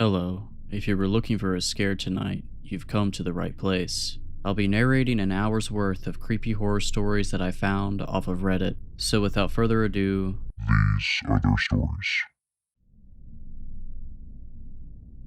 Hello. If you were looking for a scare tonight, you've come to the right place. I'll be narrating an hour's worth of creepy horror stories that I found off of Reddit. So without further ado, These are their stories.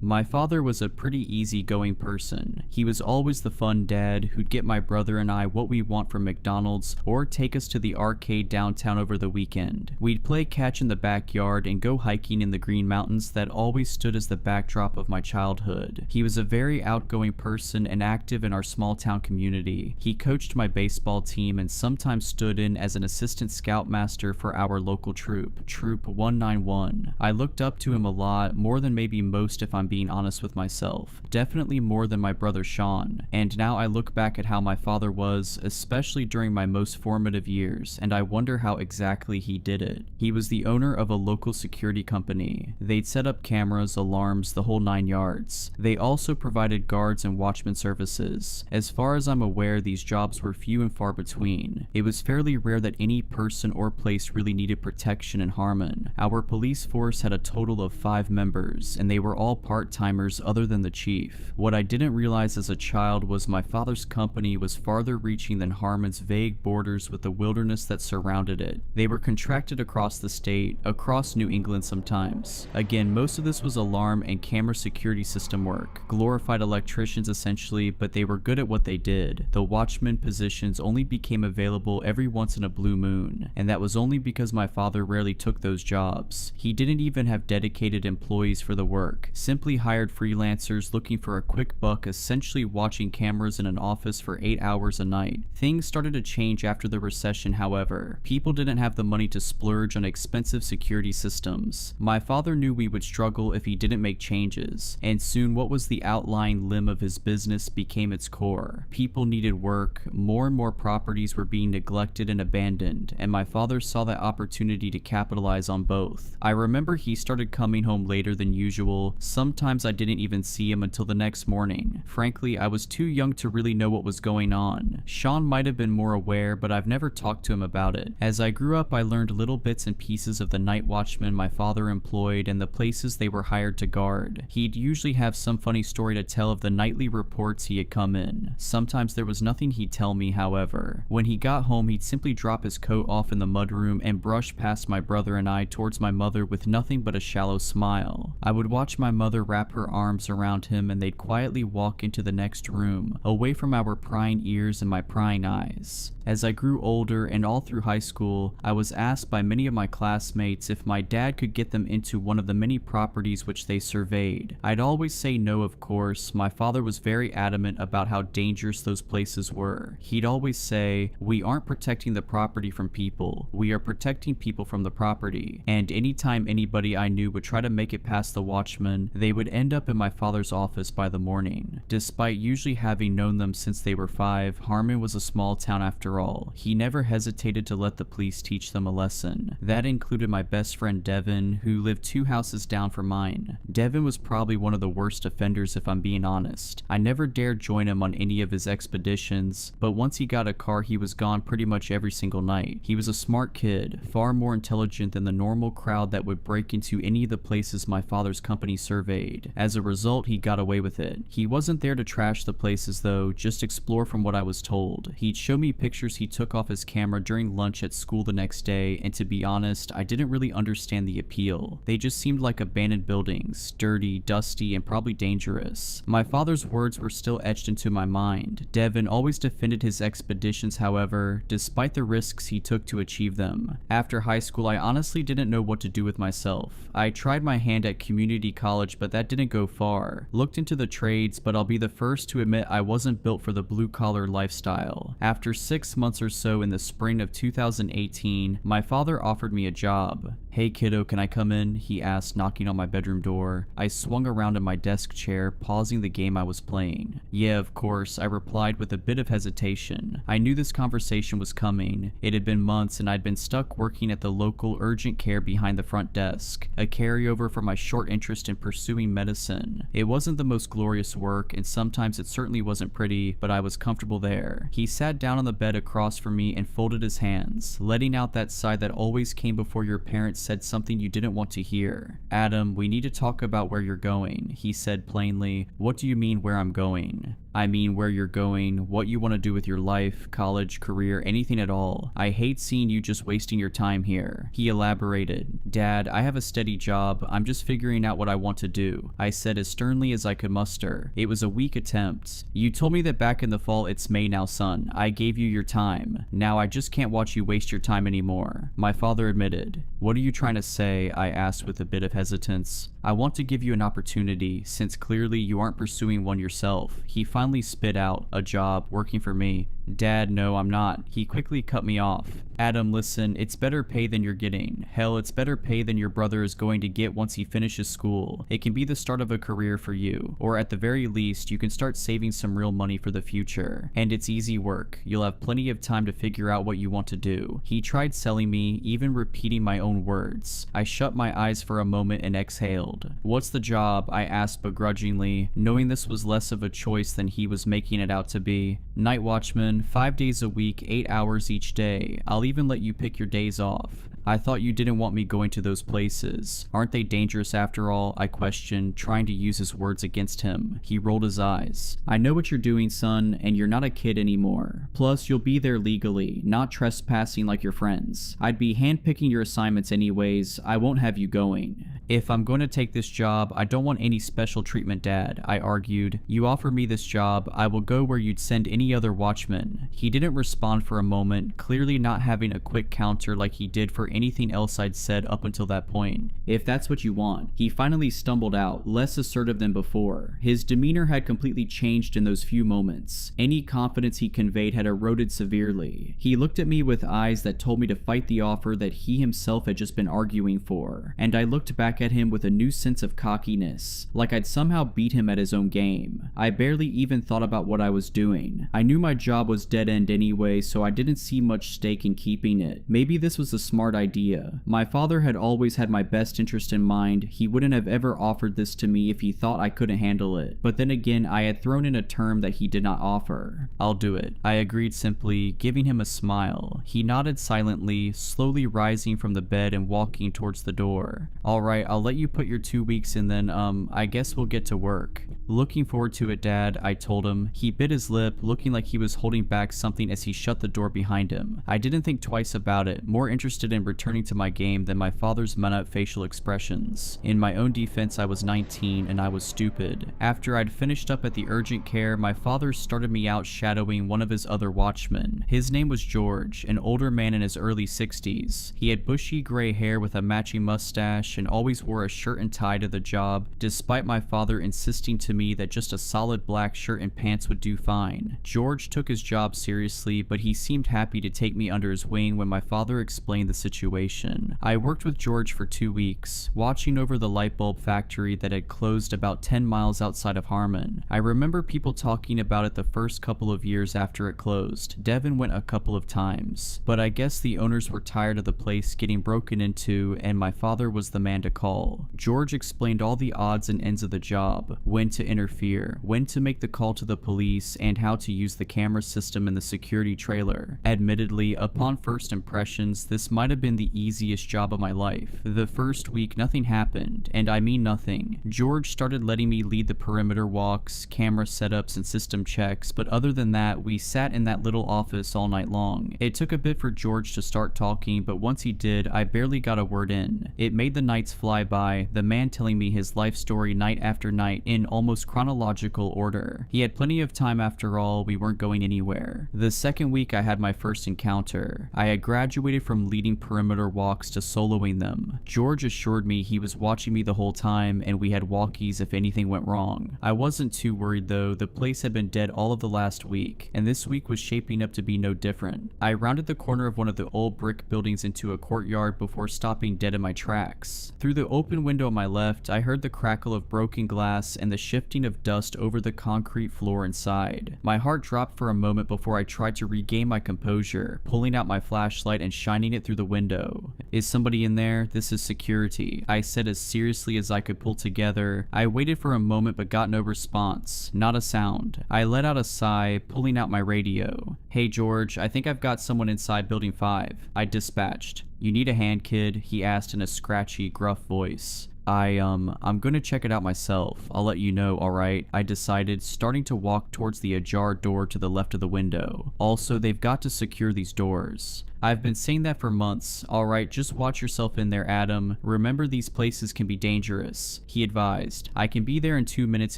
My father was a pretty easygoing person. He was always the fun dad who'd get my brother and I what we want from McDonald's or take us to the arcade downtown over the weekend. We'd play catch in the backyard and go hiking in the Green Mountains that always stood as the backdrop of my childhood. He was a very outgoing person and active in our small town community. He coached my baseball team and sometimes stood in as an assistant scoutmaster for our local troop, Troop 191. I looked up to him a lot, more than maybe most if I'm being honest with myself. Definitely more than my brother Sean. And now I look back at how my father was, especially during my most formative years, and I wonder how exactly he did it. He was the owner of a local security company. They'd set up cameras, alarms, the whole 9 yards. They also provided guards and watchman services. As far as I'm aware, these jobs were few and far between. It was fairly rare that any person or place really needed protection in Harmon. Our police force had a total of 5 members, and they were all part-timers other than the chief. What I didn't realize as a child was my father's company was farther reaching than Harmon's vague borders with the wilderness that surrounded it. They were contracted across the state, across New England sometimes. Again, most of this was alarm and camera security system work. Glorified electricians essentially, but they were good at what they did. The watchman positions only became available every once in a blue moon, and that was only because my father rarely took those jobs. He didn't even have dedicated employees for the work. Simply hired freelancers looking for a quick buck, essentially watching cameras in an office for 8 hours a night. Things started to change after the recession, however. People didn't have the money to splurge on expensive security systems. My father knew we would struggle if he didn't make changes, and soon what was the outlying limb of his business became its core. People needed work, more and more properties were being neglected and abandoned, and my father saw that opportunity to capitalize on both. I remember he started coming home later than usual. Sometimes I didn't even see him until the next morning. Frankly, I was too young to really know what was going on. Sean might have been more aware, but I've never talked to him about it. As I grew up, I learned little bits and pieces of the night watchmen my father employed and the places they were hired to guard. He'd usually have some funny story to tell of the nightly reports he had come in. Sometimes there was nothing he'd tell me, however. When he got home, he'd simply drop his coat off in the mudroom and brush past my brother and I towards my mother with nothing but a shallow smile. I would watch my mother wrap her arms around him and they'd quietly walk into the next room, away from our prying ears and my prying eyes. As I grew older and all through high school, I was asked by many of my classmates if my dad could get them into one of the many properties which they surveyed. I'd always say no, of course. My father was very adamant about how dangerous those places were. He'd always say, "We aren't protecting the property from people, we are protecting people from the property." And anytime anybody I knew would try to make it past the watchman, they would end up in my father's office by the morning. Despite usually having known them since they were 5, Harmon was a small town after all. He never hesitated to let the police teach them a lesson. That included my best friend Devin, who lived 2 houses down from mine. Devin was probably one of the worst offenders if I'm being honest. I never dared join him on any of his expeditions, but once he got a car he was gone pretty much every single night. He was a smart kid, far more intelligent than the normal crowd that would break into any of the places my father's company surveyed. As a result, he got away with it. He wasn't there to trash the places though, just explore from what I was told. He'd show me pictures he took off his camera during lunch at school the next day, and to be honest, I didn't really understand the appeal. They just seemed like abandoned buildings, dirty, dusty, and probably dangerous. My father's words were still etched into my mind. Devin always defended his expeditions, however, despite the risks he took to achieve them. After high school, I honestly didn't know what to do with myself. I tried my hand at community college, but that didn't go far. Looked into the trades, but I'll be the first to admit I wasn't built for the blue-collar lifestyle. After 6 months or so in the spring of 2018, my father offered me a job. "Hey kiddo, can I come in?" he asked, knocking on my bedroom door. I swung around in my desk chair, pausing the game I was playing. "Yeah, of course," I replied with a bit of hesitation. I knew this conversation was coming. It had been months and I'd been stuck working at the local urgent care behind the front desk, a carryover from my short interest in pursuing medicine. It wasn't the most glorious work, and sometimes it certainly wasn't pretty, but I was comfortable there. He sat down on the bed across from me and folded his hands, letting out that sigh that always came before your parents said something you didn't want to hear. Adam, we need to talk about where you're going, he said plainly. What do you mean where I'm going? I mean where you're going, what you want to do with your life, college, career, anything at all. I hate seeing you just wasting your time here. He elaborated. Dad, I have a steady job. I'm just figuring out what I want to do, I said as sternly as I could muster. It was a weak attempt. You told me that back in the fall. It's May now, son. I gave you your time. Now I just can't watch you waste your time anymore, my father admitted. What are you trying to say? I asked with a bit of hesitance. I want to give you an opportunity, since clearly you aren't pursuing one yourself. He finally spit out, a job, working for me. Dad, no, I'm not. He quickly cut me off. Adam, listen, it's better pay than you're getting. Hell, it's better pay than your brother is going to get once he finishes school. It can be the start of a career for you, or at the very least, you can start saving some real money for the future. And it's easy work. You'll have plenty of time to figure out what you want to do. He tried selling me, even repeating my own words. I shut my eyes for a moment and exhaled. What's the job? I asked begrudgingly, knowing this was less of a choice than he was making it out to be. Night watchman, 5 days a week, 8 hours each day. I'll even let you pick your days off. I thought you didn't want me going to those places. Aren't they dangerous after all? I questioned, trying to use his words against him. He rolled his eyes. I know what you're doing, son, and you're not a kid anymore. Plus, you'll be there legally, not trespassing like your friends. I'd be handpicking your assignments anyways. I won't have you going. If I'm going to take this job, I don't want any special treatment, Dad, I argued. You offer me this job, I will go where you'd send any other watchman. He didn't respond for a moment, clearly not having a quick counter like he did for anything else I'd said up until that point. If that's what you want. He finally stumbled out, less assertive than before. His demeanor had completely changed in those few moments. Any confidence he conveyed had eroded severely. He looked at me with eyes that told me to fight the offer that he himself had just been arguing for, and I looked back at him with a new sense of cockiness, like I'd somehow beat him at his own game. I barely even thought about what I was doing. I knew my job was dead end anyway, so I didn't see much stake in keeping it. Maybe this was a smart idea. My father had always had my best interest in mind. He wouldn't have ever offered this to me if he thought I couldn't handle it. But then again, I had thrown in a term that he did not offer. I'll do it, I agreed simply, giving him a smile. He nodded silently, slowly rising from the bed and walking towards the door. Alright, I'll let you put your 2 weeks in then, I guess we'll get to work. Looking forward to it, Dad, I told him. He bit his lip, looking like he was holding back something as he shut the door behind him. I didn't think twice about it, more interested in returning to my game than my father's minute facial expressions. In my own defense, I was 19 and I was stupid. After I'd finished up at the urgent care, my father started me out shadowing one of his other watchmen. His name was George, an older man in his early 60s. He had bushy gray hair with a matching mustache and always wore a shirt and tie to the job, despite my father insisting to me that just a solid black shirt and pants would do fine. George took his job seriously, but he seemed happy to take me under his wing when my father explained the situation. I worked with George for 2 weeks, watching over the light bulb factory that had closed about 10 miles outside of Harmon. I remember people talking about it the first couple of years after it closed. Devin went a couple of times, but I guess the owners were tired of the place getting broken into and my father was the man to call. George explained all the odds and ends of the job, when to interfere, when to make the call to the police, and how to use the camera system in the security trailer. Admittedly, upon first impressions, this might have been the easiest job of my life. The first week, nothing happened, and I mean nothing. George started letting me lead the perimeter walks, camera setups, and system checks, but other than that, we sat in that little office all night long. It took a bit for George to start talking, but once he did, I barely got a word in. It made the nights fly by, the man telling me his life story night after night in almost chronological order. He had plenty of time after all, we weren't going anywhere. The second week I had my first encounter. I had graduated from leading perimeter walks to soloing them. George assured me he was watching me the whole time and we had walkies if anything went wrong. I wasn't too worried though, the place had been dead all of the last week, and this week was shaping up to be no different. I rounded the corner of one of the old brick buildings into a courtyard before stopping dead in my tracks. Through the open window on my left, I heard the crackle of broken glass and the shift shifting of dust over the concrete floor inside. My heart dropped for a moment before I tried to regain my composure, pulling out my flashlight and shining it through the window. "Is somebody in there? This is security," I said as seriously as I could pull together. I waited for a moment but got no response, not a sound. I let out a sigh, pulling out my radio. "Hey George, I think I've got someone inside building 5. I dispatched. "You need a hand, kid?" he asked in a scratchy, gruff voice. I'm gonna check it out myself. I'll let you know, alright?" I decided, starting to walk towards the ajar door to the left of the window. Also, they've got to secure these doors. "I've been saying that for months. Alright, just watch yourself in there, Adam. Remember, these places can be dangerous," he advised. "I can be there in 2 minutes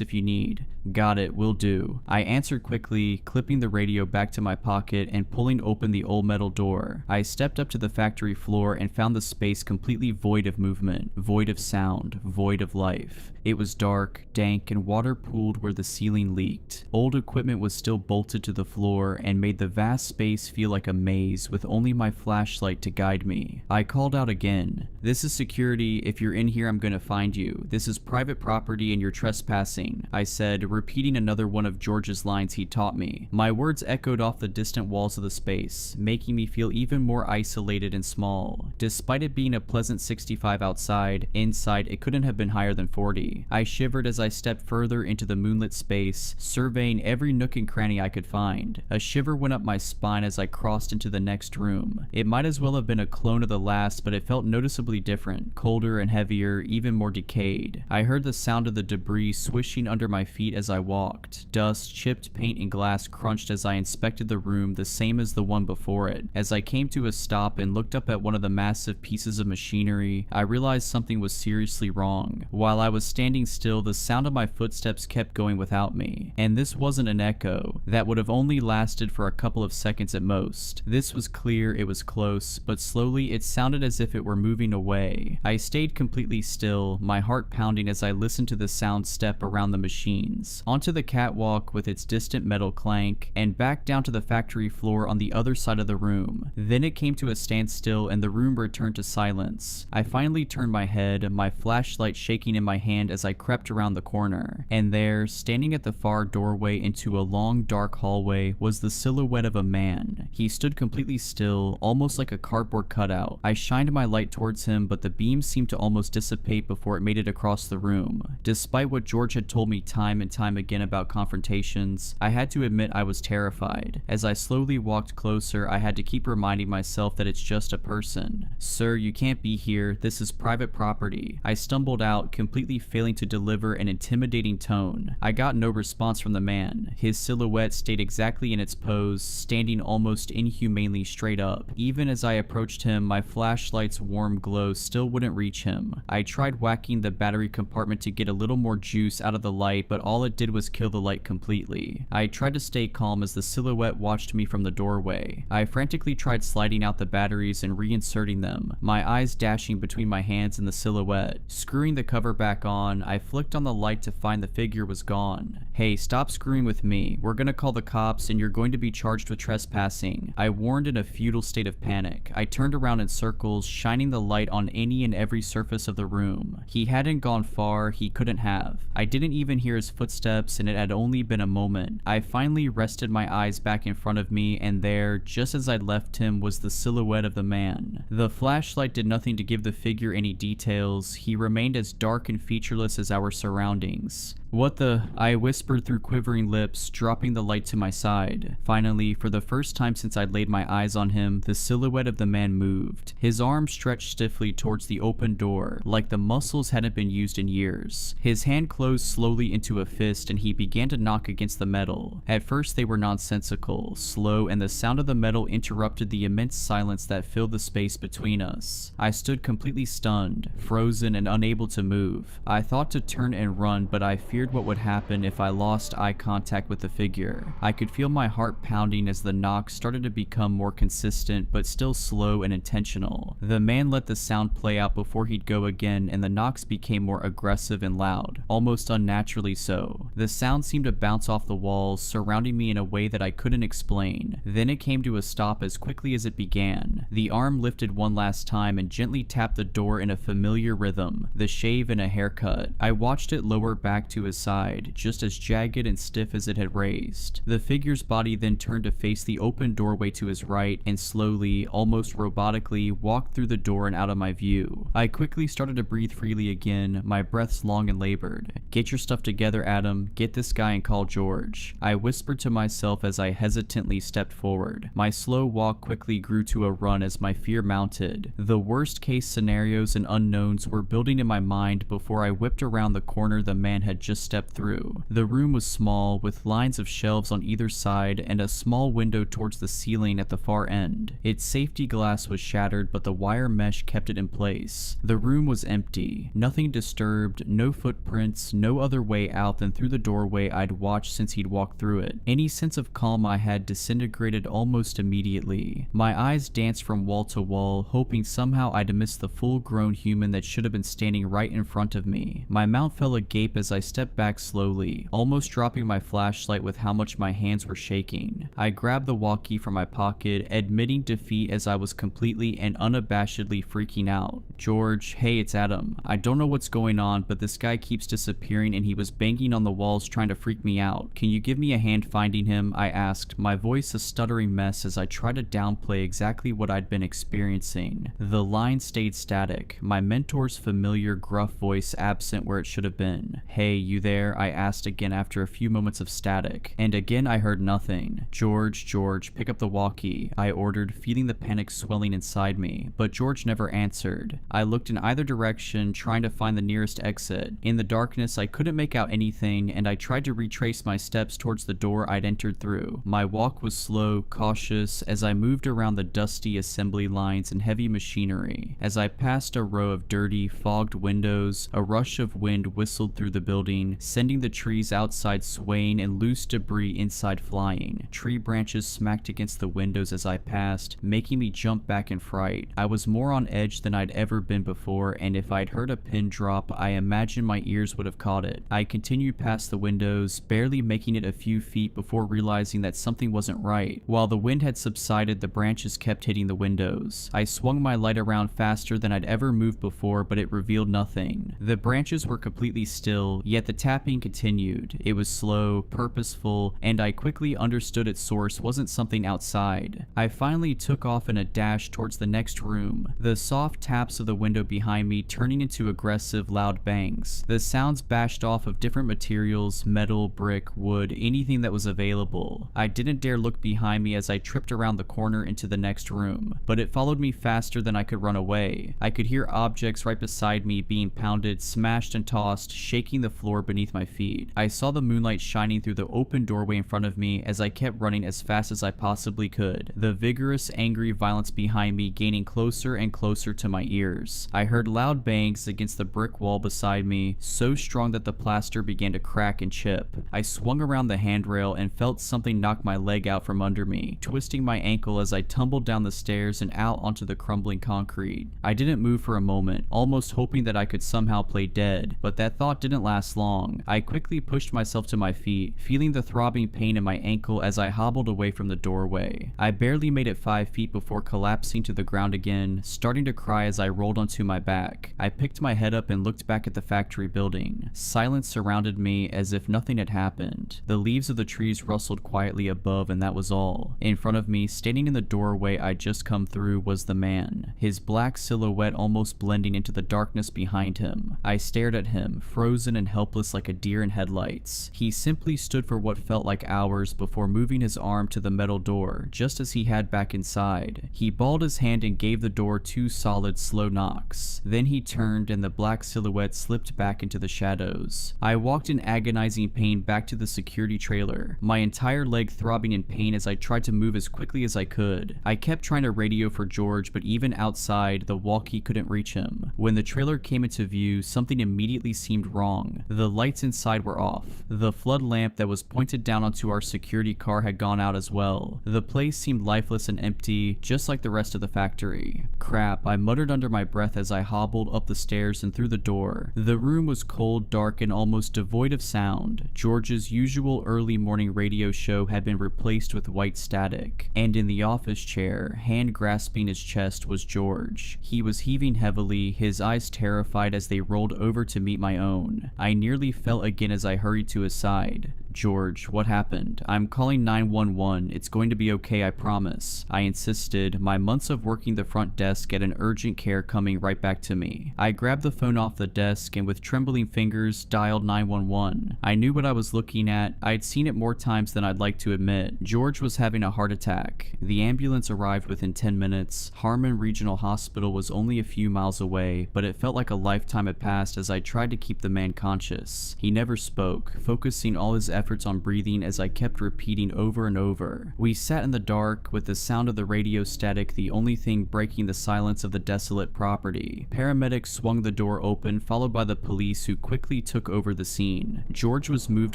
if you need." "Got it, will do." I answered quickly, clipping the radio back to my pocket and pulling open the old metal door. I stepped up to the factory floor and found the space completely void of movement, void of sound, void of life. It was dark, dank, and water pooled where the ceiling leaked. Old equipment was still bolted to the floor and made the vast space feel like a maze with only my flashlight to guide me. I called out again. "This is security. If you're in here, I'm gonna find you. This is private property and you're trespassing," I said, repeating another one of George's lines he taught me. My words echoed off the distant walls of the space, making me feel even more isolated and small. Despite it being a pleasant 65 outside, inside it couldn't have been higher than 40. I shivered as I stepped further into the moonlit space, surveying every nook and cranny I could find. A shiver went up my spine as I crossed into the next room. It might as well have been a clone of the last, but it felt noticeably different, colder and heavier, even more decayed. I heard the sound of the debris swishing under my feet as I walked. Dust, chipped paint, and glass crunched as I inspected the room, the same as the one before it. As I came to a stop and looked up at one of the massive pieces of machinery, I realized something was seriously wrong. While I was standing still, the sound of my footsteps kept going without me. And this wasn't an echo. That would have only lasted for a couple of seconds at most. This was clear, it was close, but slowly it sounded as if it were moving away. I stayed completely still, my heart pounding as I listened to the sound step around the machines, onto the catwalk with its distant metal clank, and back down to the factory floor on the other side of the room. Then it came to a standstill and the room returned to silence. I finally turned my head, my flashlight shaking in my hand as I crept around the corner, and there, standing at the far doorway into a long dark hallway, was the silhouette of a man. He stood completely still, almost like a cardboard cutout. I shined my light towards him, but the beam seemed to almost dissipate before it made it across the room. Despite what George had told me time and time again about confrontations, I had to admit I was terrified. As I slowly walked closer, I had to keep reminding myself that it's just a person. "Sir, you can't be here. This is private property," I stumbled out, completely failing to deliver an intimidating tone. I got no response from the man. His silhouette stayed exactly in its pose, standing almost inhumanely straight up. Even as I approached him, my flashlight's warm glow still wouldn't reach him. I tried whacking the battery compartment to get a little more juice out of the light, but all it did was kill the light completely. I tried to stay calm as the silhouette watched me from the doorway. I frantically tried sliding out the batteries and reinserting them, my eyes dashing between my hands and the silhouette. Screwing the cover back on, I flicked on the light to find the figure was gone. "Hey, stop screwing with me. We're gonna call the cops and you're going to be charged with trespassing," I warned in a futile state of panic. I turned around in circles, shining the light on any and every surface of the room. He hadn't gone far, he couldn't have. I didn't even hear his footsteps and it had only been a moment. I finally rested my eyes back in front of me and there, just as I'd left him, was the silhouette of the man. The flashlight did nothing to give the figure any details. He remained as dark and featureless as our surroundings. "What the?" I whispered through quivering lips, dropping the light to my side. Finally, for the first time since I'd laid my eyes on him, the silhouette of the man moved. His arm stretched stiffly towards the open door, like the muscles hadn't been used in years. His hand closed slowly into a fist and he began to knock against the metal. At first they were nonsensical, slow, and the sound of the metal interrupted the immense silence that filled the space between us. I stood completely stunned, frozen, and unable to move. I thought to turn and run, but I feared what would happen if I lost eye contact with the figure. I could feel my heart pounding as the knocks started to become more consistent, but still slow and intentional. The man let the sound play out before he'd go again, and the knocks became more aggressive and loud, almost unnaturally so. The sound seemed to bounce off the walls, surrounding me in a way that I couldn't explain. Then it came to a stop as quickly as it began. The arm lifted one last time and gently tapped the door in a familiar rhythm, the shave and a haircut. I watched it lower back to his side, just as jagged and stiff as it had raised. The figure's body then turned to face the open doorway to his right and slowly, almost robotically, walked through the door and out of my view. I quickly started to breathe freely again, my breaths long and labored. "Get your stuff together, Adam. Get this guy and call George," I whispered to myself as I hesitantly stepped forward. My slow walk quickly grew to a run as my fear mounted. The worst case scenarios and unknowns were building in my mind before I whipped around the corner the man had just stepped through. The room was small, with lines of shelves on either side and a small window towards the ceiling at the far end. Its safety glass was shattered, but the wire mesh kept it in place. The room was empty. Nothing disturbed, no footprints, no other way out than through the doorway I'd watched since he'd walked through it. Any sense of calm I had disintegrated almost immediately. My eyes danced from wall to wall, hoping somehow I'd missed the full-grown human that should have been standing right in front of me. My mouth fell agape as I stepped back slowly, almost dropping my flashlight with how much my hands were shaking. I grabbed the walkie from my pocket, admitting defeat as I was completely and unabashedly freaking out. "George, hey, it's Adam. I don't know what's going on, but this guy keeps disappearing and he was banging on the walls trying to freak me out. Can you give me a hand finding him?" I asked, my voice a stuttering mess as I tried to downplay exactly what I'd been experiencing. The line stayed static, my mentor's familiar gruff voice absent where it should have been. "Hey, you there?" I asked again after a few moments of static, and again I heard nothing. George, pick up the walkie," I ordered, feeling the panic swelling inside me, but George never answered. I looked in either direction, trying to find the nearest exit. In the darkness, I couldn't make out anything, and I tried to retrace my steps towards the door I'd entered through. My walk was slow, cautious, as I moved around the dusty assembly lines and heavy machinery. As I passed a row of dirty, fogged windows, a rush of wind whistled through the building, sending the trees outside swaying and loose debris inside flying. Tree branches smacked against the windows as I passed, making me jump back in fright. I was more on edge than I'd ever been before, and if I'd heard a pin drop, I imagine my ears would have caught it. I continued past the windows, barely making it a few feet before realizing that something wasn't right. While the wind had subsided, the branches kept hitting the windows. I swung my light around faster than I'd ever moved before, but it revealed nothing. The branches were completely still, yet the tapping continued. It was slow, purposeful, and I quickly understood its source wasn't something outside. I finally took off in a dash towards the next room, the soft taps of the window behind me turning into aggressive, loud bangs. The sounds bashed off of different materials, metal, brick, wood, anything that was available. I didn't dare look behind me as I tripped around the corner into the next room, but it followed me faster than I could run away. I could hear objects right beside me being pounded, smashed and tossed, shaking the floor beneath my feet. I saw the moonlight shining through the open doorway in front of me as I kept running as fast as I possibly could, the vigorous, angry violence behind me gaining closer and closer to my ears. I heard loud bangs against the brick wall beside me, so strong that the plaster began to crack and chip. I swung around the handrail and felt something knock my leg out from under me, twisting my ankle as I tumbled down the stairs and out onto the crumbling concrete. I didn't move for a moment, almost hoping that I could somehow play dead, but that thought didn't last long. I quickly pushed myself to my feet, feeling the throbbing pain in my ankle as I hobbled away from the doorway. I barely made it 5 feet before collapsing to the ground again, starting to cry as I rolled onto my back. I picked my head up and looked back at the factory building. Silence surrounded me as if nothing had happened. The leaves of the trees rustled quietly above, and that was all. In front of me, standing in the doorway I'd just come through, was the man, his black silhouette almost blending into the darkness behind him. I stared at him, frozen and helpless like a deer in headlights. He simply stood for what felt like hours before moving his arm to the metal door, just as he had back inside. He balled his hand and gave the door 2 solid, slow knocks. Then he turned and the black silhouette slipped back into the shadows. I walked in agonizing pain back to the security trailer, my entire leg throbbing in pain as I tried to move as quickly as I could. I kept trying to radio for George, but even outside, the walkie couldn't reach him. When the trailer came into view, something immediately seemed wrong. The lights inside were off. The flood lamp that was pointed down onto our security car had gone out as well. The place seemed lifeless and empty, just like the rest of the factory. Crap, I muttered under my breath as I hobbled up the stairs and through the door. The room was cold, dark, and almost devoid of sound. George's usual early morning radio show had been replaced with white static, and in the office chair, hand grasping his chest, was George. He was heaving heavily, his eyes terrified as they rolled over to meet my own. I nearly nearly fell again as I hurried to his side. "George, what happened? I'm calling 911. It's going to be okay, I promise," I insisted, my months of working the front desk at an urgent care coming right back to me. I grabbed the phone off the desk and with trembling fingers dialed 911. I knew what I was looking at. I'd seen it more times than I'd like to admit. George was having a heart attack. The ambulance arrived within 10 minutes. Harmon Regional Hospital was only a few miles away, but it felt like a lifetime had passed as I tried to keep the man conscious. He never spoke, focusing all his efforts on breathing as I kept repeating over and over. We sat in the dark, with the sound of the radio static the only thing breaking the silence of the desolate property. Paramedics swung the door open, followed by the police who quickly took over the scene. George was moved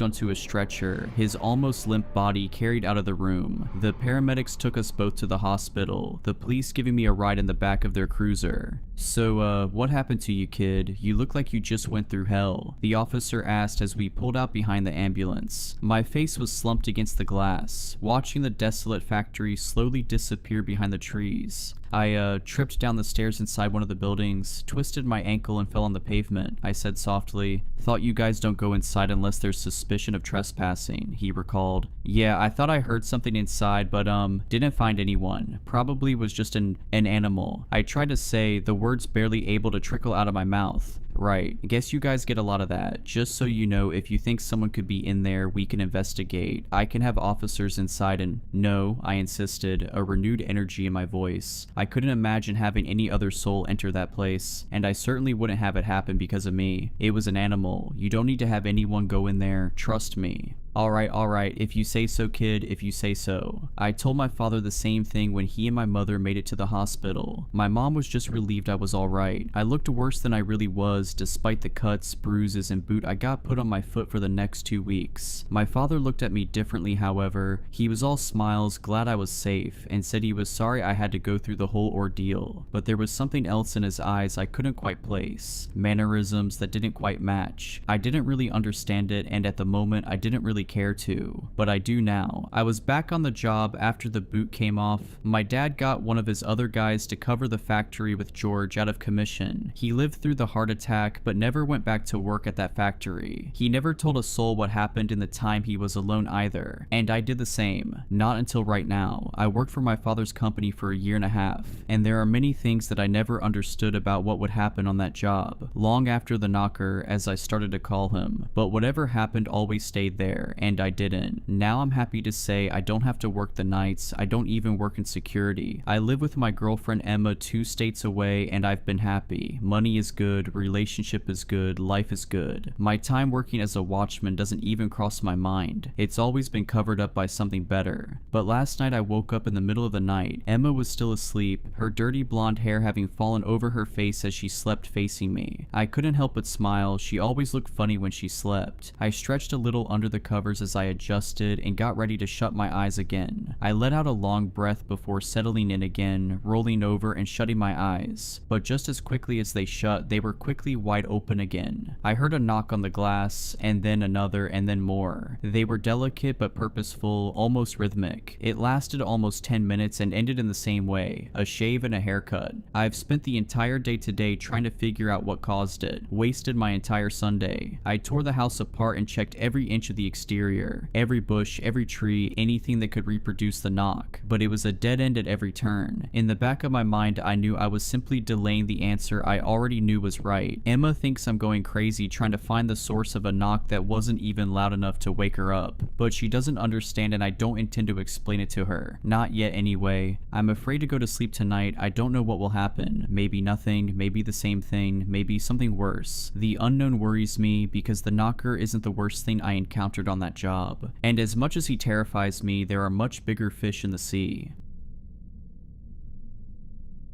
onto a stretcher, his almost limp body carried out of the room. The paramedics took us both to the hospital, the police giving me a ride in the back of their cruiser. "So, what happened to you, kid? You look like you just went through hell," the officer asked as we pulled out behind the ambulance. My face was slumped against the glass, watching the desolate factory slowly disappear behind the trees. I tripped down the stairs inside one of the buildings, twisted my ankle and fell on the pavement, I said softly. "Thought you guys don't go inside unless there's suspicion of trespassing," he recalled. "Yeah, I thought I heard something inside, but didn't find anyone. Probably was just an animal," I tried to say, the words barely able to trickle out of my mouth. "Right, guess you guys get a lot of that. Just so you know, if you think someone could be in there, we can investigate. I can have officers inside and—" "No," I insisted, a renewed energy in my voice. I couldn't imagine having any other soul enter that place, and I certainly wouldn't have it happen because of me. It was an animal. You don't need to have anyone go in there. Trust me." Alright, if you say so, kid, if you say so." I told my father the same thing when he and my mother made it to the hospital. My mom was just relieved I was alright. I looked worse than I really was, despite the cuts, bruises, and boot I got put on my foot for the next 2 weeks. My father looked at me differently, however. He was all smiles, glad I was safe, and said he was sorry I had to go through the whole ordeal. But there was something else in his eyes I couldn't quite place. Mannerisms that didn't quite match. I didn't really understand it, and at the moment I didn't really care to, but I do now. I was back on the job after the boot came off. My dad got one of his other guys to cover the factory with George out of commission. He lived through the heart attack, but never went back to work at that factory. He never told a soul what happened in the time he was alone either, and I did the same. Not until right now. I worked for my father's company for a year and a half, and there are many things that I never understood about what would happen on that job, long after the knocker, as I started to call him. But whatever happened always stayed there, and I didn't. Now I'm happy to say I don't have to work the nights. I don't even work in security. I live with my girlfriend Emma 2 states away, and I've been happy. Money is good, relationship is good, life is good. My time working as a watchman doesn't even cross my mind. It's always been covered up by something better. But last night I woke up in the middle of the night. Emma was still asleep, her dirty blonde hair having fallen over her face as she slept facing me. I couldn't help but smile. She always looked funny when she slept. I stretched a little under the covers as I adjusted and got ready to shut my eyes again. I let out a long breath before settling in again, rolling over and shutting my eyes. But just as quickly as they shut, they were quickly wide open again. I heard a knock on the glass, and then another, and then more. They were delicate but purposeful, almost rhythmic. It lasted almost 10 minutes and ended in the same way, a shave and a haircut. I've spent the entire day today trying to figure out what caused it. Wasted my entire Sunday. I tore the house apart and checked every inch of the exterior, every bush, every tree, anything that could reproduce the knock, but it was a dead end at every turn. In the back of my mind, I knew I was simply delaying the answer I already knew was right. Emma thinks I'm going crazy trying to find the source of a knock that wasn't even loud enough to wake her up, but she doesn't understand and I don't intend to explain it to her. Not yet anyway. I'm afraid to go to sleep tonight. I don't know what will happen. Maybe nothing, maybe the same thing, maybe something worse. The unknown worries me because the knocker isn't the worst thing I encountered on that job. And as much as he terrifies me, there are much bigger fish in the sea.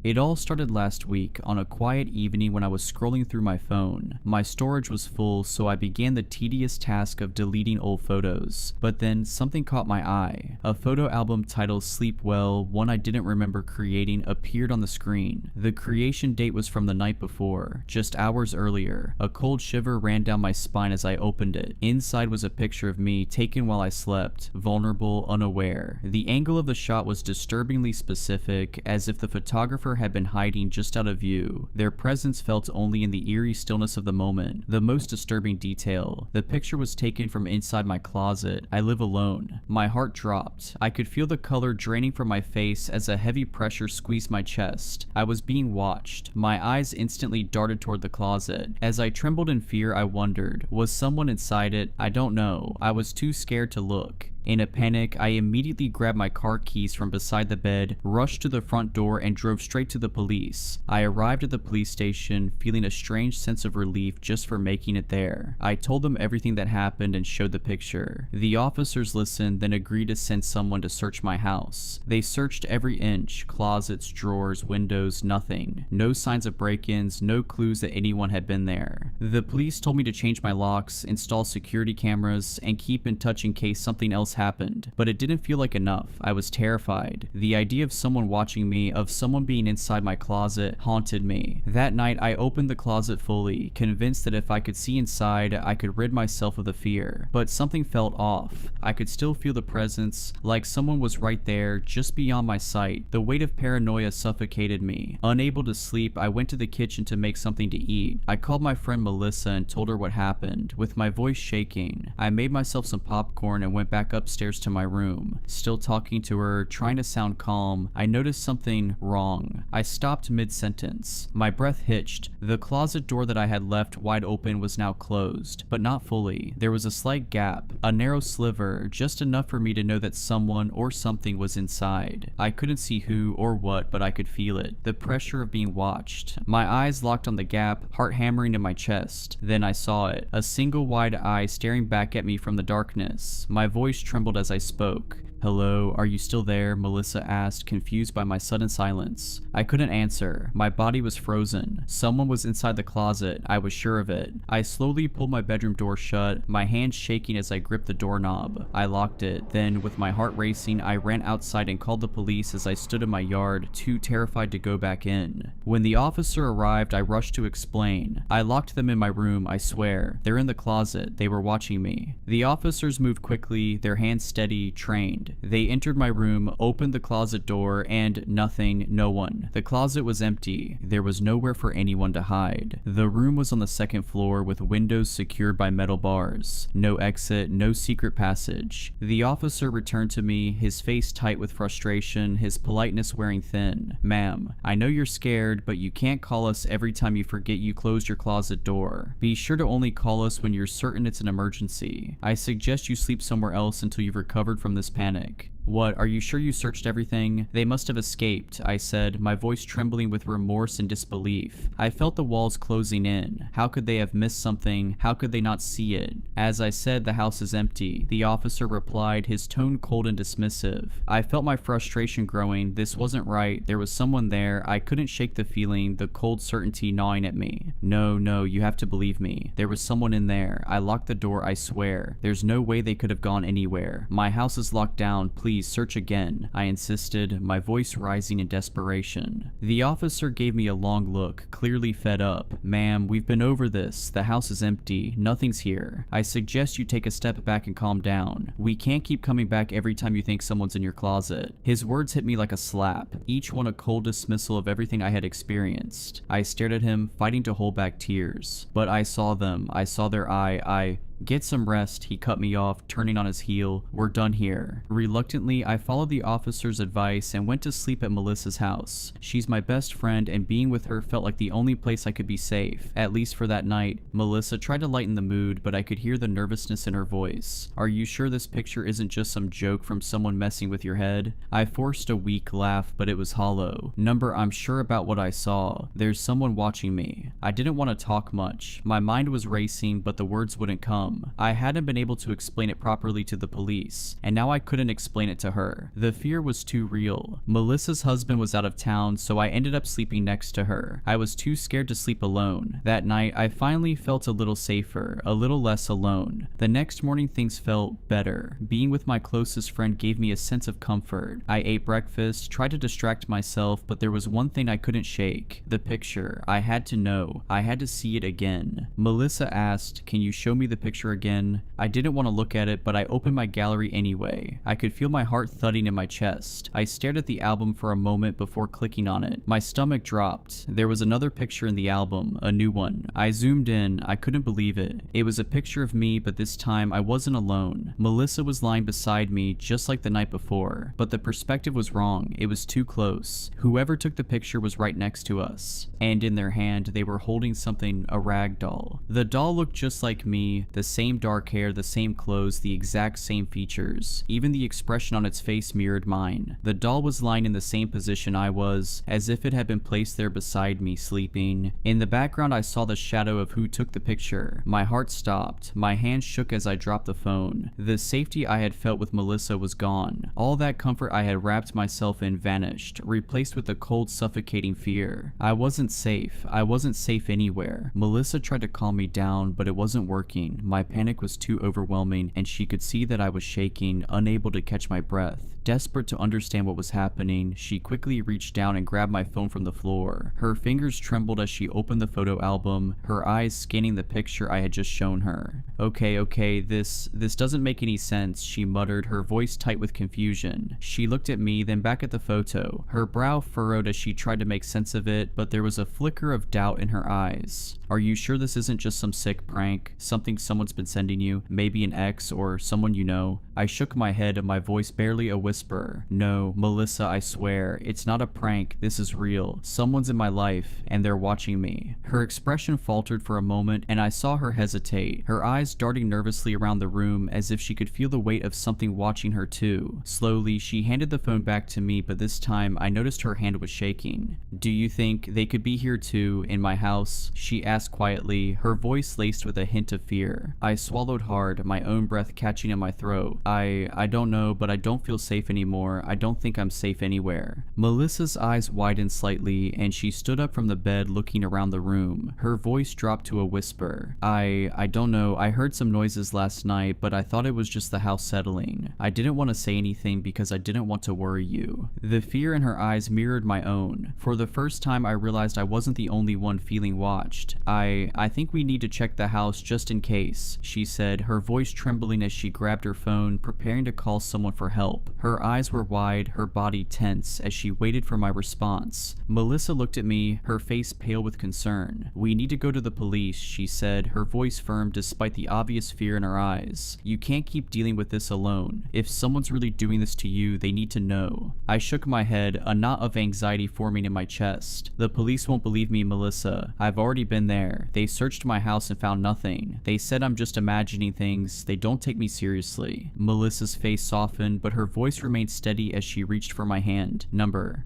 It all started last week on a quiet evening when I was scrolling through my phone. My storage was full, so I began the tedious task of deleting old photos. But then something caught my eye. A photo album titled Sleep Well, one I didn't remember creating, appeared on the screen. The creation date was from the night before, just hours earlier. A cold shiver ran down my spine as I opened it. Inside was a picture of me taken while I slept, vulnerable, unaware. The angle of the shot was disturbingly specific, as if the photographer her had been hiding just out of view. Their presence felt only in the eerie stillness of the moment. The most disturbing detail: the picture was taken from inside my closet. I live alone. My heart dropped. I could feel the color draining from my face as a heavy pressure squeezed my chest. I was being watched. My eyes instantly darted toward the closet. As I trembled in fear, I wondered, was someone inside it? I don't know. I was too scared to look. In a panic, I immediately grabbed my car keys from beside the bed, rushed to the front door, and drove straight to the police. I arrived at the police station, feeling a strange sense of relief just for making it there. I told them everything that happened and showed the picture. The officers listened, then agreed to send someone to search my house. They searched every inch: closets, drawers, windows, nothing. No signs of break-ins, no clues that anyone had been there. The police told me to change my locks, install security cameras, and keep in touch in case something else happened, but it didn't feel like enough. I was terrified. The idea of someone watching me, of someone being inside my closet, haunted me. That night, I opened the closet fully, convinced that if I could see inside, I could rid myself of the fear. But something felt off. I could still feel the presence, like someone was right there, just beyond my sight. The weight of paranoia suffocated me. Unable to sleep, I went to the kitchen to make something to eat. I called my friend Melissa and told her what happened. With my voice shaking, I made myself some popcorn and went back upstairs to my room. Still talking to her, trying to sound calm, I noticed something wrong. I stopped mid-sentence. My breath hitched. The closet door that I had left wide open was now closed, but not fully. There was a slight gap, a narrow sliver, just enough for me to know that someone or something was inside. I couldn't see who or what, but I could feel it. The pressure of being watched. My eyes locked on the gap, heart hammering in my chest. Then I saw it. A single wide eye staring back at me from the darkness. My voice trembled as I spoke. "Hello, are you still there?" Melissa asked, confused by my sudden silence. I couldn't answer. My body was frozen. Someone was inside the closet. I was sure of it. I slowly pulled my bedroom door shut, my hands shaking as I gripped the doorknob. I locked it. Then, with my heart racing, I ran outside and called the police as I stood in my yard, too terrified to go back in. When the officer arrived, I rushed to explain. I locked them in my room, I swear. They're in the closet. They were watching me. The officers moved quickly, their hands steady, trained. They entered my room, opened the closet door, and nothing, no one. The closet was empty. There was nowhere for anyone to hide. The room was on the second floor with windows secured by metal bars. No exit, no secret passage. The officer returned to me, his face tight with frustration, his politeness wearing thin. "Ma'am, I know you're scared, but you can't call us every time you forget you closed your closet door. Be sure to only call us when you're certain it's an emergency. I suggest you sleep somewhere else until you've recovered from this panic." "What, are you sure you searched everything?" "They must have escaped," I said, my voice trembling with remorse and disbelief. I felt the walls closing in. How could they have missed something? How could they not see it? "As I said, the house is empty," the officer replied, his tone cold and dismissive. I felt my frustration growing. This wasn't right. There was someone there. I couldn't shake the feeling, the cold certainty gnawing at me. No, you have to believe me. There was someone in there. I locked the door, I swear. There's no way they could have gone anywhere. My house is locked down. Please search again," I insisted, my voice rising in desperation. The officer gave me a long look, clearly fed up. "Ma'am, we've been over this. The house is empty. Nothing's here. I suggest you take a step back and calm down. We can't keep coming back every time you think someone's in your closet." His words hit me like a slap, each one a cold dismissal of everything I had experienced. I stared at him, fighting to hold back tears. But I saw them. I saw their eye. "Get some rest," he cut me off, turning on his heel. "We're done here." Reluctantly, I followed the officer's advice and went to sleep at Melissa's house. She's my best friend, and being with her felt like the only place I could be safe, at least for that night. Melissa tried to lighten the mood, but I could hear the nervousness in her voice. "Are you sure this picture isn't just some joke from someone messing with your head?" I forced a weak laugh, but it was hollow. "Number, I'm sure about what I saw. There's someone watching me." I didn't want to talk much. My mind was racing, but the words wouldn't come. I hadn't been able to explain it properly to the police, and now I couldn't explain it to her. The fear was too real. Melissa's husband was out of town, so I ended up sleeping next to her. I was too scared to sleep alone. That night, I finally felt a little safer, a little less alone. The next morning, things felt better. Being with my closest friend gave me a sense of comfort. I ate breakfast, tried to distract myself, but there was one thing I couldn't shake. The picture. I had to know. I had to see it again. Melissa asked, "Can you show me the picture picture again. I didn't want to look at it, but I opened my gallery anyway. I could feel my heart thudding in my chest. I stared at the album for a moment before clicking on it. My stomach dropped. There was another picture in the album, a new one. I zoomed in. I couldn't believe it. It was a picture of me, but this time I wasn't alone. Melissa was lying beside me, just like the night before. But the perspective was wrong. It was too close. Whoever took the picture was right next to us. And in their hand, they were holding something, a rag doll. The doll looked just like me, the same dark hair, the same clothes, the exact same features. Even the expression on its face mirrored mine. The doll was lying in the same position I was, as if it had been placed there beside me, sleeping. In the background, I saw the shadow of who took the picture. My heart stopped. My hand shook as I dropped the phone. The safety I had felt with Melissa was gone. All that comfort I had wrapped myself in vanished, replaced with a cold, suffocating fear. I wasn't safe. I wasn't safe anywhere. Melissa tried to calm me down, but it wasn't working. My panic was too overwhelming, and she could see that I was shaking, unable to catch my breath. Desperate to understand what was happening, she quickly reached down and grabbed my phone from the floor. Her fingers trembled as she opened the photo album, her eyes scanning the picture I had just shown her. Okay, this doesn't make any sense, she muttered, her voice tight with confusion. She looked at me, then back at the photo. Her brow furrowed as she tried to make sense of it, but there was a flicker of doubt in her eyes. Are you sure this isn't just some sick prank? Something someone's been sending you? Maybe an ex or someone you know? I shook my head, my voice barely a whisper. No, Melissa, I swear, it's not a prank, this is real. Someone's in my life, and they're watching me. Her expression faltered for a moment, and I saw her hesitate, her eyes darting nervously around the room as if she could feel the weight of something watching her too. Slowly, she handed the phone back to me, but this time I noticed her hand was shaking. Do you think they could be here too, in my house? She asked quietly, her voice laced with a hint of fear. I swallowed hard, my own breath catching in my throat. I don't know, but I don't feel safe anymore. I don't think I'm safe anywhere. Melissa's eyes widened slightly, and she stood up from the bed looking around the room. Her voice dropped to a whisper. I don't know. I heard some noises last night, but I thought it was just the house settling. I didn't want to say anything because I didn't want to worry you. The fear in her eyes mirrored my own. For the first time, I realized I wasn't the only one feeling watched. I think we need to check the house just in case, she said, her voice trembling as she grabbed her phone, preparing to call someone for help. Her eyes were wide, her body tense as she waited for my response. Melissa looked at me, her face pale with concern. We need to go to the police, she said, her voice firm despite the obvious fear in her eyes. You can't keep dealing with this alone. If someone's really doing this to you, they need to know. I shook my head, a knot of anxiety forming in my chest. The police won't believe me, Melissa. I've already been there. They searched my house and found nothing. They said I'm just imagining things. They don't take me seriously. Melissa's face softened, but her voice remained steady as she reached for my hand. Number.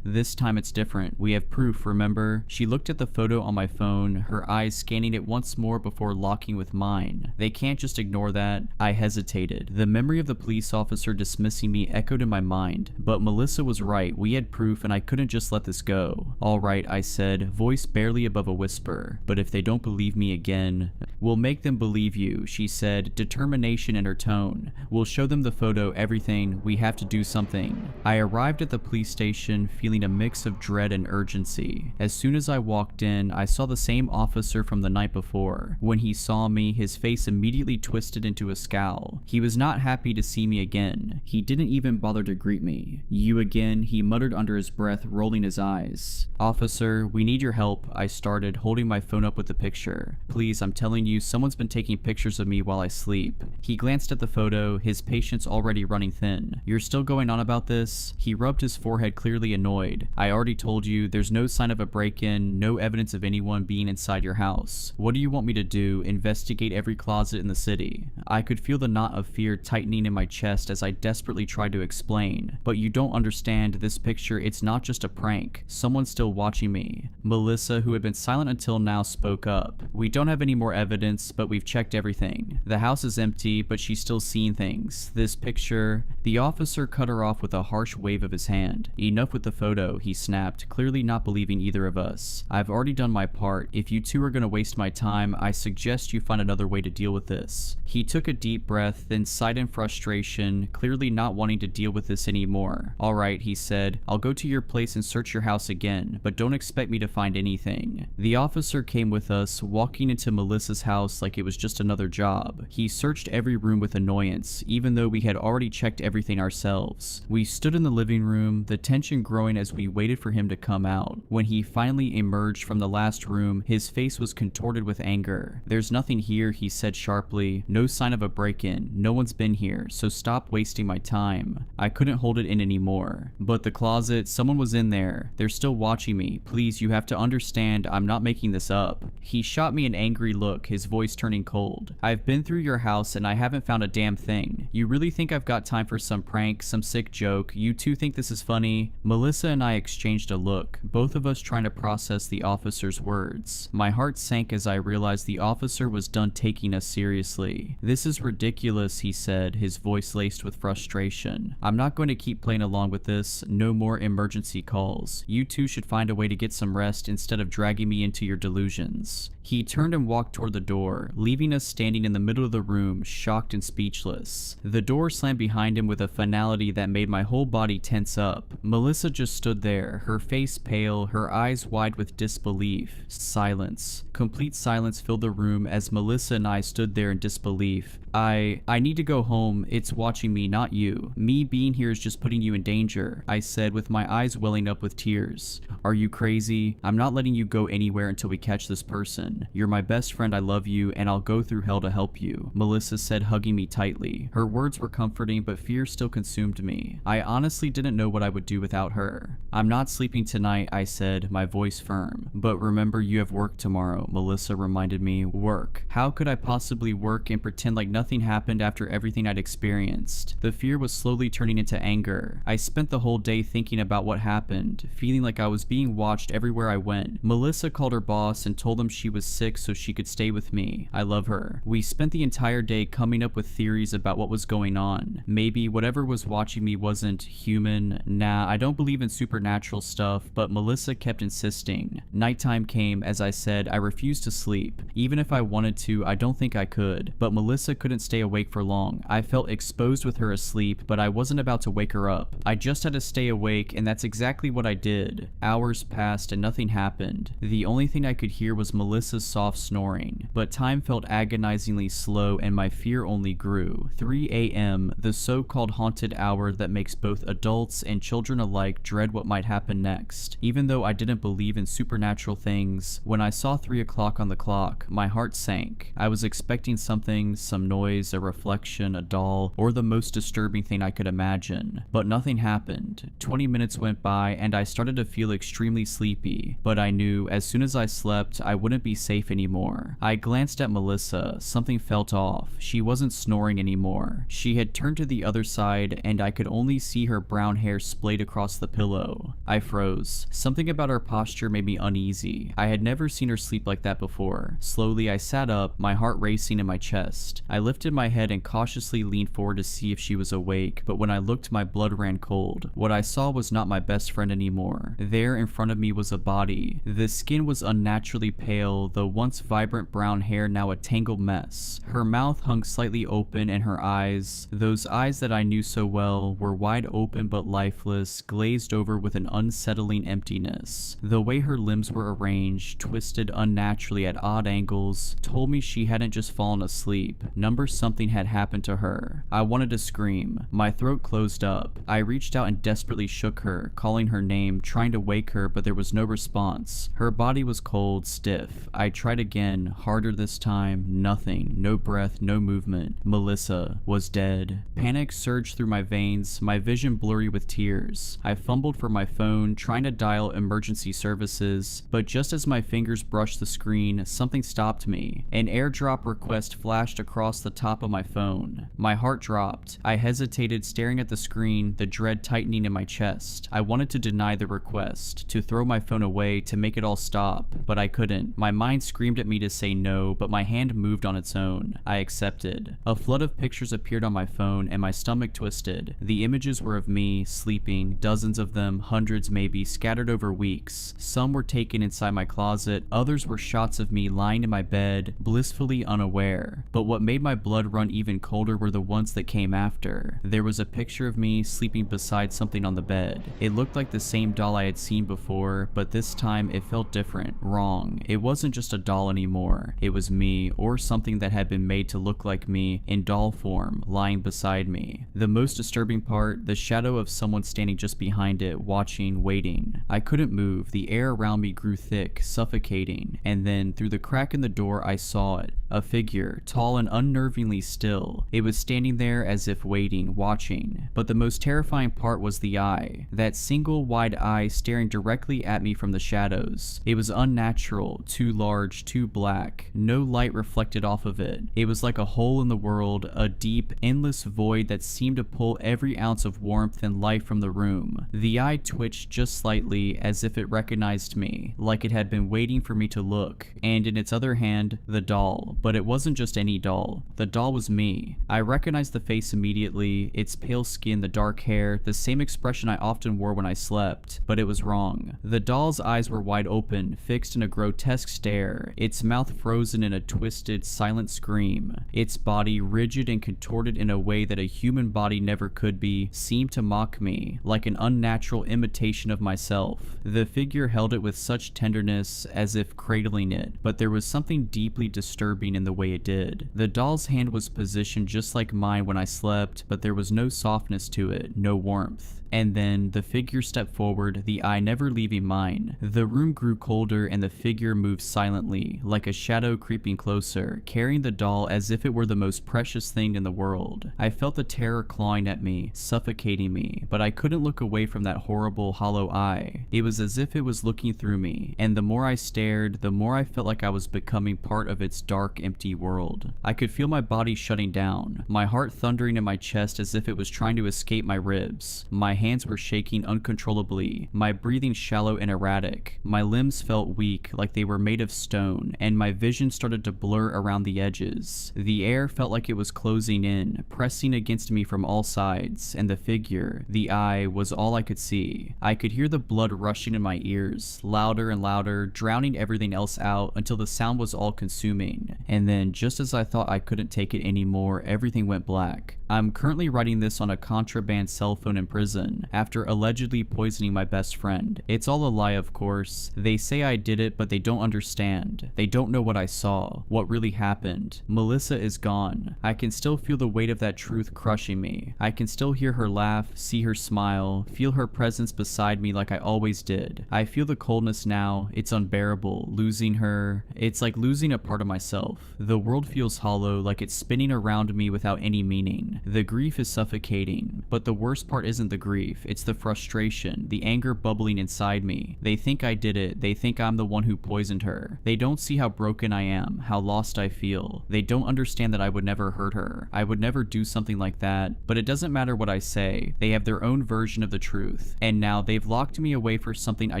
This time it's different. We have proof, remember? She looked at the photo on my phone, her eyes scanning it once more before locking with mine. They can't just ignore that. I hesitated. The memory of the police officer dismissing me echoed in my mind. But Melissa was right. We had proof and I couldn't just let this go. All right, I said, voice barely above a whisper. But if they don't believe me again, we'll make them believe you, she said, determination in her tone. We'll show them the photo, everything. We have to do something. I arrived at the police station feeling a mix of dread and urgency. As soon as I walked in, I saw the same officer from the night before. When he saw me, his face immediately twisted into a scowl. He was not happy to see me again. He didn't even bother to greet me. You again, he muttered under his breath, rolling his eyes. Officer, we need your help, I started, holding my phone up with the picture. Please, I'm telling you, someone's been taking pictures of me while I sleep. He glanced at the photo, his patience already running thin. You're still going on about this? He rubbed his forehead, clearly annoyed. I already told you, there's no sign of a break-in, no evidence of anyone being inside your house. What do you want me to do? Investigate every closet in the city? I could feel the knot of fear tightening in my chest as I desperately tried to explain. But you don't understand, this picture, it's not just a prank. Someone's still watching me. Melissa, who had been silent until now, spoke up. We don't have any more evidence, but we've checked everything. The house is empty, but she's still seeing things. This picture... The officer cut her off with a harsh wave of his hand. Enough with the photo, he snapped, clearly not believing either of us. I've already done my part. If you two are gonna waste my time, I suggest you find another way to deal with this. He took a deep breath, then sighed in frustration, clearly not wanting to deal with this anymore. Alright, he said, I'll go to your place and search your house again, but don't expect me to find anything. The officer came with us, walking into Melissa's house like like it was just another job. He searched every room with annoyance, even though we had already checked everything ourselves. We stood in the living room, the tension growing as we waited for him to come out. When he finally emerged from the last room, his face was contorted with anger. "There's nothing here," he said sharply. "No sign of a break-in. No one's been here, so stop wasting my time." I couldn't hold it in anymore. "But the closet, someone was in there. They're still watching me. Please, you have to understand, I'm not making this up." He shot me an angry look, his voice turning cold. "I've been through your house and I haven't found a damn thing. You really think I've got time for some prank, some sick joke? You two think this is funny?" Melissa and I exchanged a look, both of us trying to process the officer's words. My heart sank as I realized the officer was done taking us seriously. "This is ridiculous," he said, his voice laced with frustration. "I'm not going to keep playing along with this. No more emergency calls. You two should find a way to get some rest instead of dragging me into your delusions." He turned and walked toward the door, leaving us standing in the middle of the room, shocked and speechless. The door slammed behind him with a finality that made my whole body tense up. Melissa just stood there, her face pale, her eyes wide with disbelief. Silence. Complete silence filled the room as Melissa and I stood there in disbelief. I need to go home. It's watching me, not you. Me being here is just putting you in danger," I said with my eyes welling up with tears. "Are you crazy? I'm not letting you go anywhere until we catch this person. You're my best friend, I love you, and I'll go through hell to help you," Melissa said, hugging me tightly. Her words were comforting, but fear still consumed me. I honestly didn't know what I would do without her. "I'm not sleeping tonight," I said, my voice firm. "But remember, you have work tomorrow," Melissa reminded me. "Work? How could I possibly work and pretend like nothing happened after everything I'd experienced?" The fear was slowly turning into anger. I spent the whole day thinking about what happened, feeling like I was being watched everywhere I went. Melissa called her boss and told him she was sick so she could stay with me. I love her. We spent the entire day coming up with theories about what was going on. Maybe whatever was watching me wasn't human. Nah, I don't believe in supernatural stuff, but Melissa kept insisting. Nighttime came. As I said, I refused to sleep. Even if I wanted to, I don't think I could. But Melissa couldn't stay awake for long. I felt exposed with her asleep, but I wasn't about to wake her up. I just had to stay awake, and that's exactly what I did. Hours passed and nothing happened. The only thing I could hear was Melissa's soft snoring. But time felt agonizingly slow and my fear only grew. 3 a.m., the so-called haunted hour that makes both adults and children alike dread what might happen next. Even though I didn't believe in supernatural things, when I saw 3 o'clock on the clock, my heart sank. I was expecting something, some noise, a reflection, a doll, or the most disturbing thing I could imagine. But nothing happened. 20 minutes went by and I started to feel extremely sleepy, but I knew as soon as I slept, I wouldn't be safe anymore. I glanced at Melissa. Something felt off. She wasn't snoring anymore. She had turned to the other side and I could only see her brown hair splayed across the pillow. I froze. Something about her posture made me uneasy. I had never seen her sleep like that before. Slowly I sat up, my heart racing in my chest. I lifted my head and cautiously leaned forward to see if she was awake, but when I looked, my blood ran cold. What I saw was not my best friend anymore. There in front of me was a body. The skin was unnaturally pale, the once vibrant brown hair now a tangled mess. Her mouth hung slightly open and her eyes, those eyes that I knew so well, were wide open but lifeless, glazed over with an unsettling emptiness. The way her limbs were arranged, twisted unnaturally at odd angles, told me she hadn't just fallen asleep. Something had happened to her. I wanted to scream. My throat closed up. I reached out and desperately shook her, calling her name, trying to wake her, but there was no response. Her body was cold, stiff. I tried again, harder this time. Nothing. No breath, no movement. Melissa was dead. Panic surged through my veins, my vision blurry with tears. I fumbled for my phone, trying to dial emergency services, but just as my fingers brushed the screen, something stopped me. An airdrop request flashed across the top of my phone. My heart dropped. I hesitated, staring at the screen, the dread tightening in my chest. I wanted to deny the request, to throw my phone away, to make it all stop, but I couldn't. My mind screamed at me to say no, but my hand moved on its own. I accepted. A flood of pictures appeared on my phone and my stomach twisted. The images were of me, sleeping, dozens of them, hundreds maybe, scattered over weeks. Some were taken inside my closet, others were shots of me lying in my bed, blissfully unaware. But what made my blood run even colder were the ones that came after. There was a picture of me sleeping beside something on the bed. It looked like the same doll I had seen before, but this time it felt different, wrong. It wasn't just a doll anymore. It was me, or something that had been made to look like me, in doll form, lying beside me. The most disturbing part, the shadow of someone standing just behind it, watching, waiting. I couldn't move. The air around me grew thick, suffocating, and then, through the crack in the door, I saw it. A figure, tall and unnervingly still. It was standing there as if waiting, watching. But the most terrifying part was the eye. That single wide eye staring directly at me from the shadows. It was unnatural, too large, too black. No light reflected off of it. It was like a hole in the world, a deep, endless void that seemed to pull every ounce of warmth and life from the room. The eye twitched just slightly as if it recognized me, like it had been waiting for me to look. And in its other hand, the doll. But it wasn't just any doll. The doll was me. I recognized the face immediately, its pale skin, the dark hair, the same expression I often wore when I slept. But it was wrong. The doll's eyes were wide open, fixed in a grotesque stare, its mouth frozen in a twisted, silent scream. Its body, rigid and contorted in a way that a human body never could be, seemed to mock me, like an unnatural imitation of myself. The figure held it with such tenderness, as if cradling it, but there was something deeply disturbing in the way it did. The doll's hand was positioned just like mine when I slept, but there was no softness to it, no warmth. And then the figure stepped forward, the eye never leaving mine. The room grew colder and the figure moved silently, like a shadow creeping closer, carrying the doll as if it were the most precious thing in the world. I felt the terror clawing at me, suffocating me, but I couldn't look away from that horrible, hollow eye. It was as if it was looking through me, and the more I stared, the more I felt like I was becoming part of its dark, empty world. I could feel my body shutting down, my heart thundering in my chest as if it was trying to escape my ribs. My hands were shaking uncontrollably, my breathing shallow and erratic. My limbs felt weak, like they were made of stone, and my vision started to blur around the edges. The air felt like it was closing in, pressing against me from all sides, and the figure, the eye, was all I could see. I could hear the blood rushing in my ears, louder and louder, drowning everything else out until the sound was all consuming. And then, just as I thought I couldn't take it anymore, everything went black. I'm currently writing this on a contraband cell phone in prison, after allegedly poisoning my best friend. It's all a lie, of course. They say I did it, but they don't understand. They don't know what I saw, what really happened. Melissa is gone. I can still feel the weight of that truth crushing me. I can still hear her laugh, see her smile, feel her presence beside me like I always did. I feel the coldness now. It's unbearable. Losing her, it's like losing a part of myself. The world feels hollow, like it's spinning around me without any meaning. The grief is suffocating, but the worst part isn't the grief, it's the frustration, the anger bubbling inside me. They think I did it, they think I'm the one who poisoned her. They don't see how broken I am, how lost I feel. They don't understand that I would never hurt her. I would never do something like that, but it doesn't matter what I say. They have their own version of the truth, and now they've locked me away for something I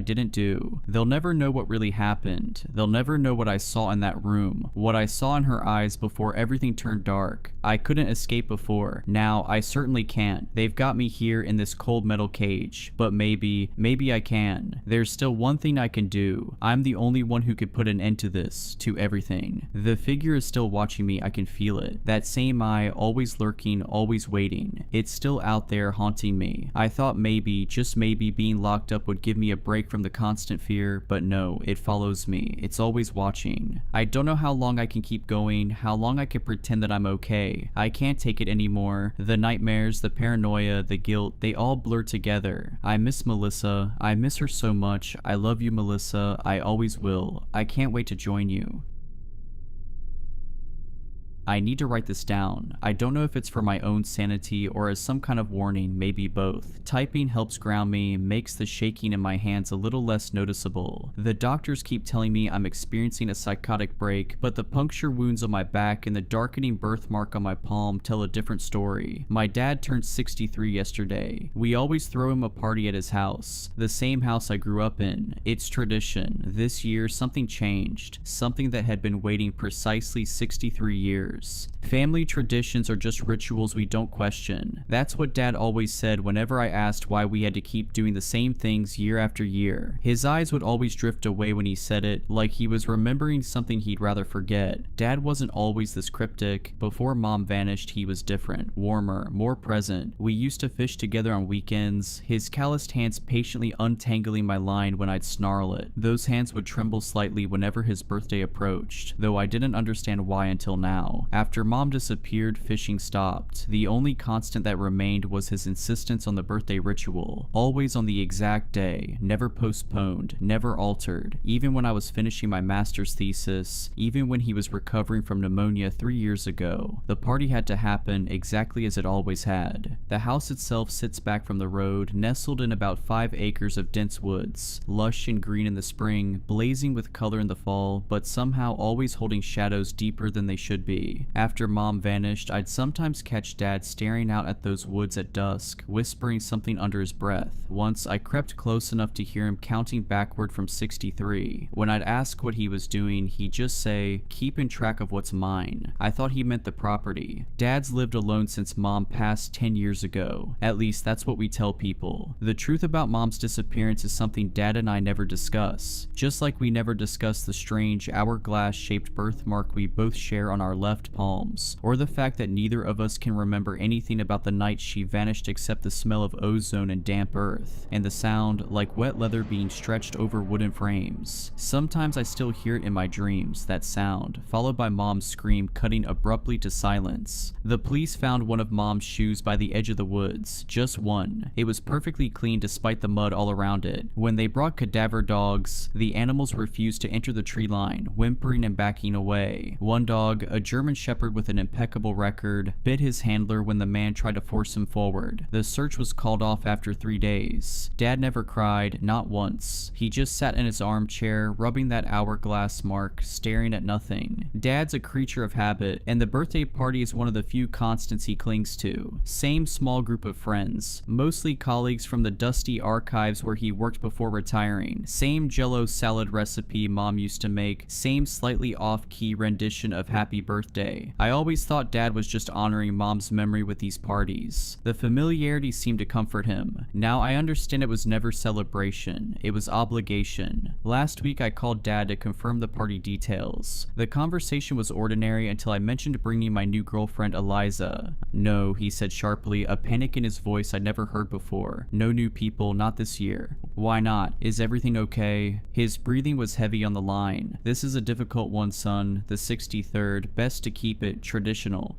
didn't do. They'll never know what really happened. They'll never know what I saw in that room, what I saw in her eyes before everything turned dark. I couldn't escape before. Now, I certainly can't. They've got me here in this cold metal cage, but maybe I can. There's still one thing I can do. I'm the only one who could put an end to this, to everything. The figure is still watching me, I can feel it. That same eye, always lurking, always waiting. It's still out there haunting me. I thought maybe, just maybe, being locked up would give me a break from the constant fear, but no, it follows me. It's always watching. I don't know how long I can keep going, how long I can pretend that I'm okay. I can't take it anymore. The nightmares, the paranoia, the guilt, they all blur together. I miss Melissa. I miss her so much. I love you, Melissa. I always will. I can't wait to join you. I need to write this down. I don't know if it's for my own sanity or as some kind of warning, maybe both. Typing helps ground me, makes the shaking in my hands a little less noticeable. The doctors keep telling me I'm experiencing a psychotic break, but the puncture wounds on my back and the darkening birthmark on my palm tell a different story. My dad turned 63 yesterday. We always throw him a party at his house, the same house I grew up in. It's tradition. This year, something changed, something that had been waiting precisely 63 years. years. Family traditions are just rituals we don't question. That's what Dad always said whenever I asked why we had to keep doing the same things year after year. His eyes would always drift away when he said it, like he was remembering something he'd rather forget. Dad wasn't always this cryptic. Before Mom vanished, he was different, warmer, more present. We used to fish together on weekends, his calloused hands patiently untangling my line when I'd snarl it. Those hands would tremble slightly whenever his birthday approached, though I didn't understand why until now. After Mom disappeared, fishing stopped. The only constant that remained was his insistence on the birthday ritual, always on the exact day, never postponed, never altered. Even when I was finishing my master's thesis, even when he was recovering from pneumonia 3 years ago, the party had to happen exactly as it always had. The house itself sits back from the road, nestled in about 5 acres of dense woods, lush and green in the spring, blazing with color in the fall, but somehow always holding shadows deeper than they should be. After Mom vanished, I'd sometimes catch Dad staring out at those woods at dusk, whispering something under his breath. Once, I crept close enough to hear him counting backward from 63. When I'd ask what he was doing, he'd just say, "Keeping track of what's mine." I thought he meant the property. Dad's lived alone since Mom passed 10 years ago. At least that's what we tell people. The truth about Mom's disappearance is something Dad and I never discuss. Just like we never discuss the strange hourglass-shaped birthmark we both share on our left palms, or the fact that neither of us can remember anything about the night she vanished except the smell of ozone and damp earth, and the sound like wet leather being stretched over wooden frames. Sometimes I still hear it in my dreams, that sound, followed by Mom's scream cutting abruptly to silence. The police found one of Mom's shoes by the edge of the woods, just one. It was perfectly clean despite the mud all around it. When they brought cadaver dogs, the animals refused to enter the tree line, whimpering and backing away. One dog, a German Shepherd with an impeccable record, bit his handler when the man tried to force him forward. The search was called off after 3 days. Dad never cried, not once. He just sat in his armchair, rubbing that hourglass mark, staring at nothing. Dad's a creature of habit, and the birthday party is one of the few constants he clings to. Same small group of friends, mostly colleagues from the dusty archives where he worked before retiring. Same Jell-O salad recipe Mom used to make, same slightly off-key rendition of Happy Birthday. I always thought Dad was just honoring Mom's memory with these parties. The familiarity seemed to comfort him. Now I understand it was never celebration, it was obligation. Last week I called Dad to confirm the party details. The conversation was ordinary until I mentioned bringing my new girlfriend Eliza. "No," he said sharply, a panic in his voice I'd never heard before. "No new people, not this year." "Why not? Is everything okay?" His breathing was heavy on the line. "This is a difficult one, son. The 63rd. Best to keep it traditional."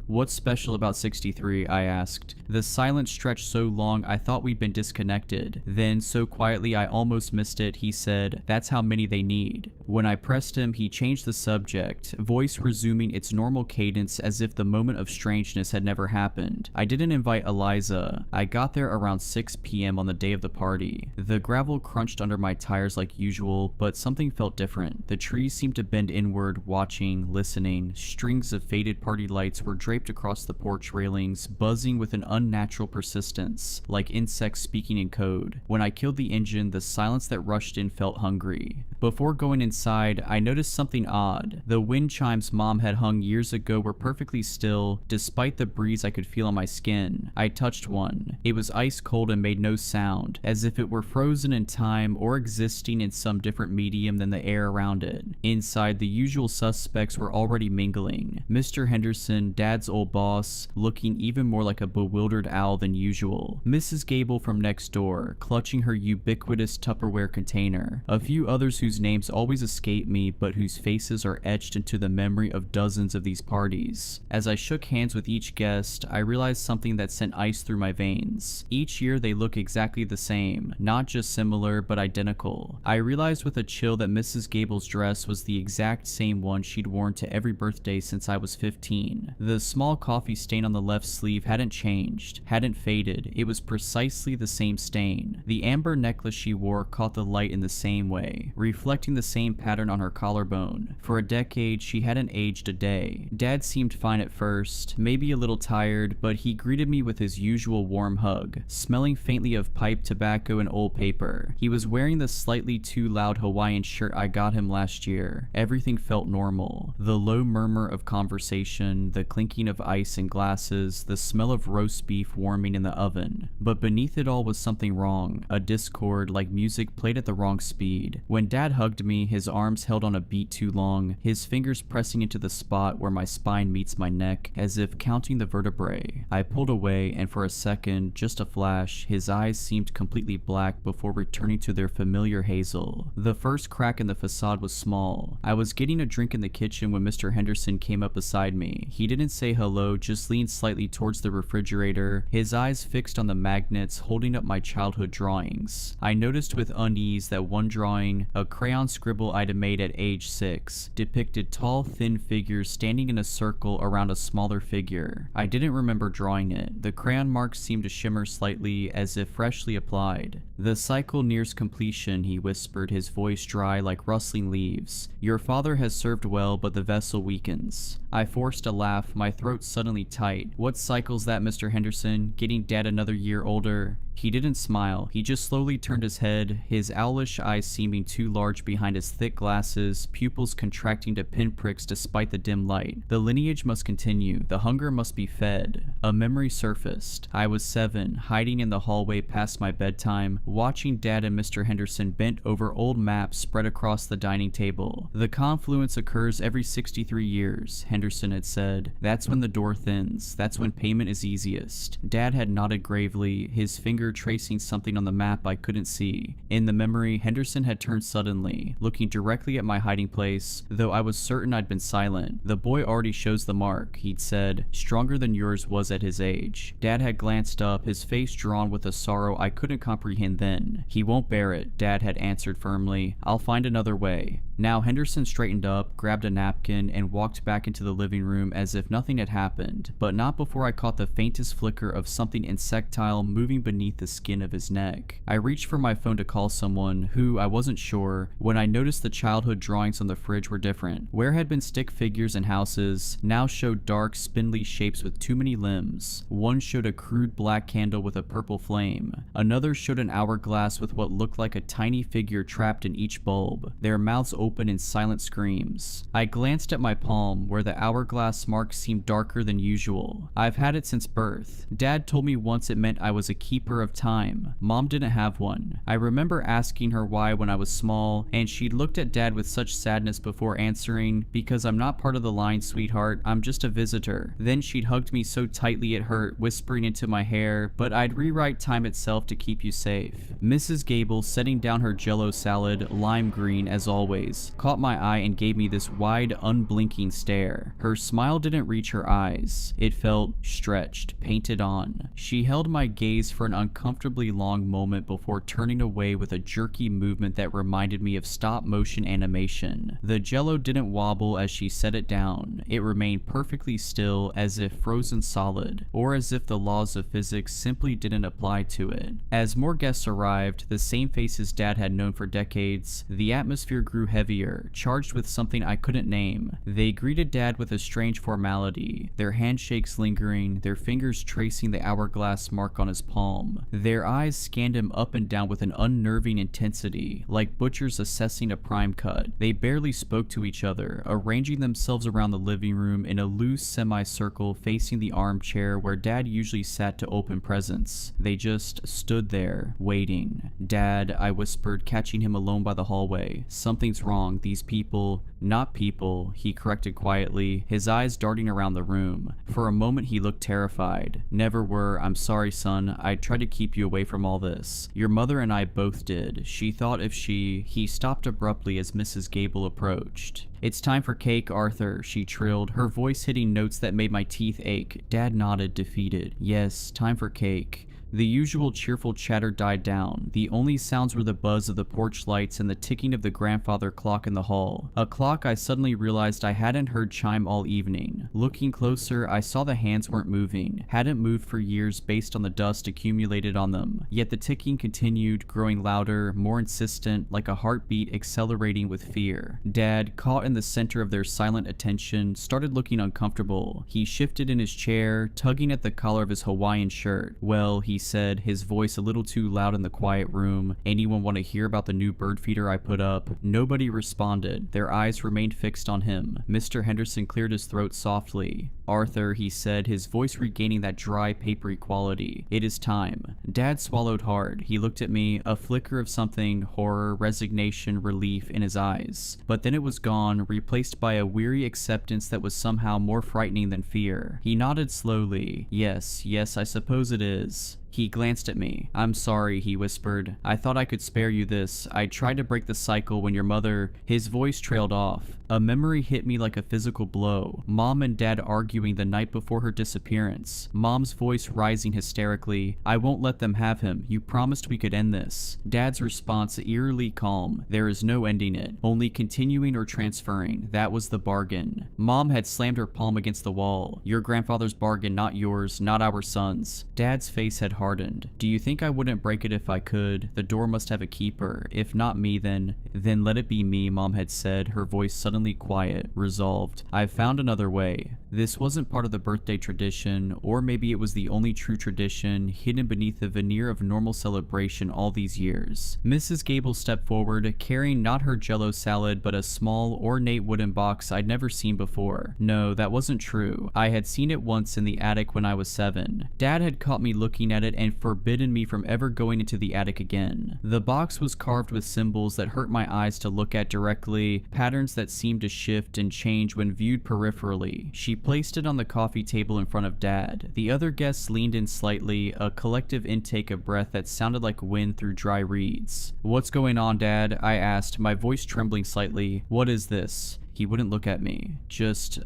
What's special about 63? I asked. The silence stretched so long I thought we'd been disconnected. Then, so quietly I almost missed it, he said, "That's how many they need." When I pressed him, he changed the subject, voice resuming its normal cadence as if the moment of strangeness had never happened. "I didn't invite Eliza. I got there around 6 p.m. on the day of the party. The gravel crunched under my tires like usual, but something felt different. The trees seemed to bend inward, watching, listening. Strings of faded party lights were draped across the porch railings, buzzing with an unnatural persistence, like insects speaking in code. When I killed the engine, the silence that rushed in felt hungry. Before going inside, I noticed something odd. The wind chimes Mom had hung years ago were perfectly still, despite the breeze I could feel on my skin. I touched one. It was ice cold and made no sound, as if it were frozen in time or existing in some different medium than the air around it. Inside, the usual suspects were already mingling. Mr. Henderson, Dad's old boss, looking even more like a bewildered owl than usual. Mrs. Gable from next door, clutching her ubiquitous Tupperware container. A few others whose names always escape me, but whose faces are etched into the memory of dozens of these parties. As I shook hands with each guest, I realized something that sent ice through my veins. Each year they look exactly the same, not just similar, but identical. I realized with a chill that Mrs. Gable's dress was the exact same one she'd worn to every birthday since I was 15. The small coffee stain on the left sleeve hadn't changed, hadn't faded. It was precisely the same stain. The amber necklace she wore caught the light in the same way, reflecting the same pattern on her collarbone. For a decade, she hadn't aged a day. Dad seemed fine at first, maybe a little tired, but he greeted me with his usual warm hug, smelling faintly of pipe tobacco and old paper. He was wearing the slightly too loud Hawaiian shirt I got him last year. Everything felt normal. The low murmur of conversation, the clinking of ice in glasses, the smell of roast beef warming in the oven. But beneath it all was something wrong, a discord like music played at the wrong speed. When Dad hugged me, his arms held on a beat too long, his fingers pressing into the spot where my spine meets my neck, as if counting the vertebrae. I pulled away, and for a second, just a flash, his eyes seemed completely black before returning to their familiar hazel. The first crack in the facade was small. I was getting a drink in the kitchen when Mr. Henderson came up beside me. He didn't say hello, just leaned slightly towards the refrigerator, his eyes fixed on the magnets holding up my childhood drawings. I noticed with unease that one drawing, a crayon scribble I'd made at age 6, depicted tall, thin figures standing in a circle around a smaller figure. I didn't remember drawing it. The crayon marks seemed to shimmer slightly, as if freshly applied. "The cycle nears completion," he whispered, his voice dry like rustling leaves. "Your father has served well, but the vessel weakens." I forced a laugh, my throat suddenly tight. "What cycle's that, Mr. Henderson? Getting Dad another year older?" He didn't smile. He just slowly turned his head, his owlish eyes seeming too large behind his thick glasses, pupils contracting to pinpricks despite the dim light. "The lineage must continue. The hunger must be fed." A memory surfaced. I was 7, hiding in the hallway past my bedtime, watching Dad and Mr. Henderson bent over old maps spread across the dining table. "The confluence occurs every 63 years, Henderson had said. "That's when the door thins. That's when payment is easiest." Dad had nodded gravely, his finger tracing something on the map I couldn't see. In the memory, Henderson had turned suddenly, looking directly at my hiding place, though I was certain I'd been silent. "The boy already shows the mark," he'd said. "Stronger than yours was at his age." Dad had glanced up, his face drawn with a sorrow I couldn't comprehend then. "He won't bear it," Dad had answered firmly. "I'll find another way." Now Henderson straightened up, grabbed a napkin, and walked back into the living room as if nothing had happened, but not before I caught the faintest flicker of something insectile moving beneath the skin of his neck. I reached for my phone to call someone, who I wasn't sure, when I noticed the childhood drawings on the fridge were different. Where had been stick figures and houses, now showed dark, spindly shapes with too many limbs. One showed a crude black candle with a purple flame. Another showed an hourglass with what looked like a tiny figure trapped in each bulb, their mouths open in silent screams. I glanced at my palm, where the hourglass mark seemed darker than usual. I've had it since birth. Dad told me once it meant I was a keeper of time. Mom didn't have one. I remember asking her why when I was small, and she looked at Dad with such sadness before answering, "Because I'm not part of the line, sweetheart. I'm just a visitor." Then she'd hugged me so tightly it hurt, whispering into my hair, "But I'd rewrite time itself to keep you safe." Mrs. Gable, setting down her jello salad, lime green as always, caught my eye and gave me this wide, unblinking stare. Her smile didn't reach her eyes. It felt stretched, painted on. She held my gaze for an uncomfortably long moment before turning away with a jerky movement that reminded me of stop-motion animation. The jello didn't wobble as she set it down. It remained perfectly still, as if frozen solid, or as if the laws of physics simply didn't apply to it. As more guests arrived, the same faces Dad had known for decades, the atmosphere grew heavier, charged with something I couldn't name. They greeted Dad with a strange formality, their handshakes lingering, their fingers tracing the hourglass mark on his palm. Their eyes scanned him up and down with an unnerving intensity, like butchers assessing a prime cut. They barely spoke to each other, arranging themselves around the living room in a loose semicircle facing the armchair where Dad usually sat to open presents. They just stood there, waiting. "Dad," I whispered, catching him alone by the hallway. "Something's wrong. These people..." "Not people," he corrected quietly, his eyes darting around the room. For a moment he looked terrified. "Never were. I'm sorry, son. I tried to keep you away from all this. Your mother and I both did. She thought if she..." He stopped abruptly as Mrs. Gable approached. "It's time for cake, Arthur," she trilled, her voice hitting notes that made my teeth ache. Dad nodded, defeated. "Yes, time for cake." The usual cheerful chatter died down. The only sounds were the buzz of the porch lights and the ticking of the grandfather clock in the hall. A clock I suddenly realized I hadn't heard chime all evening. Looking closer, I saw the hands weren't moving, hadn't moved for years based on the dust accumulated on them. Yet the ticking continued, growing louder, more insistent, like a heartbeat accelerating with fear. Dad, caught in the center of their silent attention, started looking uncomfortable. He shifted in his chair, tugging at the collar of his Hawaiian shirt. "Well," he said, his voice a little too loud in the quiet room, "anyone want to hear about the new bird feeder I put up?" Nobody responded. Their eyes remained fixed on him. Mr. Henderson cleared his throat softly. "Arthur," he said, his voice regaining that dry, papery quality. "It is time." Dad swallowed hard. He looked at me, a flicker of something, horror, resignation, relief in his eyes. But then it was gone, replaced by a weary acceptance that was somehow more frightening than fear. He nodded slowly. Yes, I suppose it is." He glanced at me. "I'm sorry," he whispered. "I thought I could spare you this. I tried to break the cycle when your mother—" His voice trailed off. A memory hit me like a physical blow. Mom and Dad arguing the night before her disappearance. Mom's voice rising hysterically. "I won't let them have him. You promised we could end this." Dad's response eerily calm. "There is no ending it. Only continuing or transferring. That was the bargain." Mom had slammed her palm against the wall. "Your grandfather's bargain, not yours, not our son's." Dad's face had hardened. "Do you think I wouldn't break it if I could? The door must have a keeper. If not me, then let it be me," Mom had said, her voice suddenly quiet, resolved. "I've found another way." This wasn't part of the birthday tradition, or maybe it was the only true tradition, hidden beneath the veneer of normal celebration all these years. Mrs. Gable stepped forward, carrying not her jello salad, but a small, ornate wooden box I'd never seen before. No, that wasn't true. I had seen it once in the attic when I was 7. Dad had caught me looking at it and forbidden me from ever going into the attic again. The box was carved with symbols that hurt my eyes to look at directly, patterns that seemed to shift and change when viewed peripherally. She placed it on the coffee table in front of Dad. The other guests leaned in slightly, a collective intake of breath that sounded like wind through dry reeds. "What's going on, Dad?" I asked, my voice trembling slightly. "What is this?" He wouldn't look at me. Just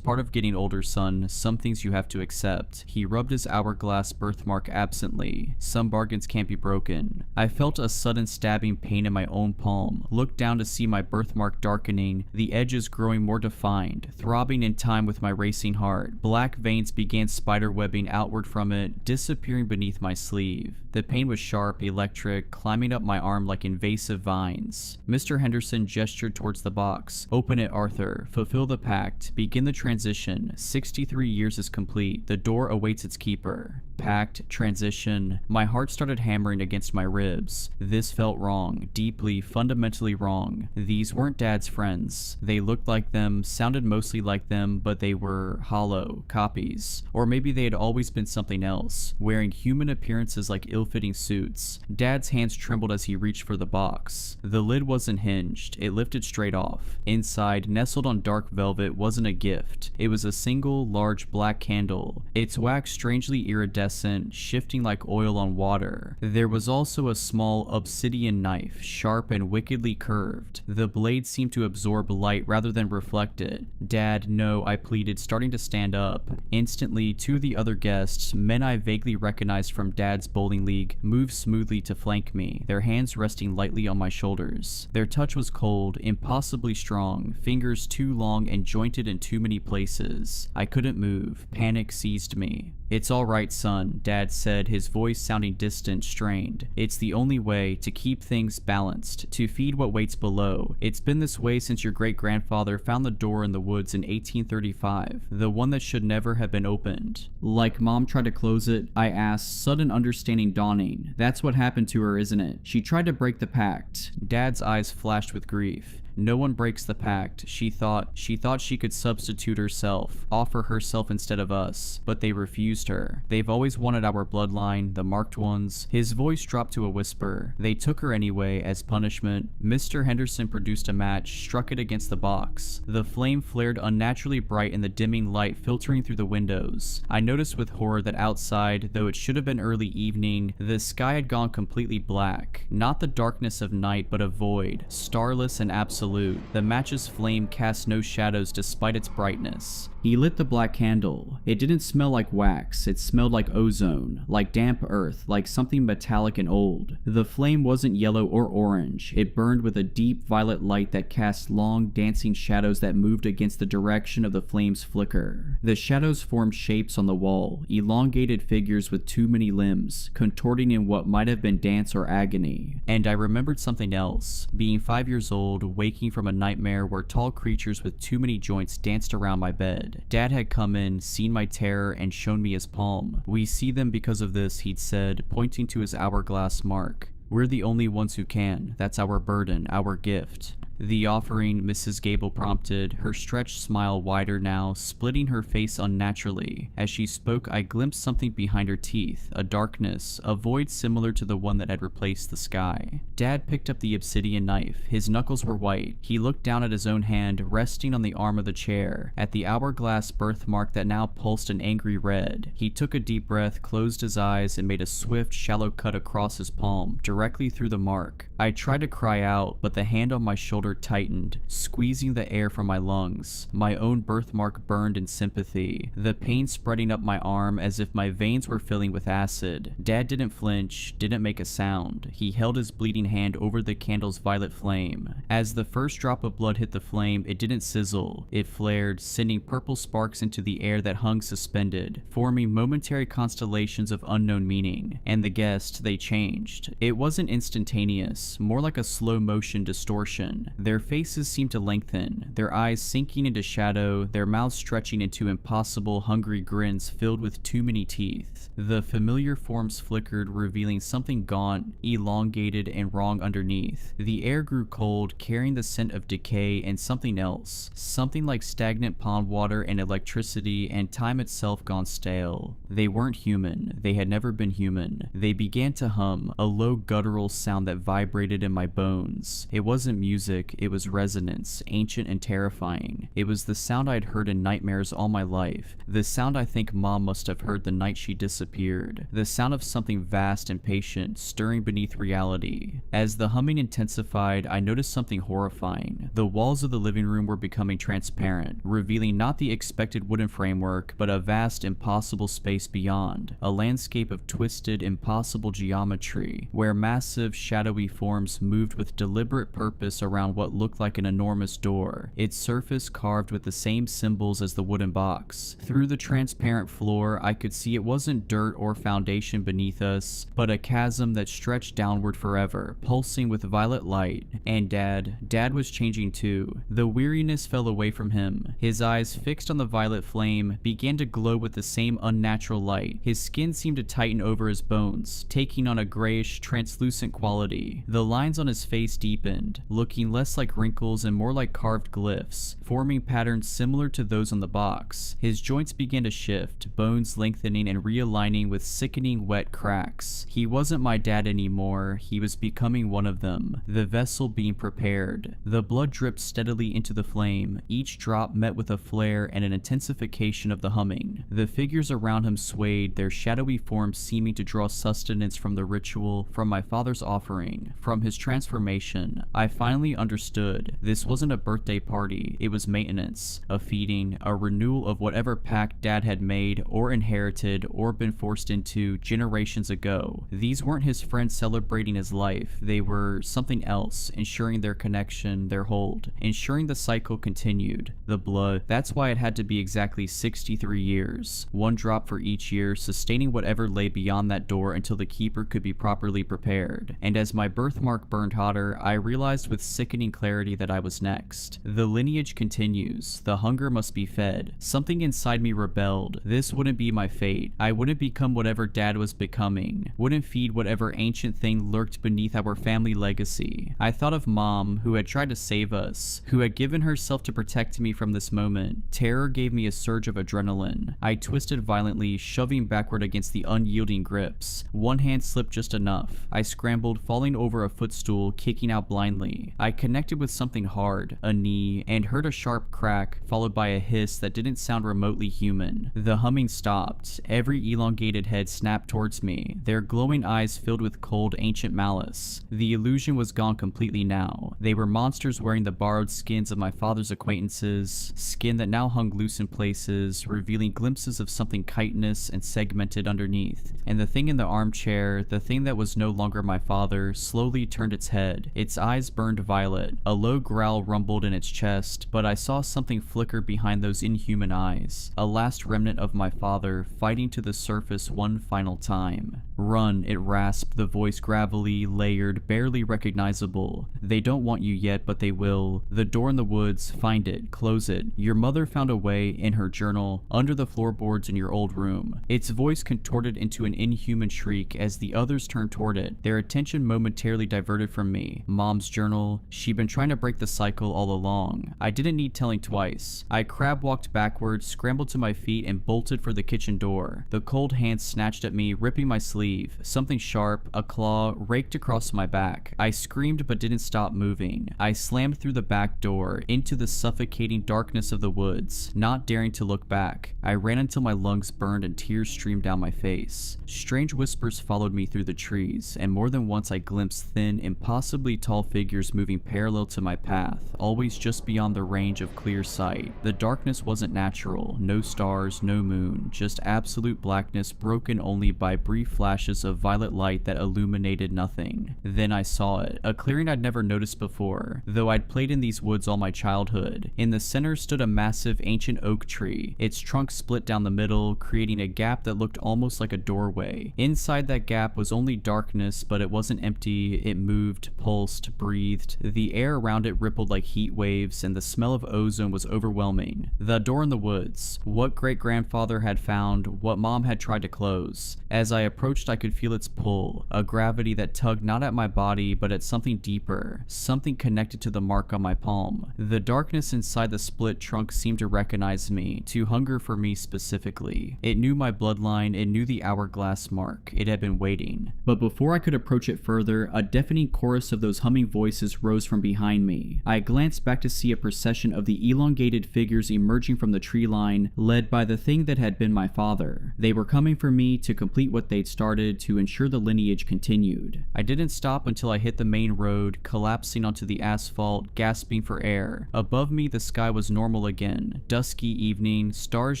part of getting older, son. Some things you have to accept." He rubbed his hourglass birthmark absently. "Some bargains can't be broken." I felt a sudden stabbing pain in my own palm, looked down to see my birthmark darkening, the edges growing more defined, throbbing in time with my racing heart. Black veins began spiderwebbing outward from it, disappearing beneath my sleeve. The pain was sharp, electric, climbing up my arm like invasive vines. Mr. Henderson gestured towards the box. "Open it, Arthur. Fulfill the pact. Begin the transition. 63 years is complete. The door awaits its keeper." Pact, transition. My heart started hammering against my ribs. This felt wrong. Deeply, fundamentally wrong. These weren't Dad's friends. They looked like them, sounded mostly like them, but they were hollow, copies. Or maybe they had always been something else, wearing human appearances like ill-fitting suits. Dad's hands trembled as he reached for the box. The lid wasn't hinged. It lifted straight off. Inside, nestled on dark velvet, wasn't a gift. It was a single, large black candle, its wax strangely iridescent, shifting like oil on water. There was also a small obsidian knife, sharp and wickedly curved. The blade seemed to absorb light rather than reflect it. "Dad, no," I pleaded, starting to stand up. Instantly, two of the other guests, men I vaguely recognized from Dad's bowling league, moved smoothly to flank me, their hands resting lightly on my shoulders. Their touch was cold, impossibly strong, fingers too long and jointed in too many places. I couldn't move. Panic seized me. "It's all right, son," Dad said, his voice sounding distant, strained. "It's the only way to keep things balanced, to feed what waits below. It's been this way since your great-grandfather found the door in the woods in 1835, the one that should never have been opened." "Like Mom tried to close it?" I asked, sudden understanding dawning. "That's what happened to her, isn't it? She tried to break the pact." Dad's eyes flashed with grief. "No one breaks the pact. She thought she could substitute herself, offer herself instead of us, but they refused her. They've always wanted our bloodline, the marked ones." His voice dropped to a whisper. "They took her anyway, as punishment." Mr. Henderson produced a match, struck it against the box. The flame flared unnaturally bright in the dimming light filtering through the windows. I noticed with horror that outside, though it should have been early evening, the sky had gone completely black. Not the darkness of night, but a void, starless and absolute. absolute. The match's flame cast no shadows despite its brightness. He lit the black candle. It didn't smell like wax, it smelled like ozone, like damp earth, like something metallic and old. The flame wasn't yellow or orange, it burned with a deep violet light that cast long, dancing shadows that moved against the direction of the flame's flicker. The shadows formed shapes on the wall, elongated figures with too many limbs, contorting in what might have been dance or agony. And I remembered something else. Being 5 years old, waking from a nightmare where tall creatures with too many joints danced around my bed. Dad had come in, seen my terror, and shown me his palm. "We see them because of this," he'd said, pointing to his hourglass mark. "We're the only ones who can. That's our burden, our gift." "The offering," Mrs. Gable prompted, her stretched smile wider now, splitting her face unnaturally. As she spoke, I glimpsed something behind her teeth, a darkness, a void similar to the one that had replaced the sky. Dad picked up the obsidian knife. His knuckles were white. He looked down at his own hand, resting on the arm of the chair, at the hourglass birthmark that now pulsed an angry red. He took a deep breath, closed his eyes, and made a swift, shallow cut across his palm, directly through the mark. I tried to cry out, but the hand on my shoulder tightened, squeezing the air from my lungs. My own birthmark burned in sympathy, the pain spreading up my arm as if my veins were filling with acid. Dad didn't flinch, didn't make a sound. He held his bleeding hand over the candle's violet flame. As the first drop of blood hit the flame, it didn't sizzle. It flared, sending purple sparks into the air that hung suspended, forming momentary constellations of unknown meaning. And the guessed, they changed. It wasn't instantaneous, more like a slow motion distortion. Their faces seemed to lengthen, their eyes sinking into shadow, their mouths stretching into impossible, hungry grins filled with too many teeth. The familiar forms flickered, revealing something gaunt, elongated, and wrong underneath. The air grew cold, carrying the scent of decay and something else. Something like stagnant pond water and electricity and time itself gone stale. They weren't human. They had never been human. They began to hum, a low guttural sound that vibrated in my bones. It wasn't music, it was resonance, ancient and terrifying. It was the sound I'd heard in nightmares all my life. The sound I think Mom must have heard the night she disappeared. The sound of something vast and patient, stirring beneath reality. As the humming intensified, I noticed something horrifying. The walls of the living room were becoming transparent, revealing not the expected wooden framework, but a vast, impossible space beyond. A landscape of twisted, impossible geometry, where massive, shadowy forms moved with deliberate purpose around what looked like an enormous door, its surface carved with the same symbols as the wooden box. Through the transparent floor, I could see it wasn't dirt or foundation beneath us, but a chasm that stretched downward forever, pulsing with violet light. And Dad was changing too. The weariness fell away from him. His eyes, fixed on the violet flame, began to glow with the same unnatural light. His skin seemed to tighten over his bones, taking on a grayish, translucent quality. The lines on his face deepened, looking less like wrinkles and more like carved glyphs, forming patterns similar to those on the box. His joints began to shift, bones lengthening and realigning with sickening wet cracks. He wasn't my dad anymore, he was becoming one of them, the vessel being prepared. The blood dripped steadily into the flame, each drop met with a flare and an intensification of the humming. The figures around him swayed, their shadowy forms seeming to draw sustenance from the ritual, from my father's offering, from his transformation. I finally understood. This wasn't a birthday party, it was maintenance, a feeding, a renewal of whatever pact Dad had made, or inherited, or been forced into generations ago. These weren't his friends celebrating his life, they were something else, ensuring their connection, their hold, ensuring the cycle continued. The blood, that's why it had to be exactly 63 years, one drop for each year, sustaining whatever lay beyond that door until the keeper could be properly prepared. And as my birthmark burned hotter, I realized with sickening clarity that I was next. The lineage continues. The hunger must be fed. Something inside me rebelled. This wouldn't be my fate. I wouldn't become whatever Dad was becoming. Wouldn't feed whatever ancient thing lurked beneath our family legacy. I thought of Mom, who had tried to save us, who had given herself to protect me from this moment. Terror gave me a surge of adrenaline. I twisted violently, shoving backward against the unyielding grips. One hand slipped just enough. I scrambled, falling over over a footstool, kicking out blindly. I connected with something hard, a knee, and heard a sharp crack, followed by a hiss that didn't sound remotely human. The humming stopped. Every elongated head snapped towards me, their glowing eyes filled with cold, ancient malice. The illusion was gone completely now. They were monsters wearing the borrowed skins of my father's acquaintances, skin that now hung loose in places, revealing glimpses of something chitinous and segmented underneath. And the thing in the armchair, the thing that was no longer my father, slowly turned its head. Its eyes burned violet. A low growl rumbled in its chest, but I saw something flicker behind those inhuman eyes. A last remnant of my father, fighting to the surface one final time. "Run," it rasped, the voice gravelly, layered, barely recognizable. "They don't want you yet, but they will. The door in the woods, find it, close it. Your mother found a way, in her journal, under the floorboards in your old room." Its voice contorted into an inhuman shriek as the others turned toward it, their attention momentarily diverted from me. Mom's journal. She'd been trying to break the cycle all along. I didn't need telling twice. I crab-walked backwards, scrambled to my feet, and bolted for the kitchen door. The cold hand snatched at me, ripping my sleeve. Something sharp, a claw, raked across my back. I screamed but didn't stop moving. I slammed through the back door, into the suffocating darkness of the woods, not daring to look back. I ran until my lungs burned and tears streamed down my face. Strange whispers followed me through the trees, and more than once I glimpsed thin, impossibly tall figures moving parallel to my path, always just beyond the range of clear sight. The darkness wasn't natural, no stars, no moon, just absolute blackness broken only by brief flashes of violet light that illuminated nothing. Then I saw it, a clearing I'd never noticed before, though I'd played in these woods all my childhood. In the center stood a massive ancient oak tree, its trunk split down the middle, creating a gap that looked almost like a doorway. Inside that gap was only darkness, but it wasn't empty. It moved, pulsed, breathed. The air around it rippled like heat waves, and the smell of ozone was overwhelming. The door in the woods. What great-grandfather had found, what mom had tried to close. As I approached, I could feel its pull, a gravity that tugged not at my body, but at something deeper, something connected to the mark on my palm. The darkness inside the split trunk seemed to recognize me, to hunger for me specifically. It knew my bloodline, it knew the hourglass mark. It had been waiting. But before I could approach it further, a deafening chorus of those humming voices rose from behind me. I glanced back to see a procession of the elongated figures emerging from the tree line, led by the thing that had been my father. They were coming for me to complete what they'd started, to ensure the lineage continued. I didn't stop until I hit the main road, collapsing onto the asphalt, gasping for air. Above me, the sky was normal again. Dusky evening, stars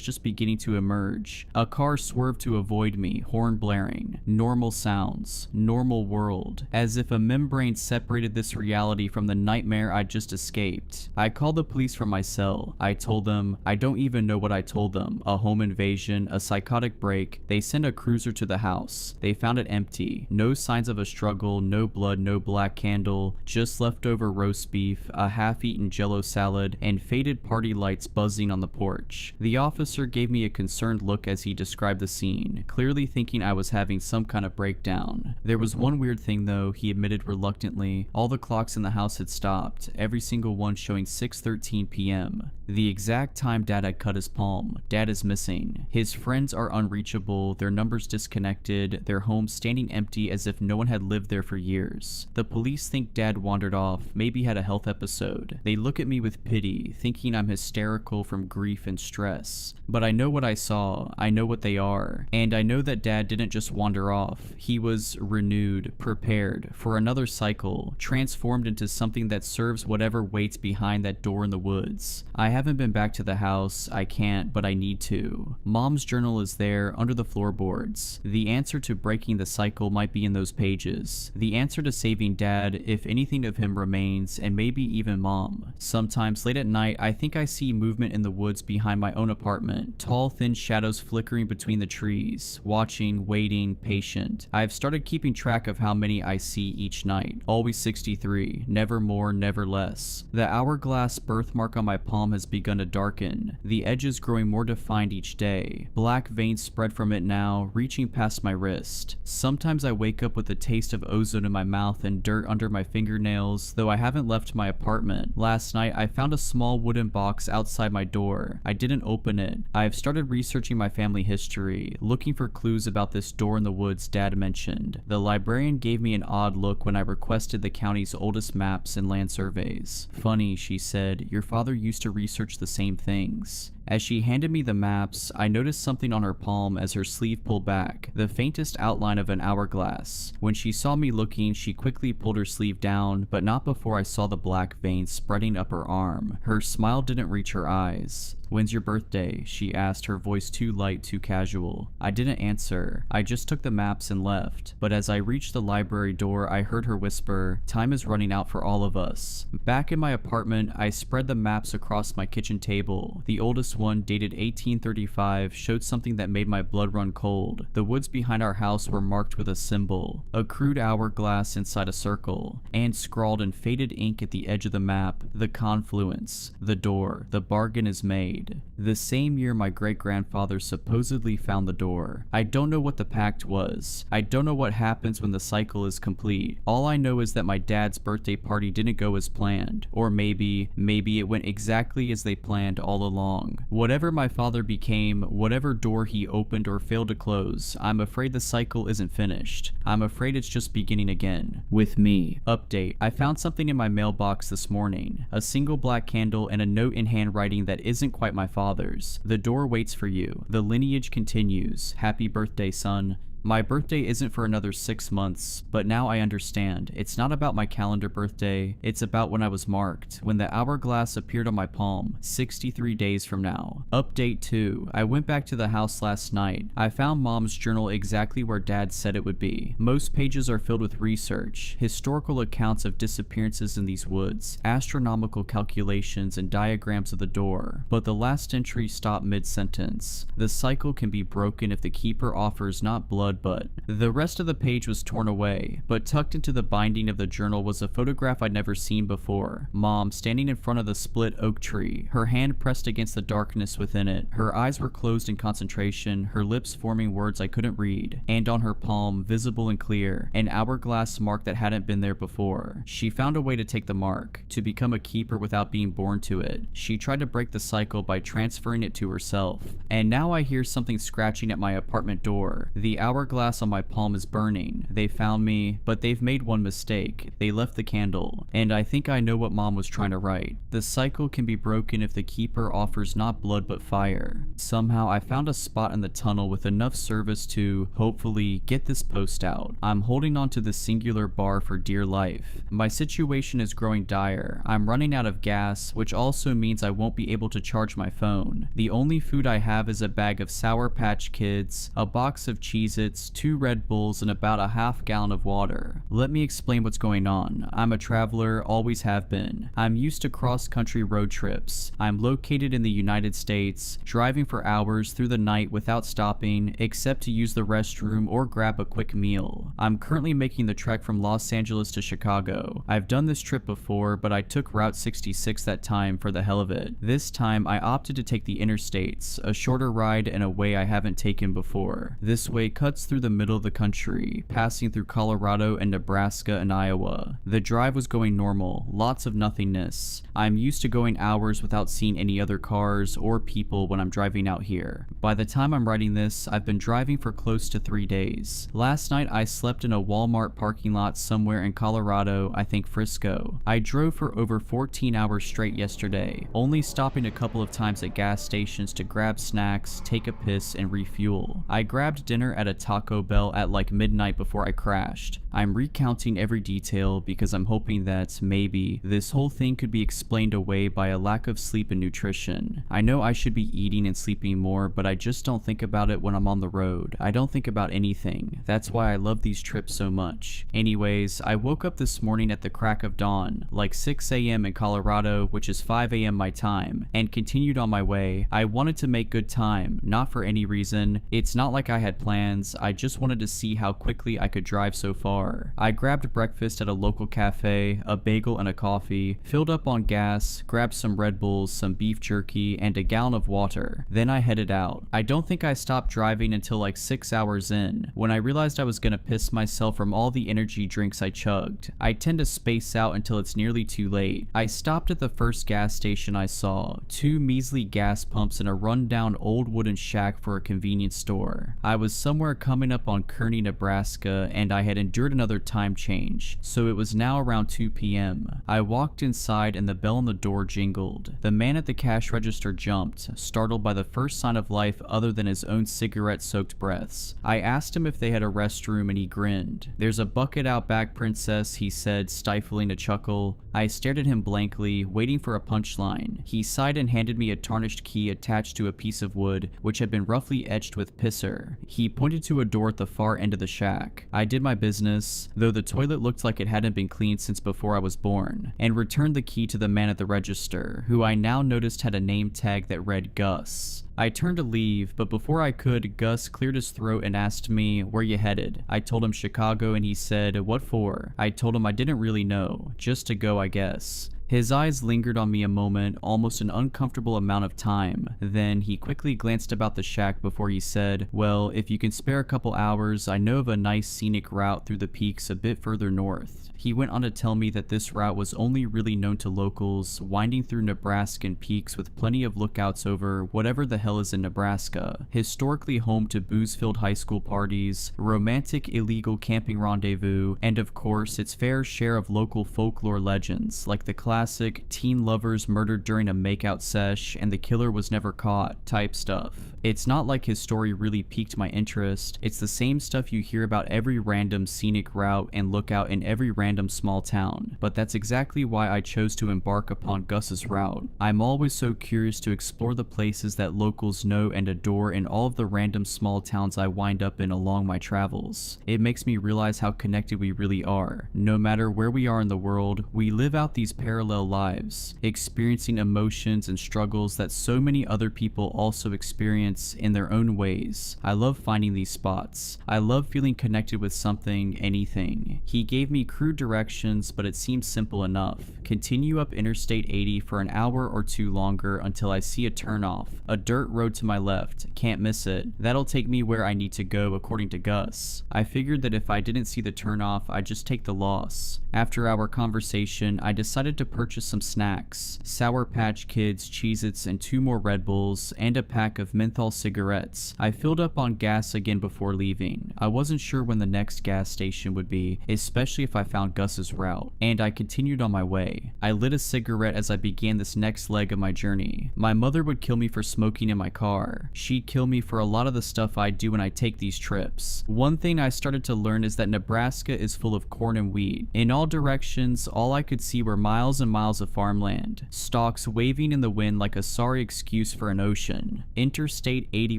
just beginning to emerge. A car swerved to avoid me, horn blaring. Normal sounds. Normal world. As if a membrane separated this reality from the nightmare I'd just escaped. I called the police from my cell. I told them, I don't even know what I told them. A home invasion, a psychotic break. They sent a cruiser to the house. They found it empty. No signs of a struggle, no blood, no black candle, just leftover roast beef, a half-eaten jello salad, and faded party lights buzzing on the porch. The officer gave me a concerned look as he described the scene, clearly thinking I was having some kind of breakdown. There was one weird thing though, he admitted reluctantly. All the clocks in the house had stopped, every single one showing 6:13 p.m. The exact time Dad had cut his palm. Dad is missing. His friends are unreachable, their numbers disconnected, their home standing empty as if no one had lived there for years. The police think Dad wandered off, maybe had a health episode. They look at me with pity, thinking I'm hysterical from grief and stress. But I know what I saw, I know what they are, and I know that Dad didn't just wander off. He was renewed, prepared for another cycle, transformed into something that serves whatever waits behind that door in the woods. I haven't been back to the house, I can't, but I need to. Mom's journal is there, under the floorboards. The answer to breaking the cycle might be in those pages. The answer to saving Dad, if anything of him remains, and maybe even Mom. Sometimes late at night, I think I see movement in the woods behind my own apartment, tall thin shadows flickering between the trees, watching, waiting, patient. I've started keeping track of how many I see each night. Always 63, never more, never less. The hourglass birthmark on my palm has has begun to darken, the edges growing more defined each day. Black veins spread from it now, reaching past my wrist. Sometimes I wake up with the taste of ozone in my mouth and dirt under my fingernails, though I haven't left my apartment. Last night, I found a small wooden box outside my door. I didn't open it. I have started researching my family history, looking for clues about this door in the woods Dad mentioned. The librarian gave me an odd look when I requested the county's oldest maps and land surveys. Funny, she said, your father used to research the same things. As she handed me the maps, I noticed something on her palm as her sleeve pulled back, the faintest outline of an hourglass. When she saw me looking, she quickly pulled her sleeve down, but not before I saw the black veins spreading up her arm. Her smile didn't reach her eyes. When's your birthday? She asked, her voice too light, too casual. I didn't answer. I just took the maps and left. But as I reached the library door, I heard her whisper, time is running out for all of us. Back in my apartment, I spread the maps across my kitchen table. The oldest one, dated 1835, showed something that made my blood run cold. The woods behind our house were marked with a symbol, a crude hourglass inside a circle, and scrawled in faded ink at the edge of the map, the confluence, the door, the bargain is made. The same year my great-grandfather supposedly found the door. I don't know what the pact was. I don't know what happens when the cycle is complete. All I know is that my dad's birthday party didn't go as planned. Or maybe it went exactly as they planned all along. Whatever my father became, whatever door he opened or failed to close, I'm afraid the cycle isn't finished. I'm afraid it's just beginning again. With me. Update. I found something in my mailbox this morning. A single black candle and a note in handwriting that isn't quite my father's. The door waits for you. The lineage continues. Happy birthday, son. My birthday isn't for another 6 months, but now I understand. It's not about my calendar birthday, it's about when I was marked, when the hourglass appeared on my palm, 63 days from now. Update 2. I went back to the house last night. I found Mom's journal exactly where Dad said it would be. Most pages are filled with research, historical accounts of disappearances in these woods, astronomical calculations, and diagrams of the door. But the last entry stopped mid-sentence. The cycle can be broken if the keeper offers not blood but the rest of the page was torn away, but tucked into the binding of the journal was a photograph I'd never seen before. Mom standing in front of the split oak tree, her hand pressed against the darkness within it. Her eyes were closed in concentration, her lips forming words I couldn't read, and on her palm, visible and clear, an hourglass mark that hadn't been there before. She found a way to take the mark, to become a keeper without being born to it. She tried to break the cycle by transferring it to herself. And now I hear something scratching at my apartment door. The hourglass on my palm is burning. They found me, but they've made one mistake. They left the candle, and I think I know what Mom was trying to write. The cycle can be broken if the keeper offers not blood but fire. Somehow I found a spot in the tunnel with enough service to, hopefully, get this post out. I'm holding on to the singular bar for dear life. My situation is growing dire. I'm running out of gas, which also means I won't be able to charge my phone. The only food I have is a bag of Sour Patch Kids, a box of Cheez-Its, 2 Red Bulls, and about a half gallon of water. Let me explain what's going on. I'm a traveler, always have been. I'm used to cross-country road trips. I'm located in the United States, driving for hours through the night without stopping, except to use the restroom or grab a quick meal. I'm currently making the trek from Los Angeles to Chicago. I've done this trip before, but I took Route 66 that time for the hell of it. This time, I opted to take the interstates, a shorter ride and a way I haven't taken before. This way cuts through the middle of the country, passing through Colorado and Nebraska and Iowa. The drive was going normal, lots of nothingness. I'm used to going hours without seeing any other cars or people when I'm driving out here. By the time I'm writing this, I've been driving for close to 3 days. Last night I slept in a Walmart parking lot somewhere in Colorado, I think Frisco. I drove for over 14 hours straight yesterday, only stopping a couple of times at gas stations to grab snacks, take a piss, and refuel. I grabbed dinner at a Taco Bell at like midnight before I crashed. I'm recounting every detail because I'm hoping that maybe this whole thing could be explained away by a lack of sleep and nutrition. I know I should be eating and sleeping more, but I just don't think about it when I'm on the road. I don't think about anything. That's why I love these trips so much. Anyways, I woke up this morning at the crack of dawn, like 6 a.m. in Colorado, which is 5 a.m. my time, and continued on my way. I wanted to make good time, not for any reason. It's not like I had plans. as I just wanted to see how quickly I could drive so far. I grabbed breakfast at a local cafe, a bagel and a coffee, filled up on gas, grabbed some Red Bulls, some beef jerky, and a gallon of water. Then I headed out. I don't think I stopped driving until like 6 hours in, when I realized I was gonna piss myself from all the energy drinks I chugged. I tend to space out until it's nearly too late. I stopped at the first gas station I saw, 2 measly gas pumps and a rundown old wooden shack for a convenience store. I was somewhere coming up on Kearney, Nebraska, and I had endured another time change, so it was now around 2 p.m. I walked inside and the bell on the door jingled. The man at the cash register jumped, startled by the first sign of life other than his own cigarette-soaked breaths. I asked him if they had a restroom and he grinned. "There's a bucket out back, princess," he said, stifling a chuckle. I stared at him blankly, waiting for a punchline. He sighed and handed me a tarnished key attached to a piece of wood, which had been roughly etched with pisser. He pointed to a door at the far end of the shack. I did my business, though the toilet looked like it hadn't been cleaned since before I was born, and returned the key to the man at the register, who I now noticed had a name tag that read Gus. I turned to leave, but before I could, Gus cleared his throat and asked me, "Where you headed?" I told him Chicago, and he said, "What for?" I told him I didn't really know, just to go, I guess. His eyes lingered on me a moment, almost an uncomfortable amount of time. Then he quickly glanced about the shack before he said, "Well, if you can spare a couple hours, I know of a nice scenic route through the peaks a bit further north." He went on to tell me that this route was only really known to locals, winding through Nebraskan peaks with plenty of lookouts over whatever the hell is in Nebraska, historically home to booze-filled high school parties, romantic illegal camping rendezvous, and of course its fair share of local folklore legends, like the classic teen lovers murdered during a makeout sesh and the killer was never caught type stuff. It's not like his story really piqued my interest, it's the same stuff you hear about every random scenic route and lookout in every random small town, but that's exactly why I chose to embark upon Gus's route. I'm always so curious to explore the places that locals know and adore in all of the random small towns I wind up in along my travels. It makes me realize how connected we really are. No matter where we are in the world, we live out these parallel lives, experiencing emotions and struggles that so many other people also experience in their own ways. I love finding these spots. I love feeling connected with something, anything. He gave me crude directions, but it seems simple enough. Continue up Interstate 80 for an hour or two longer until I see a turnoff, a dirt road to my left. Can't miss it. That'll take me where I need to go, according to Gus. I figured that if I didn't see the turnoff, I'd just take the loss. After our conversation, I decided to purchase some snacks, Sour Patch Kids, Cheez-Its, and 2 more Red Bulls, and a pack of menthol cigarettes. I filled up on gas again before leaving. I wasn't sure when the next gas station would be, especially if I found Gus's route, and I continued on my way. I lit a cigarette as I began this next leg of my journey. My mother would kill me for smoking in my car. She'd kill me for a lot of the stuff I do when I take these trips. One thing I started to learn is that Nebraska is full of corn and wheat. In all directions, all I could see were miles and miles of farmland, stalks waving in the wind like a sorry excuse for an ocean. Interstate 80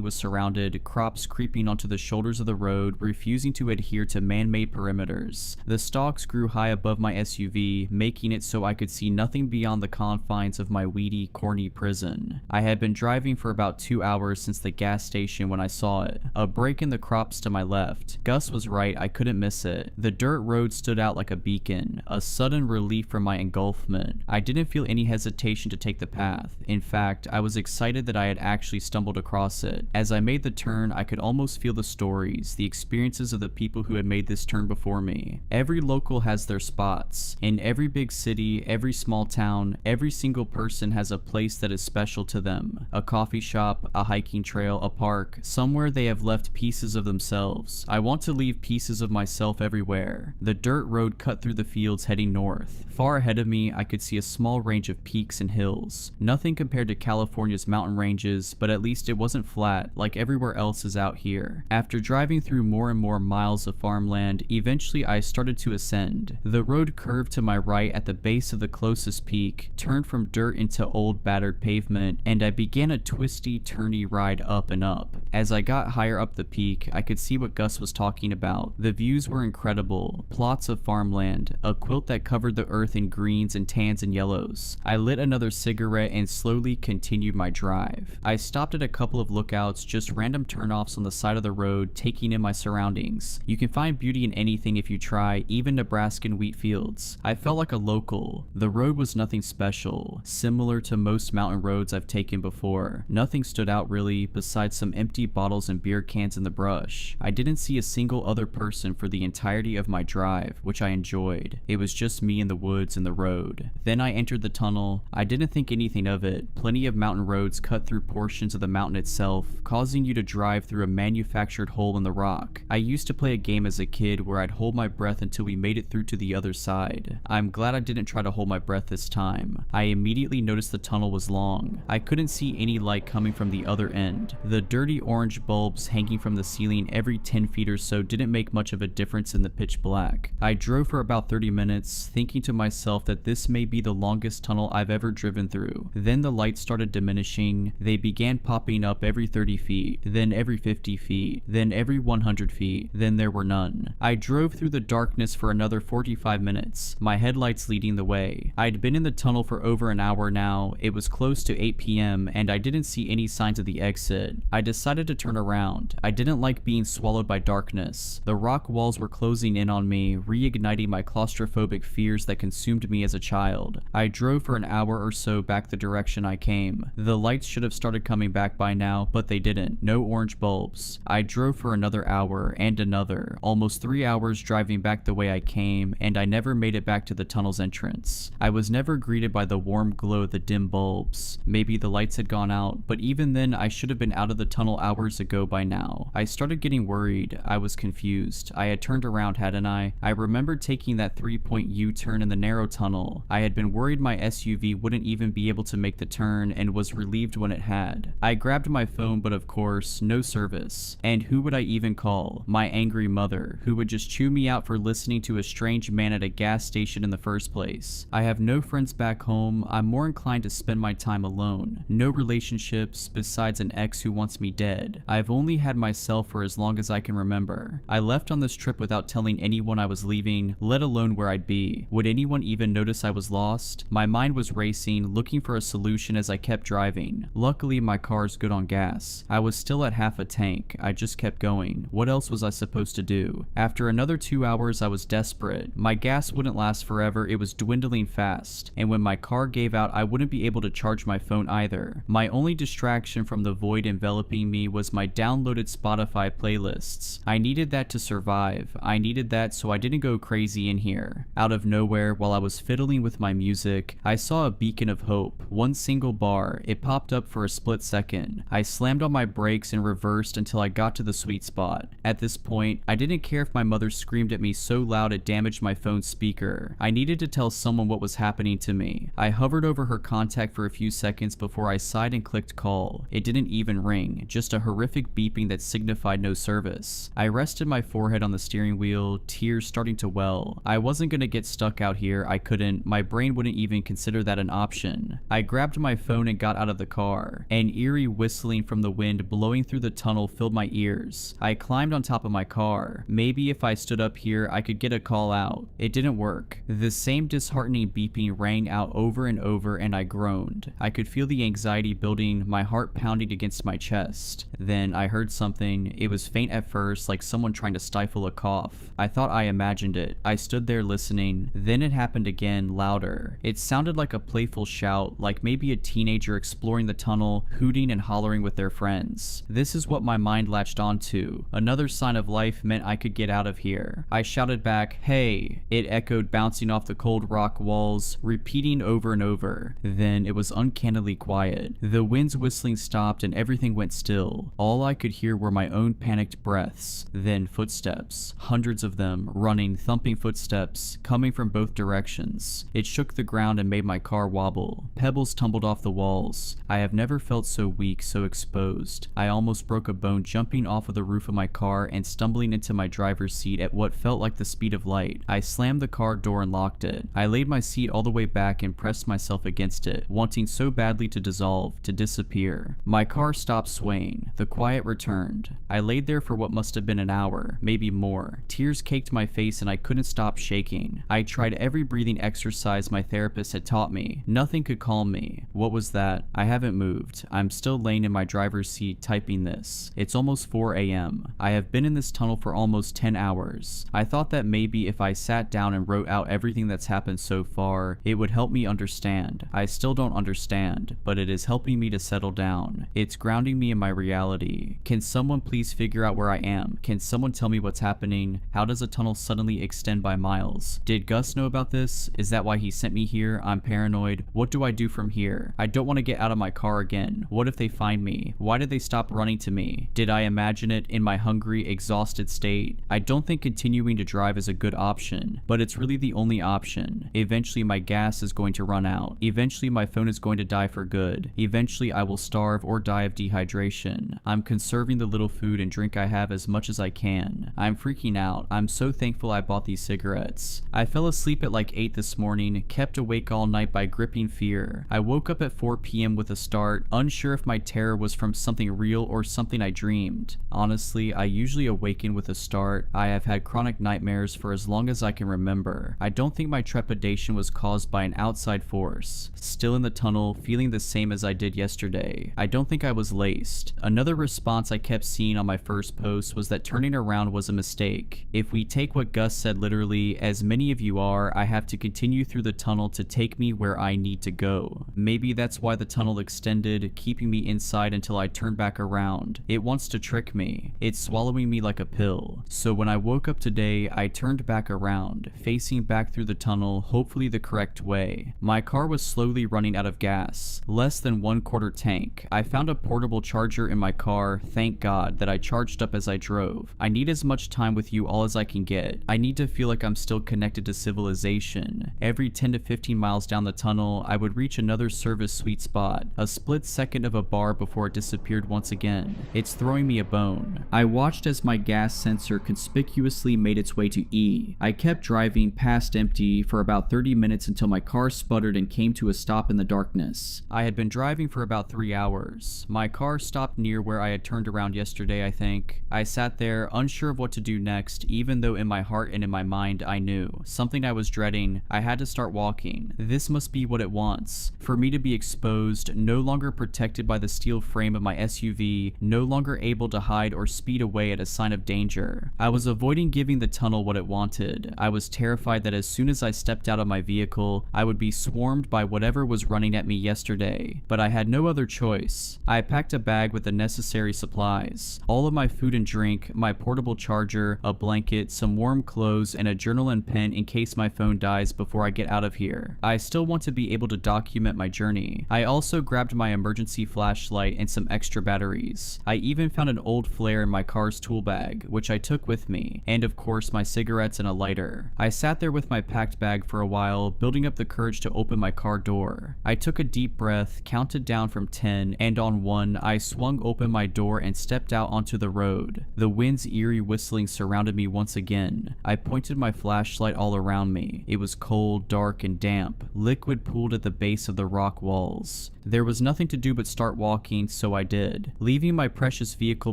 was surrounded, crops creeping onto the shoulders of the road, refusing to adhere to man-made perimeters. The stalks grew high above my SUV, making it so I could see nothing beyond the confines of my weedy, corny prison. I had been driving for about 2 hours since the gas station when I saw it, a break in the crops to my left. Gus was right, I couldn't miss it. The dirt road stood out like a beacon, a sudden relief from my engulfment. I didn't feel any hesitation to take the path. In fact, I was excited that I had actually stumbled across it. As I made the turn, I could almost feel the stories, the experiences of the people who had made this turn before me. Every local has their spots. In every big city, every small town, every single person has a place that is special to them. A coffee shop, a hiking trail, a park, somewhere they have left pieces of themselves. I want to leave pieces of myself everywhere. The dirt road cut through the fields heading north. Far ahead of me, I could see a small range of peaks and hills. Nothing compared to California's mountain ranges, but at least it wasn't flat like everywhere else is out here. After driving through more and more miles of farmland, eventually I started to ascend. The road curved to my right at the base of the closest peak, turned from dirt into old battered pavement, and I began a twisty, turny ride up and up. As I got higher up the peak, I could see what Gus was talking about. The views were incredible. Plots of farmland, a quilt that covered the earth in greens and tans and yellows. I lit another cigarette and slowly continued my drive. I stopped at a couple of lookouts, just random turnoffs on the side of the road, taking in my surroundings. You can find beauty in anything if you try, even Nebraskan wheat fields. I felt like a local. The road was nothing special, similar to most mountain roads I've taken before. Nothing stood out really, besides some empty bottles and beer cans in the brush. I didn't see a single other person for the entirety of my drive, which I enjoyed. It was just me in the woods and the road. Then I entered the tunnel. I didn't think anything of it. Plenty of mountain roads cut through portions of the mountain itself, causing you to drive through a manufactured hole in the rock. I used to play a game as a kid where I'd hold my breath until we made it through to the other side. I'm glad I didn't try to hold my breath this time. I immediately noticed the tunnel was long. I couldn't see any light coming from the other end. The dirty orange bulbs hanging from the ceiling every 10 feet or so didn't make much of a difference in the pitch black. I drove for about 30 minutes, thinking to myself that this may be the longest tunnel I've ever driven through. Then the lights started diminishing. They began popping up every 30 feet, then every 50 feet, then every 100 feet, then there were none. I drove through the darkness for another 45 minutes, my headlights leading the way. I'd been in the tunnel for over an hour now. It was close to 8 p.m. and I didn't see any signs of the exit. I decided to turn around. I didn't like being swallowed by darkness. The rock walls were closing in on me, reigniting my claustrophobic fears that consumed me as a child. I drove for an hour or so back the direction I came. The lights should have started coming back by now, but they didn't. No orange bulbs. I drove for another hour and another, almost 3 hours driving back the way I came, and I never made it back to the tunnel's entrance. I was never greeted by the warm glow of the dim bulbs. Maybe the lights had gone out, but even then I should have been out of the tunnel hours ago by now. I started getting worried. I was confused. I had turned around, hadn't I? I remembered taking that 3-point U-turn in the narrow tunnel. I had been worried my SUV wouldn't even be able to make the turn and was relieved when it had. I grabbed my phone, but of course, no service. And who would I even call? My angry mother, who would just chew me out for listening to a strange man at a gas station in the first place. I have no friends back home. I'm more inclined to spend my time alone. No relationships besides an ex who wants me dead. I've only had myself for as long as I can remember. I left on this trip without telling anyone I was leaving, let alone where I'd be. Would anyone even notice I was lost? My mind was racing, looking for a solution as I kept driving. Luckily, my car's good on gas. I was still at half a tank. I just kept going. What else was I supposed to do? After another 2 hours, I was desperate. My gas wouldn't last forever. It was dwindling fast. And when my car gave out, I wouldn't be able to charge my phone either. My only distraction from the void enveloping me was my downloaded Spotify playlists. I needed that to survive. I needed that so I didn't go crazy in here. Out of nowhere, while I was fiddling with my music, I saw a beacon of hope. One single bar. It popped up for a split second. I slammed on my brakes and reversed until I got to the sweet spot. At this point, I didn't care if my mother screamed at me so loud it damaged my phone's speaker. I needed to tell someone what was happening to me. I hovered over her contact for a few seconds before I sighed and clicked call. It didn't even ring, just a horrific beeping that signified no service. I rested my forehead on the steering wheel, tears starting to well. I wasn't gonna get stuck out here. I couldn't. My brain wouldn't even consider that an option. I grabbed my phone and got out of the car. An eerie whistling from the wind blowing through the tunnel filled my ears. I climbed on top of my car. Maybe if I stood up here, I could get a call out. It didn't work. The same disheartening beeping rang out over and over, and I groaned. I could feel the anxiety building, my heart pounding against my chest. Then I heard something. It was faint at first, like someone trying to stifle a cough. I thought I imagined it. I stood there listening. Then it happened again, louder. It sounded like a playful shout, like maybe a teenager exploring the tunnel, hooting and hollering with their friends. This is what my mind latched onto. Another sign of life meant I could get out of here. I shouted back, "Hey!" It echoed, bouncing off the cold rock walls, repeating over and over. Then it was uncannily quiet. The wind's whistling stopped and everything went still. All I could hear were my own panicked breaths. Then footsteps. Hundreds of them, running, thumping footsteps, coming from both directions. It shook the ground and made my car wobble. Pebbles tumbled off the walls. I have never felt so weak, so exposed. I almost broke a bone jumping off of the roof of my car and stumbling into my driver's seat at what felt like the speed of light. I slammed the car door and locked it. I laid my seat all the way back and pressed myself against it, wanting so badly to dissolve, to disappear. My car stopped swaying. The quiet returned. I laid there for what must have been an hour, maybe more. Tears caked my face and I couldn't stop shaking. I tried every breathing exercise exercise my therapist had taught me. Nothing could calm me. What was that? I haven't moved. I'm still laying in my driver's seat typing this. It's almost 4 a.m. I have been in this tunnel for almost 10 hours. I thought that maybe if I sat down and wrote out everything that's happened so far, it would help me understand. I still don't understand, but it is helping me to settle down. It's grounding me in my reality. Can someone please figure out where I am? Can someone tell me what's happening? How does a tunnel suddenly extend by miles? Did Gus know about this? Is that why he sent me here? I'm paranoid. What do I do from here? I don't want to get out of my car again. What if they find me? Why did they stop running to me? Did I imagine it in my hungry, exhausted state? I don't think continuing to drive is a good option, but it's really the only option. Eventually my gas is going to run out. Eventually my phone is going to die for good. Eventually I will starve or die of dehydration. I'm conserving the little food and drink I have as much as I can. I'm freaking out. I'm so thankful I bought these cigarettes. I fell asleep at like 8 this morning, kept awake all night by gripping fear. I woke up at 4 p.m. with a start, unsure if my terror was from something real or something I dreamed. Honestly, I usually awaken with a start. I have had chronic nightmares for as long as I can remember. I don't think my trepidation was caused by an outside force. Still in the tunnel, feeling the same as I did yesterday. I don't think I was laced. Another response I kept seeing on my first post was that turning around was a mistake. If we take what Gus said literally, as many of you are, I have to continue through the tunnel to take me where I need to go. Maybe that's why the tunnel extended, keeping me inside until I turn back around. It wants to trick me. It's swallowing me like a pill. So when I woke up today, I turned back around, facing back through the tunnel, hopefully the correct way. My car was slowly running out of gas, less than 1/4 tank. I found a portable charger in my car, thank God, that I charged up as I drove. I need as much time with you all as I can get. I need to feel like I'm still connected to civilization. Every 10 to 15 miles down the tunnel, I would reach another service sweet spot, a split second of a bar before it disappeared once again. It's throwing me a bone. I watched as my gas sensor conspicuously made its way to E. I kept driving past empty for about 30 minutes until my car sputtered and came to a stop in the darkness. I had been driving for about 3 hours. My car stopped near where I had turned around yesterday, I think. I sat there, unsure of what to do next, even though in my heart and in my mind I knew. Something I was dreading. I had to start walking. This must be what it wants. For me to be exposed, no longer protected by the steel frame of my SUV, no longer able to hide or speed away at a sign of danger. I was avoiding giving the tunnel what it wanted. I was terrified that as soon as I stepped out of my vehicle, I would be swarmed by whatever was running at me yesterday. But I had no other choice. I packed a bag with the necessary supplies. All of my food and drink, my portable charger, a blanket, some warm clothes, and a journal and pen in case my phone dies before I get out of here. I still want to be able to document my journey. I also grabbed my emergency flashlight and some extra batteries. I even found an old flare in my car's tool bag, which I took with me, and of course my cigarettes and a lighter. I sat there with my packed bag for a while, building up the courage to open my car door. I took a deep breath, counted down from 10, and on 1, I swung open my door and stepped out onto the road. The wind's eerie whistling surrounded me once again. I pointed my flashlight all around me. It was cold, dark, and damp. Liquid pooled at the base of the rock walls. There was nothing to do but start walking, so I did. Leaving my precious vehicle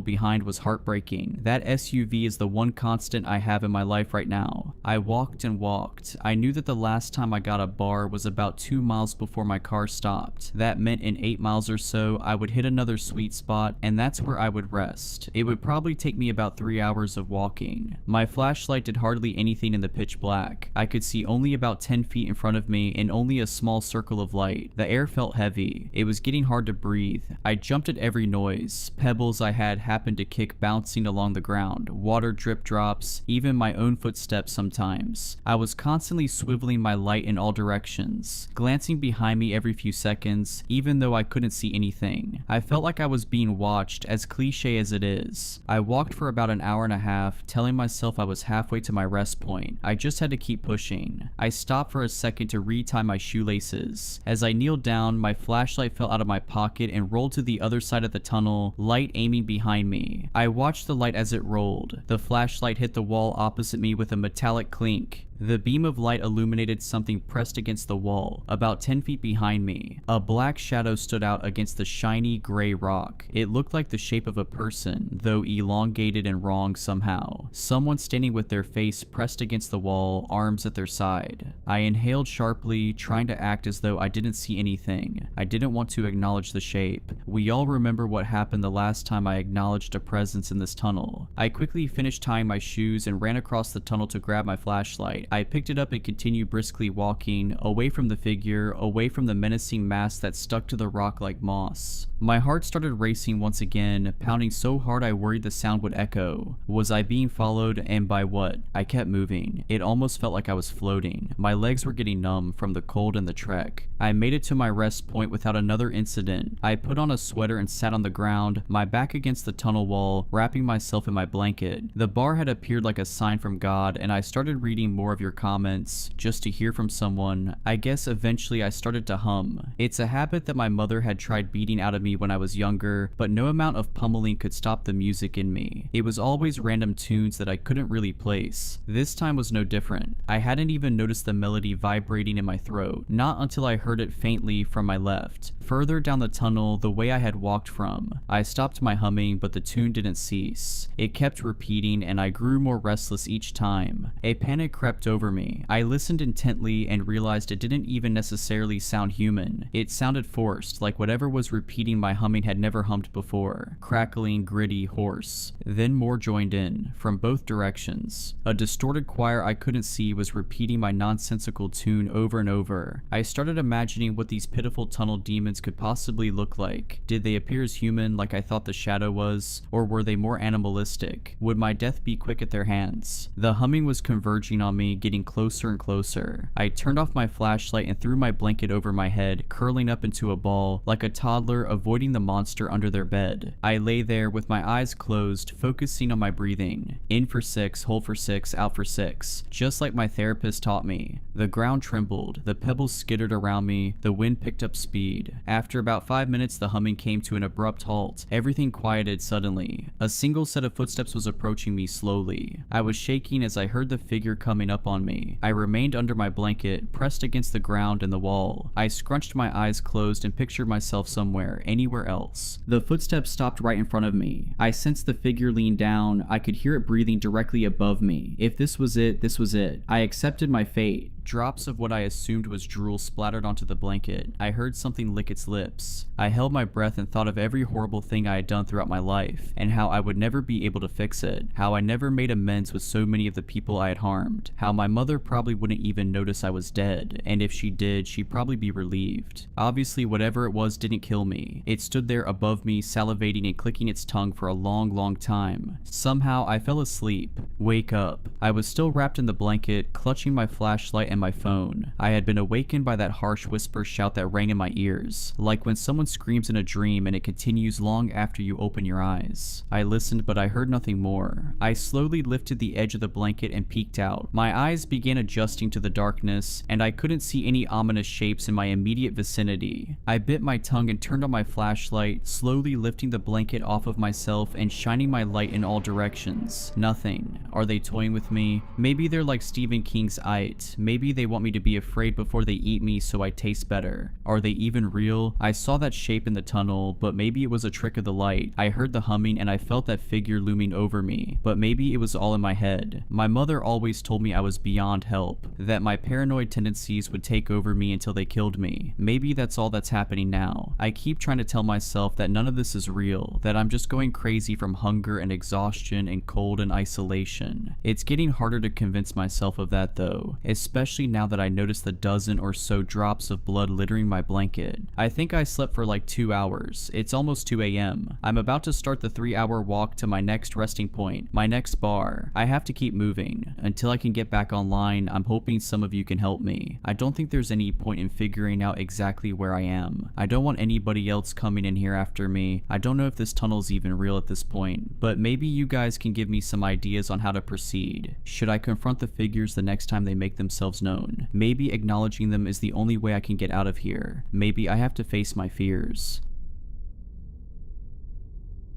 behind was heartbreaking. That SUV is the one constant I have in my life right now. I walked and walked. I knew that the last time I got a bar was about 2 miles before my car stopped. That meant in 8 miles or so, I would hit another sweet spot, and that's where I would rest. It would probably take me about 3 hours of walking. My flashlight did hardly anything in the pitch black. I could see only about 10 feet in front of me and only a small circle of light. The air felt heavy. It was getting hard to breathe. I jumped at every noise. Pebbles I had happened to kick bouncing along the ground. Water drip drops, even my own footsteps sometimes. I was constantly swiveling my light in all directions, glancing behind me every few seconds, even though I couldn't see anything. I felt like I was being watched, as cliche as it is. I walked for about an hour and a half, telling myself I was halfway to my rest point. I just had to keep pushing. I stopped for a second to retie my shoelaces. As I kneeled down, my flashlight fell out of my pocket and rolled to the other side of the tunnel, light aiming behind me. I watched the light as it rolled. The flashlight hit the wall opposite me with a metallic clink. The beam of light illuminated something pressed against the wall, about 10 feet behind me. A black shadow stood out against the shiny gray rock. It looked like the shape of a person, though elongated and wrong somehow. Someone standing with their face pressed against the wall, arms at their side. I inhaled sharply, trying to act as though I didn't see anything. I didn't want to acknowledge the shape. We all remember what happened the last time I acknowledged a presence in this tunnel. I quickly finished tying my shoes and ran across the tunnel to grab my flashlight. I picked it up and continued briskly walking, away from the figure, away from the menacing mass that stuck to the rock like moss. My heart started racing once again, pounding so hard I worried the sound would echo. Was I being followed, and by what? I kept moving. It almost felt like I was floating. My legs were getting numb from the cold and the trek. I made it to my rest point without another incident. I put on a sweater and sat on the ground, my back against the tunnel wall, wrapping myself in my blanket. The bar had appeared like a sign from God, and I started reading more of your comments, just to hear from someone. I guess eventually I started to hum. It's a habit that my mother had tried beating out of me when I was younger, but no amount of pummeling could stop the music in me. It was always random tunes that I couldn't really place. This time was no different. I hadn't even noticed the melody vibrating in my throat, not until I heard it faintly from my left. Further down the tunnel, the way I had walked from. I stopped my humming, but the tune didn't cease. It kept repeating, and I grew more restless each time. A panic crept over me. I listened intently and realized it didn't even necessarily sound human. It sounded forced, like whatever was repeating my humming had never hummed before. Crackling, gritty, hoarse. Then more joined in, from both directions. A distorted choir I couldn't see was repeating my nonsensical tune over and over. I started imagining what these pitiful tunnel demons could possibly look like. Did they appear as human like I thought the shadow was? Or were they more animalistic? Would my death be quick at their hands? The humming was converging on me, getting closer and closer. I turned off my flashlight and threw my blanket over my head, curling up into a ball, like a toddler avoiding the monster under their bed. I lay there with my eyes closed, focusing on my breathing. In for 6, hold for 6, out for 6, just like my therapist taught me. The ground trembled, the pebbles skittered around me, the wind picked up speed. After about 5 minutes, the humming came to an abrupt halt. Everything quieted suddenly. A single set of footsteps was approaching me slowly. I was shaking as I heard the figure coming up on me. I remained under my blanket, pressed against the ground and the wall. I scrunched my eyes closed and pictured myself somewhere, anywhere else. The footsteps stopped right in front of me. I sensed the figure lean down. I could hear it breathing directly above me. If this was it, this was it. I accepted my fate. Drops of what I assumed was drool splattered onto the blanket. I heard something lick its lips. I held my breath and thought of every horrible thing I had done throughout my life, and how I would never be able to fix it. How I never made amends with so many of the people I had harmed. How my mother probably wouldn't even notice I was dead, and if she did, she'd probably be relieved. Obviously, whatever it was didn't kill me. It stood there above me, salivating and clicking its tongue for a long time. Somehow, I fell asleep. Wake up. I was still wrapped in the blanket, clutching my flashlight and my phone. I had been awakened by that harsh whisper shout that rang in my ears, like when someone screams in a dream and it continues long after you open your eyes. I listened, but I heard nothing more. I slowly lifted the edge of the blanket and peeked out. My eyes began adjusting to the darkness, and I couldn't see any ominous shapes in my immediate vicinity. I bit my tongue and turned on my flashlight, slowly lifting the blanket off of myself and shining my light in all directions. Nothing. Are they toying with me? Maybe they're like Stephen King's It. Maybe they want me to be afraid before they eat me so I taste better. Are they even real? I saw that shape in the tunnel, but maybe it was a trick of the light. I heard the humming and I felt that figure looming over me, but maybe it was all in my head. My mother always told me I was beyond help, that my paranoid tendencies would take over me until they killed me. Maybe that's all that's happening now. I keep trying to tell myself that none of this is real, that I'm just going crazy from hunger and exhaustion and cold and isolation. It's getting harder to convince myself of that though, especially now that I noticed the dozen or so drops of blood littering my blanket. I think I slept for like 2 hours. It's almost 2 a.m. I'm about to start the 3-hour walk to my next resting point, my next bar. I have to keep moving. Until I can get back online, I'm hoping some of you can help me. I don't think there's any point in figuring out exactly where I am. I don't want anybody else coming in here after me. I don't know if this tunnel's even real at this point, but maybe you guys can give me some ideas on how to proceed. Should I confront the figures the next time they make themselves known? Maybe acknowledging them is the only way I can get out of here. Maybe I have to face my fears.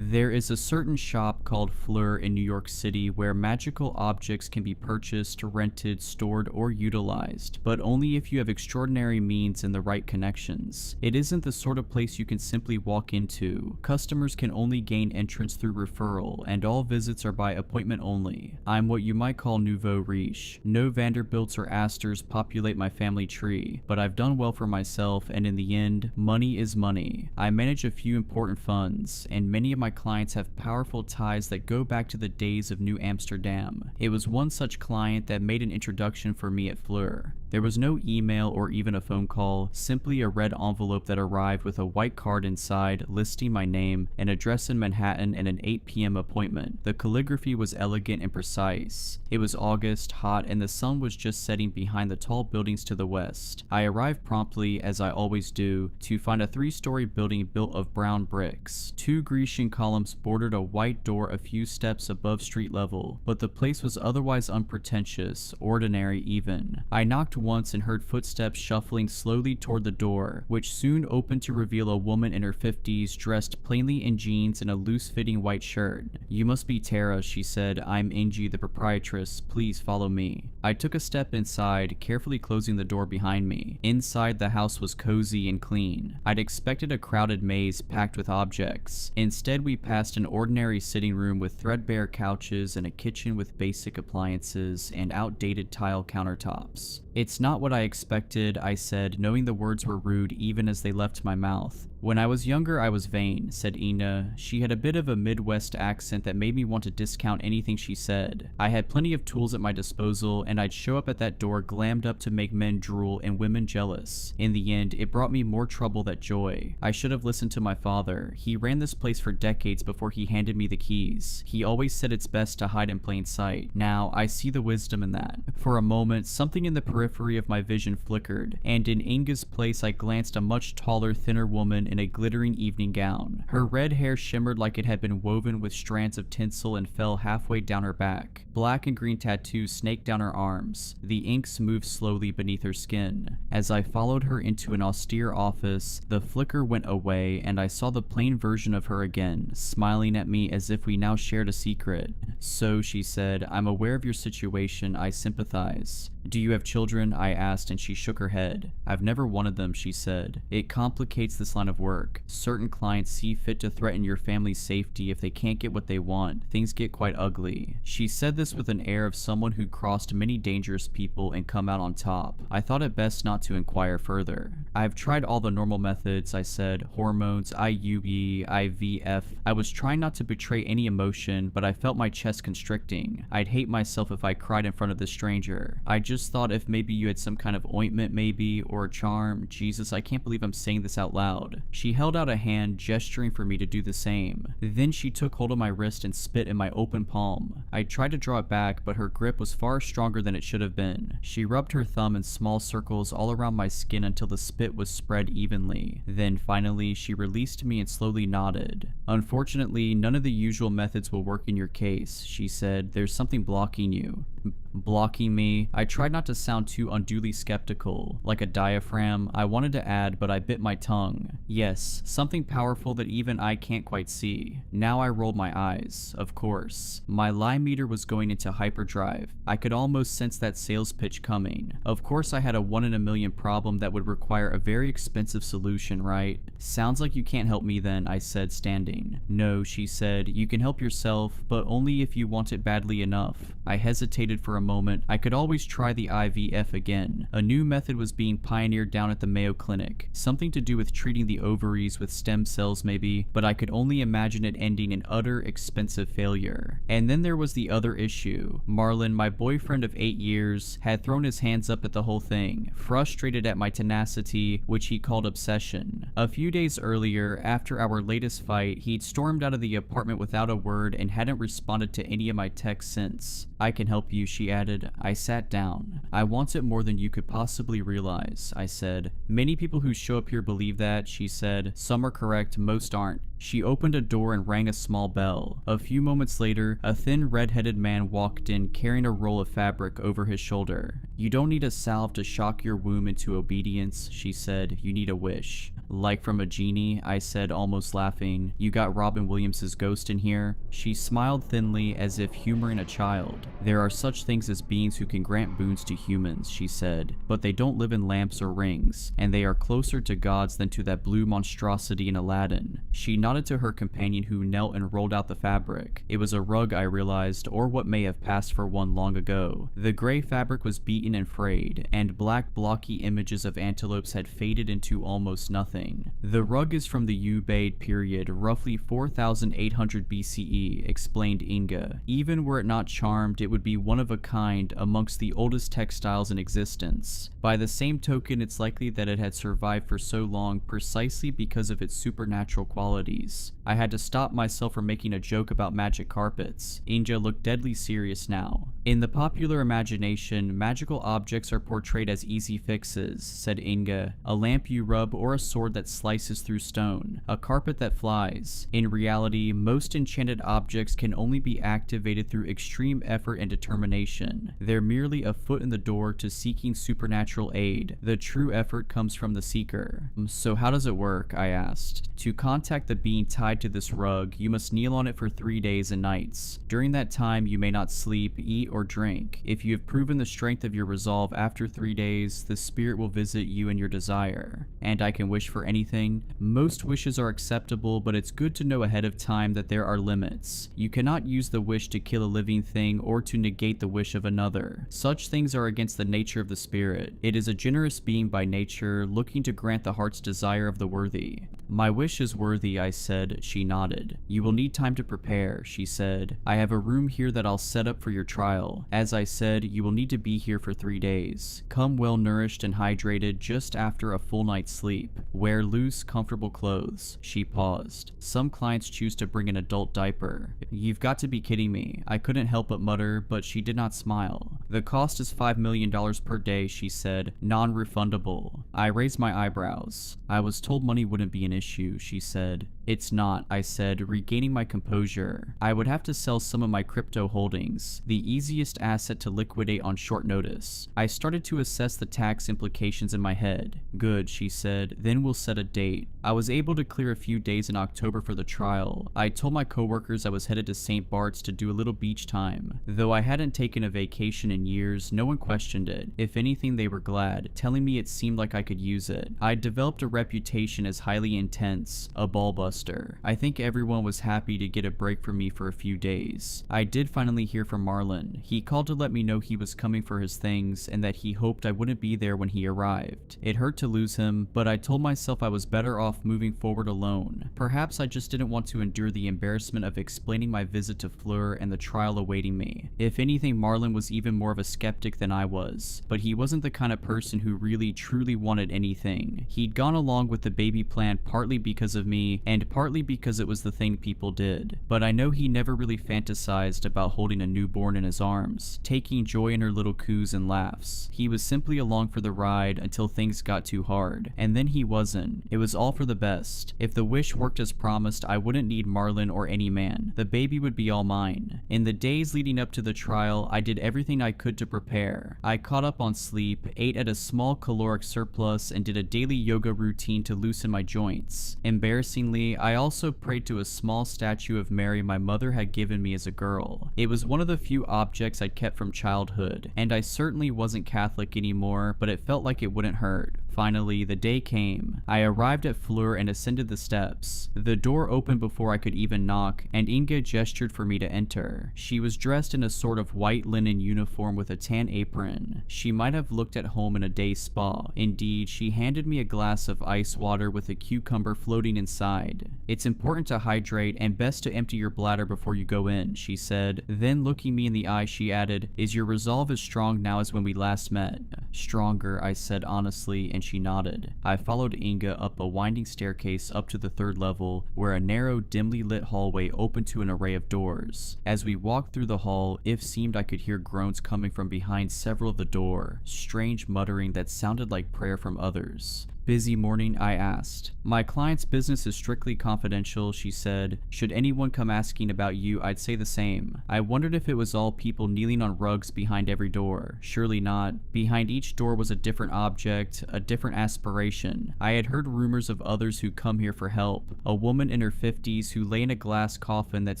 There is a certain shop called Fleur in New York City where magical objects can be purchased, rented, stored, or utilized, but only if you have extraordinary means and the right connections. It isn't the sort of place you can simply walk into. Customers can only gain entrance through referral, and all visits are by appointment only. I'm what you might call nouveau riche. No Vanderbilts or Astors populate my family tree, but I've done well for myself, and in the end, money is money. I manage a few important funds, and many of my clients have powerful ties that go back to the days of New Amsterdam. It was one such client that made an introduction for me at Fleur. There was no email or even a phone call, simply a red envelope that arrived with a white card inside listing my name, an address in Manhattan, and an 8 p.m. appointment. The calligraphy was elegant and precise. It was August, hot, and the sun was just setting behind the tall buildings to the west. I arrived promptly, as I always do, to find a 3-story building built of brown bricks. 2 Grecian columns bordered a white door a few steps above street level, but the place was otherwise unpretentious, ordinary even. I knocked once and heard footsteps shuffling slowly toward the door, which soon opened to reveal a woman in her 50s dressed plainly in jeans and a loose-fitting white shirt. "You must be Tara," she said. "I'm Angie, the proprietress. Please follow me." I took a step inside, carefully closing the door behind me. Inside, the house was cozy and clean. I'd expected a crowded maze packed with objects. Instead, we passed an ordinary sitting room with threadbare couches and a kitchen with basic appliances and outdated tile countertops. "It's not what I expected," I said, knowing the words were rude even as they left my mouth. "When I was younger, I was vain," said Ina. She had a bit of a Midwest accent that made me want to discount anything she said. I had plenty of tools at my disposal, and I'd show up at that door glammed up to make men drool and women jealous. In the end, it brought me more trouble than joy. I should have listened to my father. He ran this place for decades before he handed me the keys. He always said it's best to hide in plain sight. Now, I see the wisdom in that. For a moment, something in the periphery of my vision flickered, and in Inga's place I glanced a much taller, thinner woman in a glittering evening gown. Her red hair shimmered like it had been woven with strands of tinsel and fell halfway down her back. Black and green tattoos snaked down her arms. The inks moved slowly beneath her skin. As I followed her into an austere office, the flicker went away and I saw the plain version of her again, smiling at me as if we now shared a secret. "So," she said, "I'm aware of your situation. I sympathize." "Do you have children?" I asked, and she shook her head. "I've never wanted them," she said. "It complicates this line of work. Certain clients see fit to threaten your family's safety if they can't get what they want. Things get quite ugly." She said this with an air of someone who crossed many dangerous people and come out on top. I thought it best not to inquire further. "I've tried all the normal methods," I said. "Hormones, IUE, IVF. I was trying not to betray any emotion, but I felt my chest constricting. I'd hate myself if I cried in front of this stranger. I just thought if maybe you had some kind of ointment maybe, or a charm. Jesus, I can't believe I'm saying this out loud." She held out a hand, gesturing for me to do the same. Then she took hold of my wrist and spit in my open palm. I tried to draw it back, but her grip was far stronger than it should have been. She rubbed her thumb in small circles all around my skin until the spit was spread evenly. Then finally, she released me and slowly nodded. "Unfortunately, none of the usual methods will work in your case," she said. "There's something blocking you." Blocking me? I tried not to sound too unduly skeptical. Like a diaphragm, I wanted to add, but I bit my tongue. "Yes, something powerful that even I can't quite see." Now I rolled my eyes. Of course. My lie meter was going into hyperdrive. I could almost sense that sales pitch coming. Of course I had a 1 in a million problem that would require a very expensive solution, right? "Sounds like you can't help me then," I said, standing. "No," she said, "you can help yourself, but only if you want it badly enough." I hesitated for a moment. I could always try the IVF again. A new method was being pioneered down at the Mayo Clinic. Something to do with treating the ovaries with stem cells maybe, but I could only imagine it ending in utter expensive failure. And then there was the other issue. Marlon, my boyfriend of 8 years, had thrown his hands up at the whole thing, frustrated at my tenacity, which he called obsession. A few days earlier, after our latest fight, he'd stormed out of the apartment without a word and hadn't responded to any of my texts since. "I can help you," she added. I sat down. "I want it more than you could possibly realize," I said. "Many people who show up here believe that," she said. "Some are correct, most aren't." She opened a door and rang a small bell. A few moments later, a thin red-headed man walked in carrying a roll of fabric over his shoulder. "You don't need a salve to shock your womb into obedience," she said. "You need a wish." Like from a genie, I said, almost laughing. You got Robin Williams' ghost in here? She smiled thinly as if humoring a child. There are such things as beings who can grant boons to humans, she said, but they don't live in lamps or rings, and they are closer to gods than to that blue monstrosity in Aladdin. She nodded to her companion who knelt and rolled out the fabric. It was a rug, I realized, or what may have passed for one long ago. The gray fabric was beaten and frayed, and black blocky images of antelopes had faded into almost nothing. The rug is from the Ubaid period, roughly 4800 BCE, explained Inga. Even were it not charmed, it would be one of a kind amongst the oldest textiles in existence. By the same token, it's likely that it had survived for so long precisely because of its supernatural qualities. I had to stop myself from making a joke about magic carpets. Inga looked deadly serious now. In the popular imagination, magical objects are portrayed as easy fixes, said Inga. A lamp you rub or a sword that slices through stone. A carpet that flies. In reality, most enchanted objects can only be activated through extreme effort and determination. They're merely a foot in the door to seeking supernatural aid. The true effort comes from the seeker. So how does it work? I asked. To contact the being tied to this rug, you must kneel on it for 3 days and nights. During that time, you may not sleep, eat, or drink. If you have proven the strength of your resolve after 3 days, the spirit will visit you in your desire. And I can wish for anything? Most wishes are acceptable, but it's good to know ahead of time that there are limits. You cannot use the wish to kill a living thing or to negate the wish of another. Such things are against the nature of the spirit. It is a generous being by nature, looking to grant the heart's desire of the worthy. My wish is worthy, I said. She nodded. You will need time to prepare, she said. I have a room here that I'll set up for your trial. As I said, you will need to be here for 3 days. Come well nourished and hydrated just after a full night's sleep. Wear loose, comfortable clothes. She paused. Some clients choose to bring an adult diaper. You've got to be kidding me. I couldn't help but mutter, but she did not smile. The cost is $5 million per day, she said, non-refundable. I raised my eyebrows. I was told money wouldn't be an issue, she said. It's not, I said, regaining my composure. I would have to sell some of my crypto holdings, the easiest asset to liquidate on short notice. I started to assess the tax implications in my head. Good, she said, then we'll set a date. I was able to clear a few days in October for the trial. I told my coworkers I was headed to St. Bart's to do a little beach time. Though I hadn't taken a vacation in years, no one questioned it. If anything, they were glad, telling me it seemed like I could use it. I'd developed a reputation as highly intense, a ball buster. I think everyone was happy to get a break from me for a few days. I did finally hear from Marlon. He called to let me know he was coming for his things and that he hoped I wouldn't be there when he arrived. It hurt to lose him, but I told myself I was better off moving forward alone. Perhaps I just didn't want to endure the embarrassment of explaining my visit to Fleur and the trial awaiting me. If anything, Marlon was even more of a skeptic than I was, but he wasn't the kind of person who really truly wanted anything. He'd gone along with the baby plan partly because of me and partly because it was the thing people did. But I know he never really fantasized about holding a newborn in his arms, taking joy in her little coos and laughs. He was simply along for the ride until things got too hard, and then he wasn't. It was all for the best. If the wish worked as promised, I wouldn't need Marlon or any man. The baby would be all mine. In the days leading up to the trial, I did everything I could to prepare. I caught up on sleep, ate at a small caloric surplus, and did a daily yoga routine to loosen my joints. Embarrassingly, I also prayed to a small statue of Mary my mother had given me as a girl. It was one of the few objects I'd kept from childhood, and I certainly wasn't Catholic anymore, but it felt like it wouldn't hurt. Finally, the day came. I arrived at Fleur and ascended the steps. The door opened before I could even knock, and Inga gestured for me to enter. She was dressed in a sort of white linen uniform with a tan apron. She might have looked at home in a day spa. Indeed, she handed me a glass of ice water with a cucumber floating inside. It's important to hydrate and best to empty your bladder before you go in, she said. Then looking me in the eye, she added, is your resolve as strong now as when we last met? Stronger, I said honestly, and she nodded. I followed Inga up a winding staircase up to the 3rd level, where a narrow, dimly lit hallway opened to an array of doors. As we walked through the hall, it seemed I could hear groans coming from behind several of the door, strange muttering that sounded like prayer from others. busy morning?" I asked. "My client's business is strictly confidential," she said. "Should anyone come asking about you, I'd say the same." I wondered if it was all people kneeling on rugs behind every door. Surely not. Behind each door was a different object, a different aspiration. I had heard rumors of others who come here for help. A woman in her 50s who lay in a glass coffin that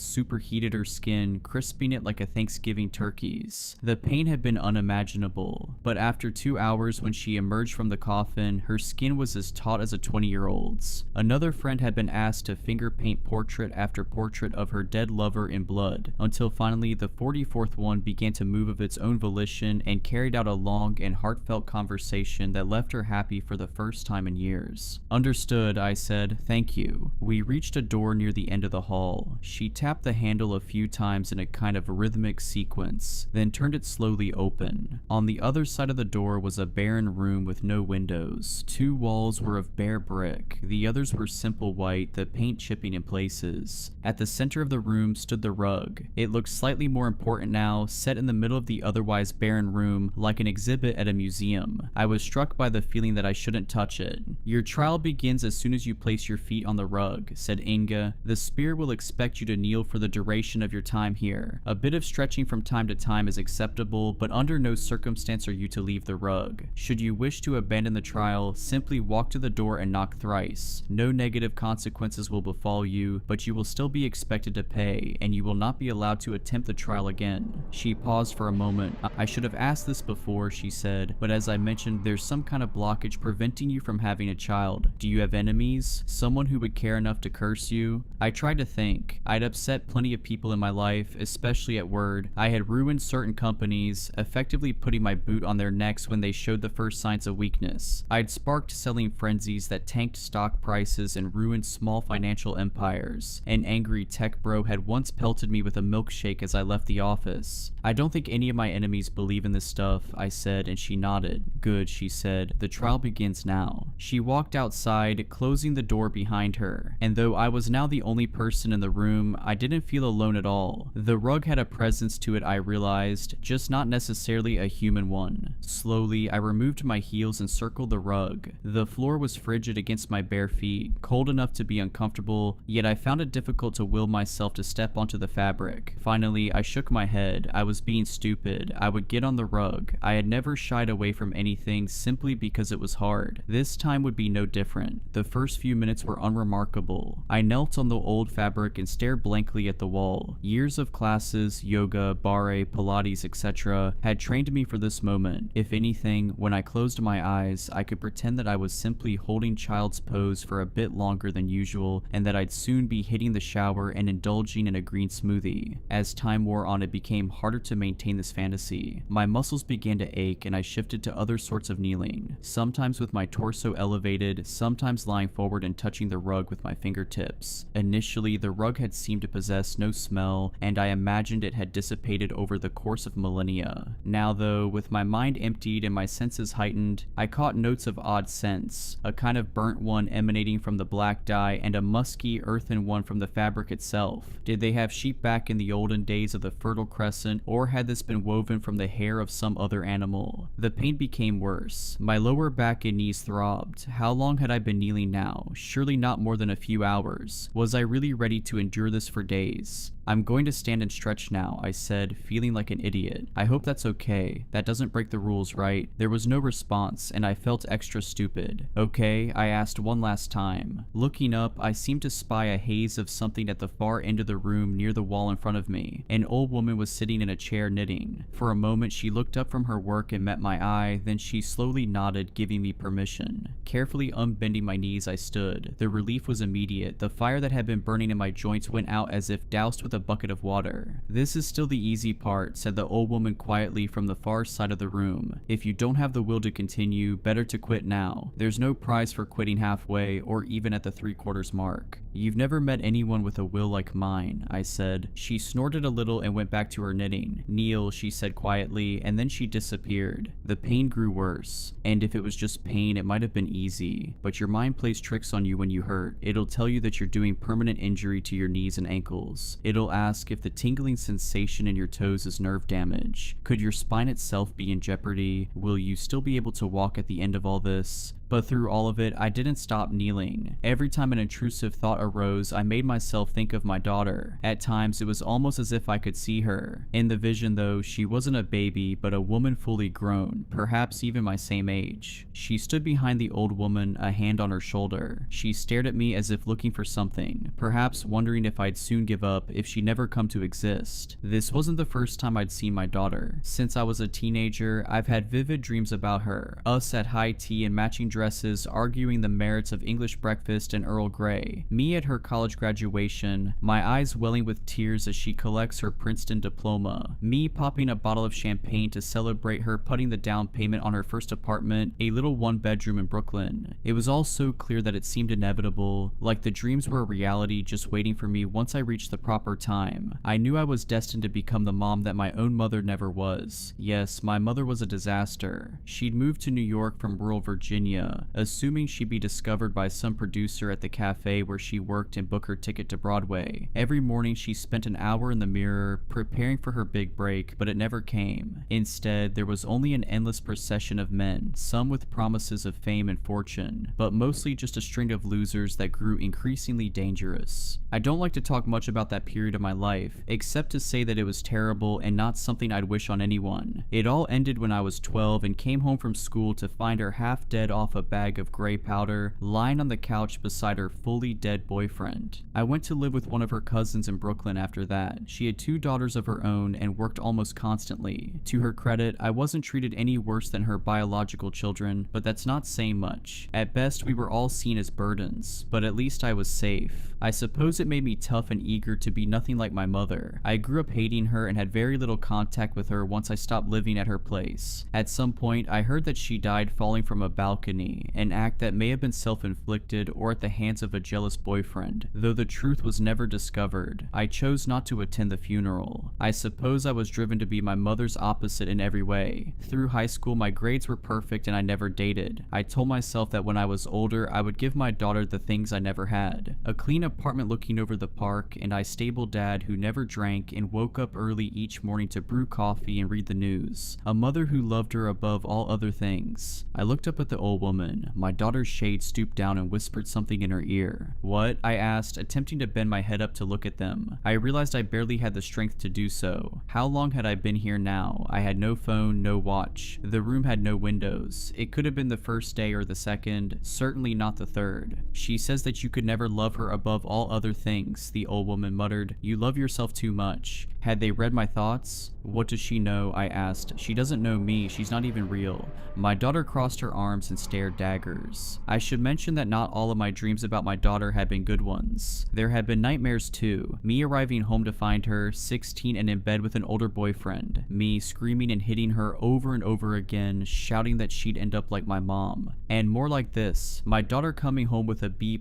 superheated her skin, crisping it like a Thanksgiving turkey's. The pain had been unimaginable, but after 2 hours when she emerged from the coffin, her skin was as taut as a 20-year-old's. Another friend had been asked to finger paint portrait after portrait of her dead lover in blood, until finally the 44th one began to move of its own volition and carried out a long and heartfelt conversation that left her happy for the first time in years. "Understood," I said. "Thank you." We reached a door near the end of the hall. She tapped the handle a few times in a kind of rhythmic sequence, then turned it slowly open. On the other side of the door was a barren room with no windows. 2 walls were of bare brick, the others were simple white, the paint chipping in places. At the center of the room stood the rug. It looked slightly more important now, set in the middle of the otherwise barren room, like an exhibit at a museum. I was struck by the feeling that I shouldn't touch it. "Your trial begins as soon as you place your feet on the rug," said Inga. "The spear will expect you to kneel for the duration of your time here. A bit of stretching from time to time is acceptable, but under no circumstance are you to leave the rug. Should you wish to abandon the trial, simply walk to the door and knock thrice. No negative consequences will befall you, but you will still be expected to pay, and you will not be allowed to attempt the trial again." She paused for a moment. "I should have asked this before," she said, "but as I mentioned, there's some kind of blockage preventing you from having a child. Do you have enemies? Someone who would care enough to curse you?" I tried to think. I'd upset plenty of people in my life, especially at Word. I had ruined certain companies, effectively putting my boot on their necks when they showed the first signs of weakness. I'd sparked selling frenzies that tanked stock prices and ruined small financial empires. An angry tech bro had once pelted me with a milkshake as I left the office. "I don't think any of my enemies believe in this stuff," I said, and she nodded. "Good," she said. "The trial begins now." She walked outside, closing the door behind her, and though I was now the only person in the room, I didn't feel alone at all. The rug had a presence to it, I realized, just not necessarily a human one. Slowly, I removed my heels and circled the rug. The floor was frigid against my bare feet, cold enough to be uncomfortable, yet I found it difficult to will myself to step onto the fabric. Finally, I shook my head. I was being stupid. I would get on the rug. I had never shied away from anything simply because it was hard. This time would be no different. The first few minutes were unremarkable. I knelt on the old fabric and stared blankly at the wall. Years of classes, yoga, barre, Pilates, etc. had trained me for this moment. If anything, when I closed my eyes, I could pretend that I was simply holding child's pose for a bit longer than usual, and that I'd soon be hitting the shower and indulging in a green smoothie. As time wore on, it became harder to maintain this fantasy. My muscles began to ache, and I shifted to other sorts of kneeling, sometimes with my torso elevated, sometimes lying forward and touching the rug with my fingertips. Initially, the rug had seemed to possess no smell, and I imagined it had dissipated over the course of millennia. Now though, with my mind emptied and my senses heightened, I caught notes of odd scents, a kind of burnt one emanating from the black dye and a musky, earthen one from the fabric itself. Did they have sheep back in the olden days of the Fertile Crescent, or had this been woven from the hair of some other animal? The pain became worse. My lower back and knees throbbed. How long had I been kneeling now? Surely not more than a few hours. Was I really ready to endure this for days? "I'm going to stand and stretch now," I said, feeling like an idiot. "I hope that's okay. That doesn't break the rules, right?" There was no response, and I felt extra stupid. "Okay?" I asked one last time. Looking up, I seemed to spy a haze of something at the far end of the room near the wall in front of me. An old woman was sitting in a chair knitting. For a moment, she looked up from her work and met my eye, then she slowly nodded, giving me permission. Carefully unbending my knees, I stood. The relief was immediate. The fire that had been burning in my joints went out as if doused with a bucket of water. "This is still the easy part," said the old woman quietly from the far side of the room. "If you don't have the will to continue, better to quit now. There's no prize for quitting halfway or even at the 3/4 mark." "You've never met anyone with a will like mine," I said. She snorted a little and went back to her knitting. "Kneel," she said quietly, and then she disappeared. The pain grew worse, and if it was just pain, it might have been easy, but your mind plays tricks on you when you hurt. It'll tell you that you're doing permanent injury to your knees and ankles. It'll ask if the tingling sensation in your toes is nerve damage. Could your spine itself be in jeopardy? Will you still be able to walk at the end of all this? But through all of it, I didn't stop kneeling. Every time an intrusive thought arose, I made myself think of my daughter. At times, it was almost as if I could see her. In the vision though, she wasn't a baby, but a woman fully grown, perhaps even my same age. She stood behind the old woman, a hand on her shoulder. She stared at me as if looking for something, perhaps wondering if I'd soon give up, if she'd never come to exist. This wasn't the first time I'd seen my daughter. Since I was a teenager, I've had vivid dreams about her. Us at high tea in matching dresses, arguing the merits of English breakfast and Earl Grey. Me at her college graduation, my eyes welling with tears as she collects her Princeton diploma. Me popping a bottle of champagne to celebrate her putting the down payment on her first apartment, a little one-bedroom in Brooklyn. It was all so clear that it seemed inevitable, like the dreams were a reality just waiting for me once I reached the proper time. I knew I was destined to become the mom that my own mother never was. Yes, my mother was a disaster. She'd moved to New York from rural Virginia, assuming she'd be discovered by some producer at the cafe where she worked and book her ticket to Broadway. Every morning she spent an hour in the mirror, preparing for her big break, but it never came. Instead, there was only an endless procession of men, some with promises of fame and fortune, but mostly just a string of losers that grew increasingly dangerous. I don't like to talk much about that period of my life, except to say that it was terrible and not something I'd wish on anyone. It all ended when I was 12 and came home from school to find her half dead off a bag of gray powder, lying on the couch beside her fully dead boyfriend. I went to live with one of her cousins in Brooklyn after that. She had 2 daughters of her own and worked almost constantly. To her credit, I wasn't treated any worse than her biological children, but that's not saying much. At best, we were all seen as burdens, but at least I was safe. I suppose it made me tough and eager to be nothing like my mother. I grew up hating her and had very little contact with her once I stopped living at her place. At some point, I heard that she died falling from a balcony, an act that may have been self-inflicted or at the hands of a jealous boyfriend, though the truth was never discovered. I chose not to attend the funeral. I suppose I was driven to be my mother's opposite in every way. Through high school, my grades were perfect and I never dated. I told myself that when I was older, I would give my daughter the things I never had. A clean apartment looking over the park, and a stable dad who never drank and woke up early each morning to brew coffee and read the news. A mother who loved her above all other things. I looked up at the old woman. My daughter's shade stooped down and whispered something in her ear. "What?" I asked, attempting to bend my head up to look at them. I realized I barely had the strength to do so. How long had I been here now? I had no phone, no watch. The room had no windows. It could have been the first day or the second, certainly not the third. "She says that you could never love her above all other things," the old woman muttered. "You love yourself too much." Had they read my thoughts? "What does she know?" I asked. "She doesn't know me. She's not even real." My daughter crossed her arms and stared daggers. I should mention that not all of my dreams about my daughter had been good ones. There had been nightmares too. Me arriving home to find her, 16 and in bed with an older boyfriend. Me screaming and hitting her over and over again, shouting that she'd end up like my mom. And more like this. My daughter coming home with a B+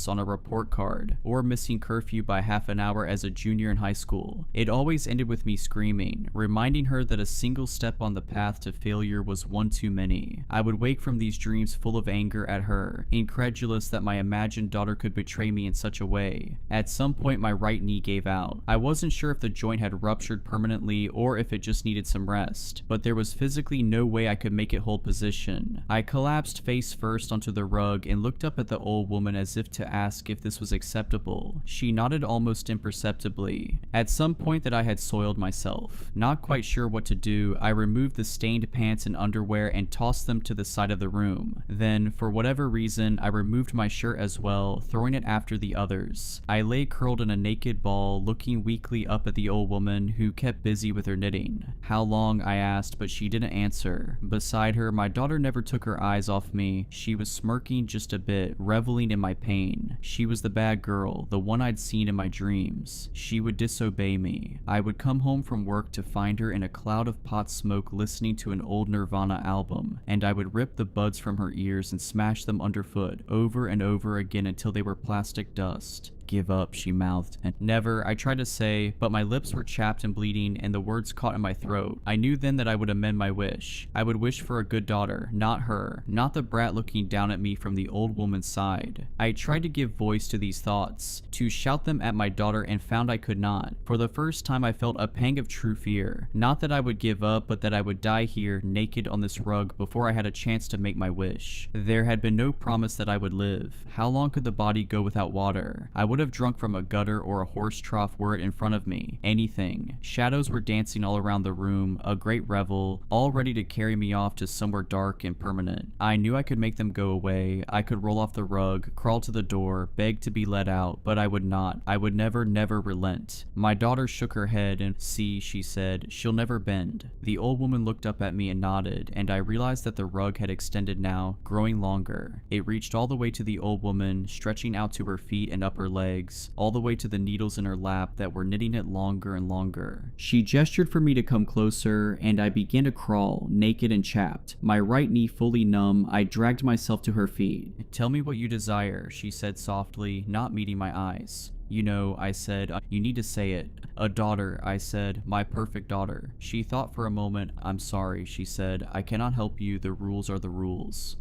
on a report card, or missing curfew by half an hour as a junior in high school. It always ended with me screaming, reminding her that a single step on the path to failure was one too many. I would wake from these dreams full of anger at her, incredulous that my imagined daughter could betray me in such a way. At some point my right knee gave out. I wasn't sure if the joint had ruptured permanently or if it just needed some rest, but there was physically no way I could make it hold position. I collapsed face first onto the rug and looked up at the old woman as if to ask if this was acceptable. She nodded almost imperceptibly. At some point that I had soiled myself. Not quite sure what to do, I removed the stained pants and underwear and tossed them to the side of the room. Then, for whatever reason, I removed my shirt as well, throwing it after the others. I lay curled in a naked ball, looking weakly up at the old woman who kept busy with her knitting. "How long?" I asked, but she didn't answer. Beside her, my daughter never took her eyes off me. She was smirking just a bit, reveling in my pain. She was the bad girl, the one I'd seen in my dreams. She would disobey me. I would come home from work to find her in a cloud of pot smoke listening to an old Nirvana album, and I would rip the buds from her ears and smash them underfoot over and over again until they were plastic dust. Give up, she mouthed. And never, I tried to say, but my lips were chapped and bleeding and the words caught in my throat. I knew then that I would amend my wish. I would wish for a good daughter, not her, not the brat looking down at me from the old woman's side. I tried to give voice to these thoughts, to shout them at my daughter, and found I could not. For the first time I felt a pang of true fear. Not that I would give up, but that I would die here, naked on this rug, before I had a chance to make my wish. There had been no promise that I would live. How long could the body go without water? I would have drunk from a gutter or a horse trough were it in front of me. Anything. Shadows were dancing all around the room, a great revel, all ready to carry me off to somewhere dark and permanent. I knew I could make them go away. I could roll off the rug, crawl to the door, beg to be let out, but I would not. I would never relent. My daughter shook her head and, see, she said, she'll never bend. The old woman looked up at me and nodded, and I realized that the rug had extended now, growing longer. It reached all the way to the old woman, stretching out to her feet and up her legs, all the way to the needles in her lap that were knitting it longer and longer. She gestured for me to come closer, and I began to crawl, naked and chapped. My right knee fully numb, I dragged myself to her feet. Tell me what you desire, she said softly, not meeting my eyes. You know, I said, you need to say it. A daughter, I said, my perfect daughter. She thought for a moment. I'm sorry, she said. I cannot help you. The rules are the rules.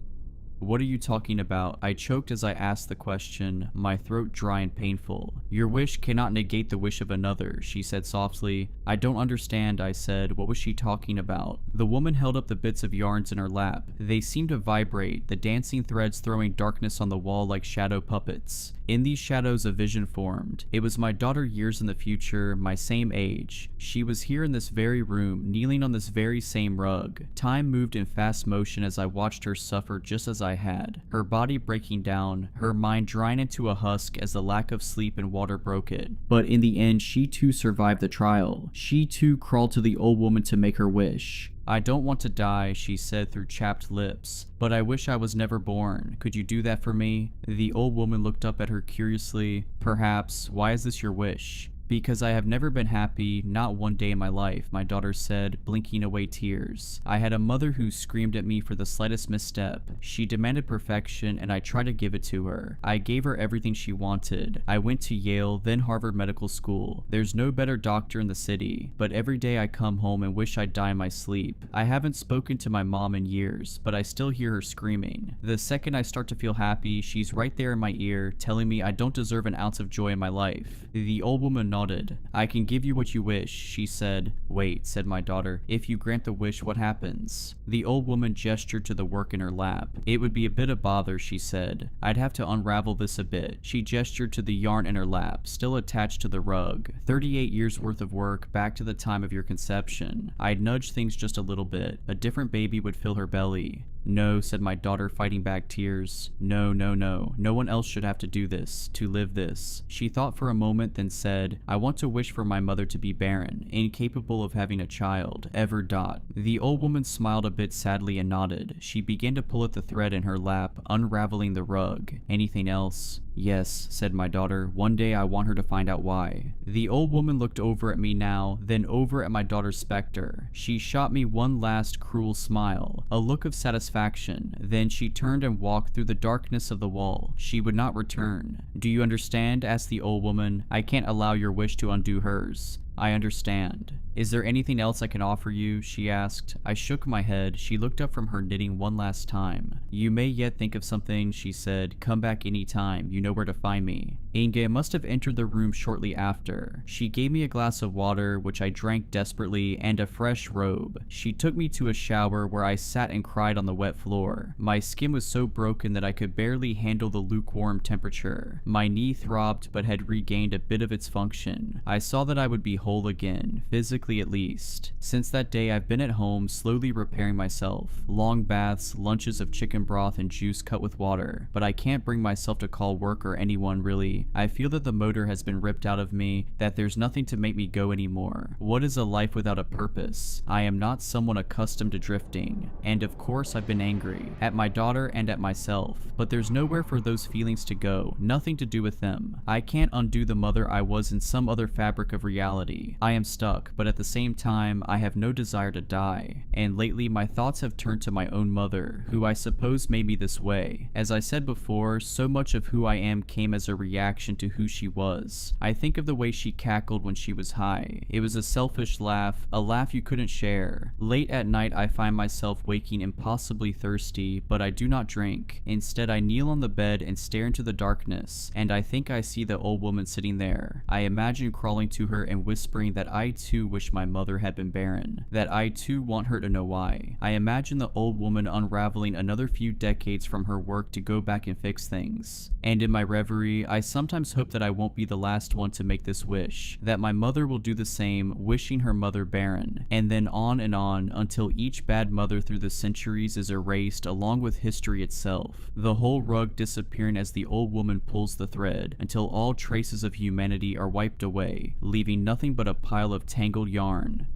What are you talking about? I choked as I asked the question, my throat dry and painful. Your wish cannot negate the wish of another, she said softly. I don't understand, I said. What was she talking about? The woman held up the bits of yarns in her lap. They seemed to vibrate, the dancing threads throwing darkness on the wall like shadow puppets. In these shadows a vision formed. It was my daughter years in the future, my same age. She was here in this very room, kneeling on this very same rug. Time moved in fast motion as I watched her suffer just as I had. Her body breaking down, her mind drying into a husk as the lack of sleep and water broke it. But in the end, she too survived the trial. She too crawled to the old woman to make her wish. I don't want to die, she said through chapped lips, but I wish I was never born. Could you do that for me? The old woman looked up at her curiously. Perhaps. Why is this your wish? Because I have never been happy, not one day in my life, my daughter said, blinking away tears. I had a mother who screamed at me for the slightest misstep. She demanded perfection, and I tried to give it to her. I gave her everything she wanted. I went to Yale, then Harvard Medical School. There's no better doctor in the city, but every day I come home and wish I'd die in my sleep. I haven't spoken to my mom in years, but I still hear her screaming. The second I start to feel happy, she's right there in my ear, telling me I don't deserve an ounce of joy in my life. The old woman nodded. I can give you what you wish, she said. Wait, said my daughter. If you grant the wish, what happens? The old woman gestured to the work in her lap. It would be a bit of bother, she said. I'd have to unravel this a bit. She gestured to the yarn in her lap, still attached to the rug. 38 years worth of work, back to the time of your conception. I'd nudge things just a little bit. A different baby would fill her belly. No, said my daughter, fighting back tears. No. No one else should have to do this, to live this. She thought for a moment, then said, I want to wish for my mother to be barren, incapable of having a child, ever. The old woman smiled a bit sadly and nodded. She began to pull at the thread in her lap, unraveling the rug. Anything else? Yes, said my daughter. One day I want her to find out why. The old woman looked over at me now, then over at my daughter's specter. She shot me one last cruel smile, a look of satisfaction. Then she turned and walked through the darkness of the wall. She would not return. Do you understand? Asked the old woman. I can't allow your wish to undo hers. I understand. Is there anything else I can offer you? She asked. I shook my head. She looked up from her knitting one last time. You may yet think of something, she said. Come back any time. You know where to find me. Inge must have entered the room shortly after. She gave me a glass of water, which I drank desperately, and a fresh robe. She took me to a shower where I sat and cried on the wet floor. My skin was so broken that I could barely handle the lukewarm temperature. My knee throbbed but had regained a bit of its function. I saw that I would be whole again, physically at least. Since that day I've been at home, slowly repairing myself. Long baths, lunches of chicken broth and juice cut with water. But I can't bring myself to call work or anyone really. I feel that the motor has been ripped out of me, that there's nothing to make me go anymore. What is a life without a purpose? I am not someone accustomed to drifting. And of course I've been angry. At my daughter and at myself. But there's nowhere for those feelings to go. Nothing to do with them. I can't undo the mother I was in some other fabric of reality. I am stuck, but at the same time, I have no desire to die. And lately my thoughts have turned to my own mother, who I suppose made me this way. As I said before, so much of who I am came as a reaction reaction to who she was. I think of the way she cackled when she was high. It was a selfish laugh, a laugh you couldn't share. Late at night, I find myself waking impossibly thirsty, but I do not drink. Instead, I kneel on the bed and stare into the darkness, and I think I see the old woman sitting there. I imagine crawling to her and whispering that I too wish my mother had been barren, that I too want her to know why. I imagine the old woman unraveling another few decades from her work to go back and fix things. And in my reverie, I sometimes hope that I won't be the last one to make this wish, that my mother will do the same, wishing her mother barren, and then on until each bad mother through the centuries is erased along with history itself, the whole rug disappearing as the old woman pulls the thread, until all traces of humanity are wiped away, leaving nothing but a pile of tangled yarn.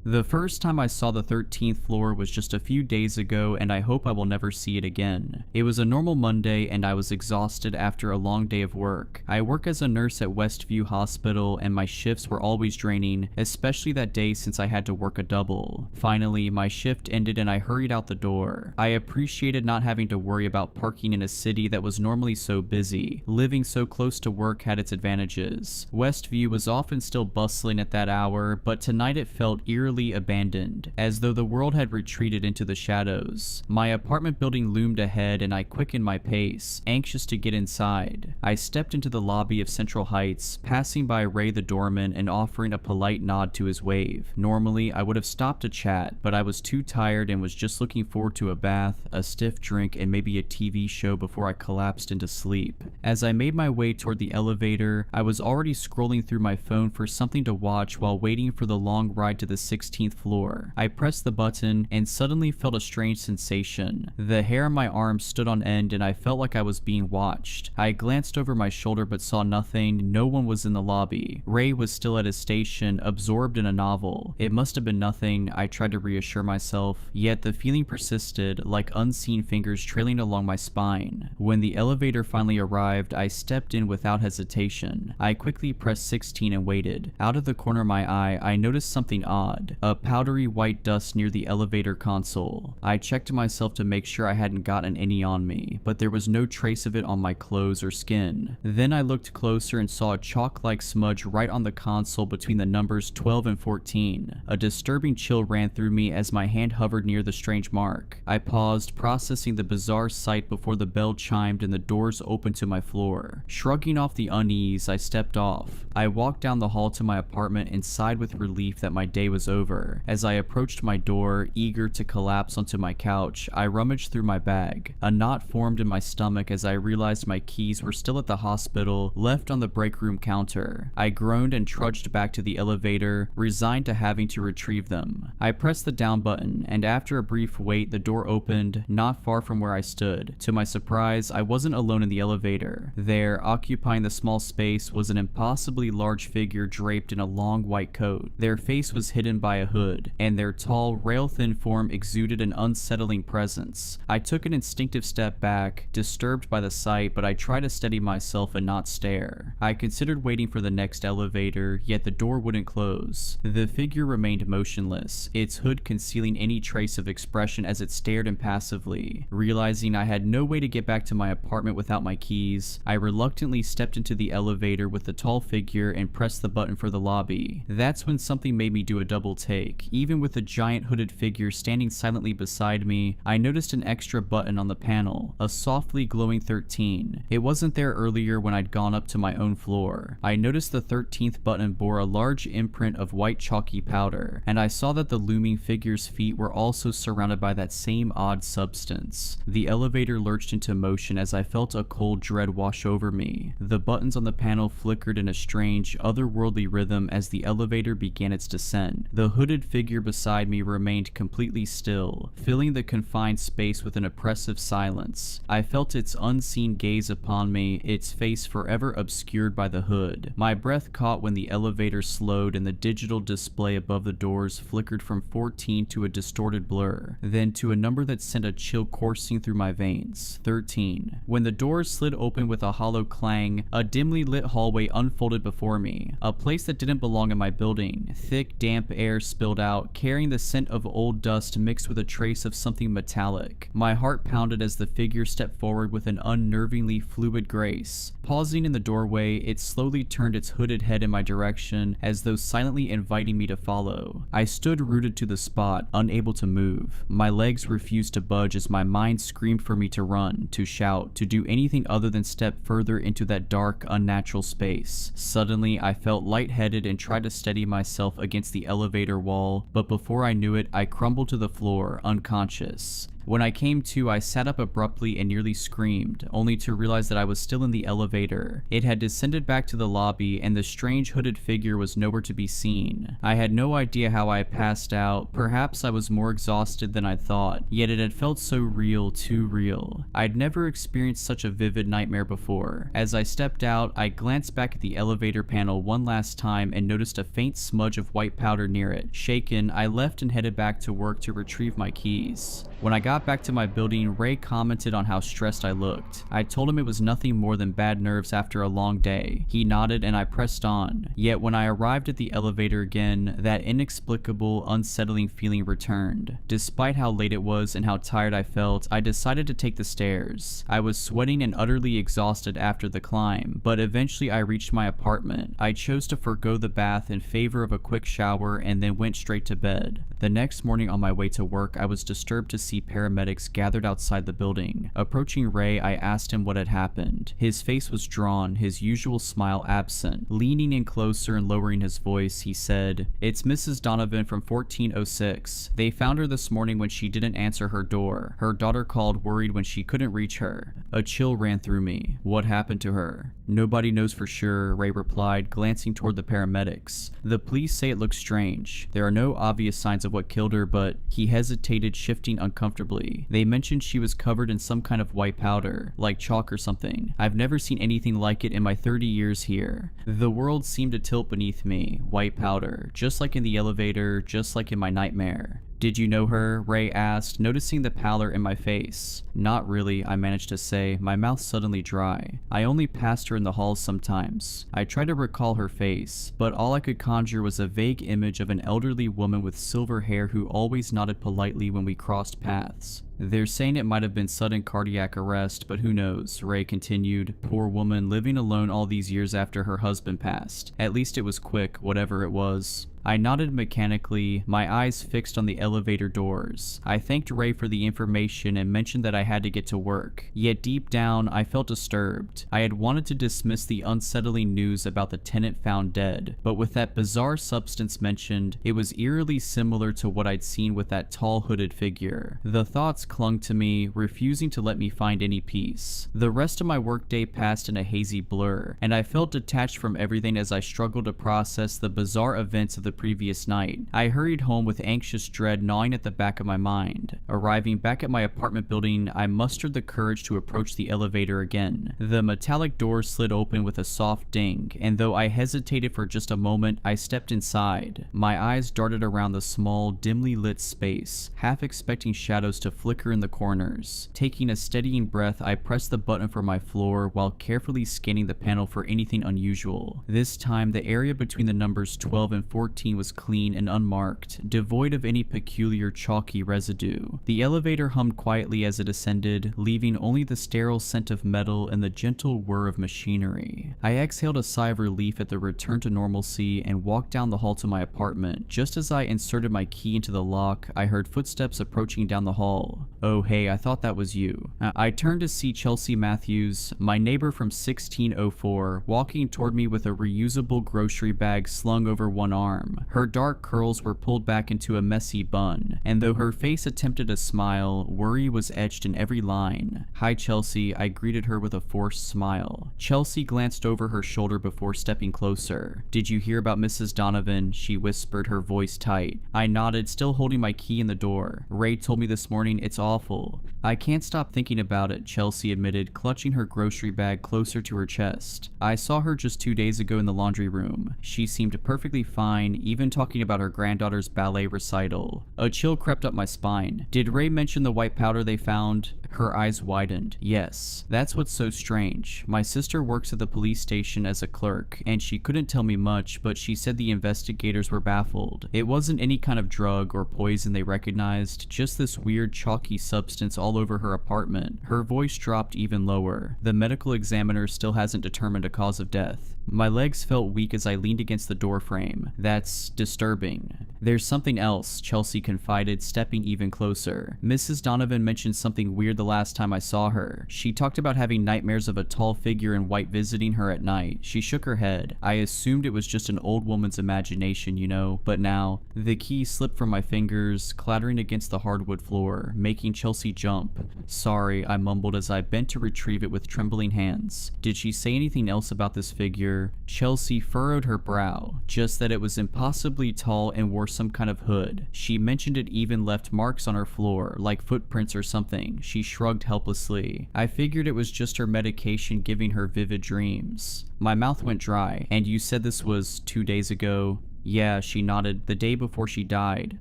The first time I saw the 13th floor was just a few days ago, and I hope I will never see it again. It was a normal Monday, and I was exhausted after a long day of work. I work as a nurse at Westview Hospital, and my shifts were always draining, especially that day since I had to work a double. Finally, my shift ended and I hurried out the door. I appreciated not having to worry about parking in a city that was normally so busy. Living so close to work had its advantages. Westview was often still bustling at that hour, but tonight it felt eerily abandoned, as though the world had retreated into the shadows. My apartment building loomed ahead and I quickened my pace, anxious to get inside. I stepped into the lobby of Central Heights, passing by Ray the doorman and offering a polite nod to his wave. Normally, I would have stopped to chat, but I was too tired and was just looking forward to a bath, a stiff drink, and maybe a TV show before I collapsed into sleep. As I made my way toward the elevator, I was already scrolling through my phone for something to watch while waiting for the long ride to the 16th floor. I pressed the button and suddenly felt a strange sensation. The hair on my arm stood on end and I felt like I was being watched. I glanced over my shoulder but saw nothing. No one was in the lobby. Ray was still at his station, absorbed in a novel. It must have been nothing, I tried to reassure myself, yet the feeling persisted, like unseen fingers trailing along my spine. When the elevator finally arrived, I stepped in without hesitation. I quickly pressed 16 and waited. Out of the corner of my eye, I noticed something odd. A powdery white dust near the elevator console. I checked myself to make sure I hadn't gotten any on me, but there was no trace of it on my clothes or skin. Then I looked closer and saw a chalk-like smudge right on the console between the numbers 12 and 14. A disturbing chill ran through me as my hand hovered near the strange mark. I paused, processing the bizarre sight before the bell chimed and the doors opened to my floor. Shrugging off the unease, I stepped off. I walked down the hall to my apartment and sighed with relief that my day was over. As I approached my door, eager to collapse onto my couch, I rummaged through my bag. A knot formed in my stomach as I realized my keys were still at the hospital, left on the break room counter. I groaned and trudged back to the elevator, resigned to having to retrieve them. I pressed the down button, and after a brief wait, the door opened, not far from where I stood. To my surprise, I wasn't alone in the elevator. There, occupying the small space, was an impossibly large figure draped in a long white coat. Their face was hidden by a hood, and their tall, rail-thin form exuded an unsettling presence. I took an instinctive step back, disturbed by the sight, but I tried to steady myself and not stare. I considered waiting for the next elevator, yet the door wouldn't close. The figure remained motionless, its hood concealing any trace of expression as it stared impassively. Realizing I had no way to get back to my apartment without my keys, I reluctantly stepped into the elevator with the tall figure and pressed the button for the lobby. That's when something made me do a double take. Even with the giant hooded figure standing silently beside me, I noticed an extra button on the panel, a softly glowing 13. It wasn't there earlier when I'd gone up to my own floor. I noticed the 13th button bore a large imprint of white chalky powder, and I saw that the looming figure's feet were also surrounded by that same odd substance. The elevator lurched into motion as I felt a cold dread wash over me. The buttons on the panel flickered in a strange, otherworldly rhythm as the elevator began its descent. The hooded figure beside me remained completely still, filling the confined space with an oppressive silence. I felt its unseen gaze upon me, its face forever obscured by the hood. My breath caught when the elevator slowed and the digital display above the doors flickered from 14 to a distorted blur, then to a number that sent a chill coursing through my veins. 13. When the doors slid open with a hollow clang, a dimly lit hallway unfolded before me. A place that didn't belong in my building. Thick, damp air air spilled out, carrying the scent of old dust mixed with a trace of something metallic. My heart pounded as the figure stepped forward with an unnervingly fluid grace. Pausing in the doorway, it slowly turned its hooded head in my direction as though silently inviting me to follow. I stood rooted to the spot, unable to move. My legs refused to budge as my mind screamed for me to run, to shout, to do anything other than step further into that dark, unnatural space. Suddenly, I felt lightheaded and tried to steady myself against the elevator wall, but before I knew it, I crumbled to the floor, unconscious. When I came to, I sat up abruptly and nearly screamed, only to realize that I was still in the elevator. It had descended back to the lobby, and the strange hooded figure was nowhere to be seen. I had no idea how I passed out. Perhaps I was more exhausted than I thought, yet it had felt so real, too real. I'd never experienced such a vivid nightmare before. As I stepped out, I glanced back at the elevator panel one last time and noticed a faint smudge of white powder near it. Shaken, I left and headed back to work to retrieve my keys. When I got back to my building, Ray commented on how stressed I looked. I told him it was nothing more than bad nerves after a long day. He nodded and I pressed on. Yet when I arrived at the elevator again, that inexplicable, unsettling feeling returned. Despite how late it was and how tired I felt, I decided to take the stairs. I was sweating and utterly exhausted after the climb, but eventually I reached my apartment. I chose to forgo the bath in favor of a quick shower and then went straight to bed. The next morning on my way to work, I was disturbed to see paramedics gathered outside the building. Approaching Ray, I asked him what had happened. His face was drawn, his usual smile absent. Leaning in closer and lowering his voice, he said, "It's Mrs. Donovan from 1406. They found her this morning when she didn't answer her door. Her daughter called worried when she couldn't reach her." A chill ran through me. What happened to her? "Nobody knows for sure," Ray replied, glancing toward the paramedics. "The police say it looks strange. There are no obvious signs of what killed her, but..." He hesitated, shifting uncomfortably. "They mentioned she was covered in some kind of white powder, like chalk or something. I've never seen anything like it in my 30 years here." The world seemed to tilt beneath me. White powder. Just like in the elevator, just like in my nightmare. "Did you know her?" Ray asked, noticing the pallor in my face. "Not really," I managed to say, my mouth suddenly dry. "I only passed her in the halls sometimes." I tried to recall her face, but all I could conjure was a vague image of an elderly woman with silver hair who always nodded politely when we crossed paths. "They're saying it might have been sudden cardiac arrest, but who knows," Ray continued. "Poor woman, living alone all these years after her husband passed. At least it was quick, whatever it was." I nodded mechanically, my eyes fixed on the elevator doors. I thanked Ray for the information and mentioned that I had to get to work. Yet deep down, I felt disturbed. I had wanted to dismiss the unsettling news about the tenant found dead, but with that bizarre substance mentioned, it was eerily similar to what I'd seen with that tall hooded figure. The thoughts clung to me, refusing to let me find any peace. The rest of my workday passed in a hazy blur, and I felt detached from everything as I struggled to process the bizarre events of the previous night. I hurried home with anxious dread gnawing at the back of my mind. Arriving back at my apartment building, I mustered the courage to approach the elevator again. The metallic door slid open with a soft ding, and though I hesitated for just a moment, I stepped inside. My eyes darted around the small, dimly lit space, half expecting shadows to flicker in the corners. Taking a steadying breath, I pressed the button for my floor while carefully scanning the panel for anything unusual. This time, the area between the numbers 12 and 14 was clean and unmarked, devoid of any peculiar chalky residue. The elevator hummed quietly as it ascended, leaving only the sterile scent of metal and the gentle whir of machinery. I exhaled a sigh of relief at the return to normalcy and walked down the hall to my apartment. Just as I inserted my key into the lock, I heard footsteps approaching down the hall. "Oh hey, I thought that was you." I turned to see Chelsea Matthews, my neighbor from 1604, walking toward me with a reusable grocery bag slung over one arm. Her dark curls were pulled back into a messy bun, and though her face attempted a smile, worry was etched in every line. "Hi Chelsea," I greeted her with a forced smile. Chelsea glanced over her shoulder before stepping closer. "Did you hear about Mrs. Donovan?" she whispered, her voice tight. I nodded, still holding my key in the door. "Ray told me this morning it's it's awful. I can't stop thinking about it, Chelsea admitted, clutching her grocery bag closer to her chest. I saw her just 2 days ago in the laundry room. She seemed perfectly fine, even talking about her granddaughter's ballet recital. A chill crept up my spine. Did Ray mention the white powder they found? Her eyes widened. Yes. That's what's so strange. My sister works at the police station as a clerk, and she couldn't tell me much, but she said the investigators were baffled. It wasn't any kind of drug or poison they recognized, just this weird chalky substance all over her apartment. Her voice dropped even lower. The medical examiner still hasn't determined a cause of death. My legs felt weak as I leaned against the door frame. That's disturbing. There's something else, Chelsea confided, stepping even closer. Mrs. Donovan mentioned something weird the last time I saw her. She talked about having nightmares of a tall figure in white visiting her at night. She shook her head. I assumed it was just an old woman's imagination, you know, but now, the key slipped from my fingers, clattering against the hardwood floor, making Chelsea jump. Sorry, I mumbled as I bent to retrieve it with trembling hands. Did she say anything else about this figure? Chelsea furrowed her brow, just that it was impossibly tall and wore some kind of hood. She mentioned it even left marks on her floor, like footprints or something. She shrugged helplessly. I figured it was just her medication giving her vivid dreams. My mouth went dry. And you said this was 2 days ago? Yeah, she nodded. The day before she died.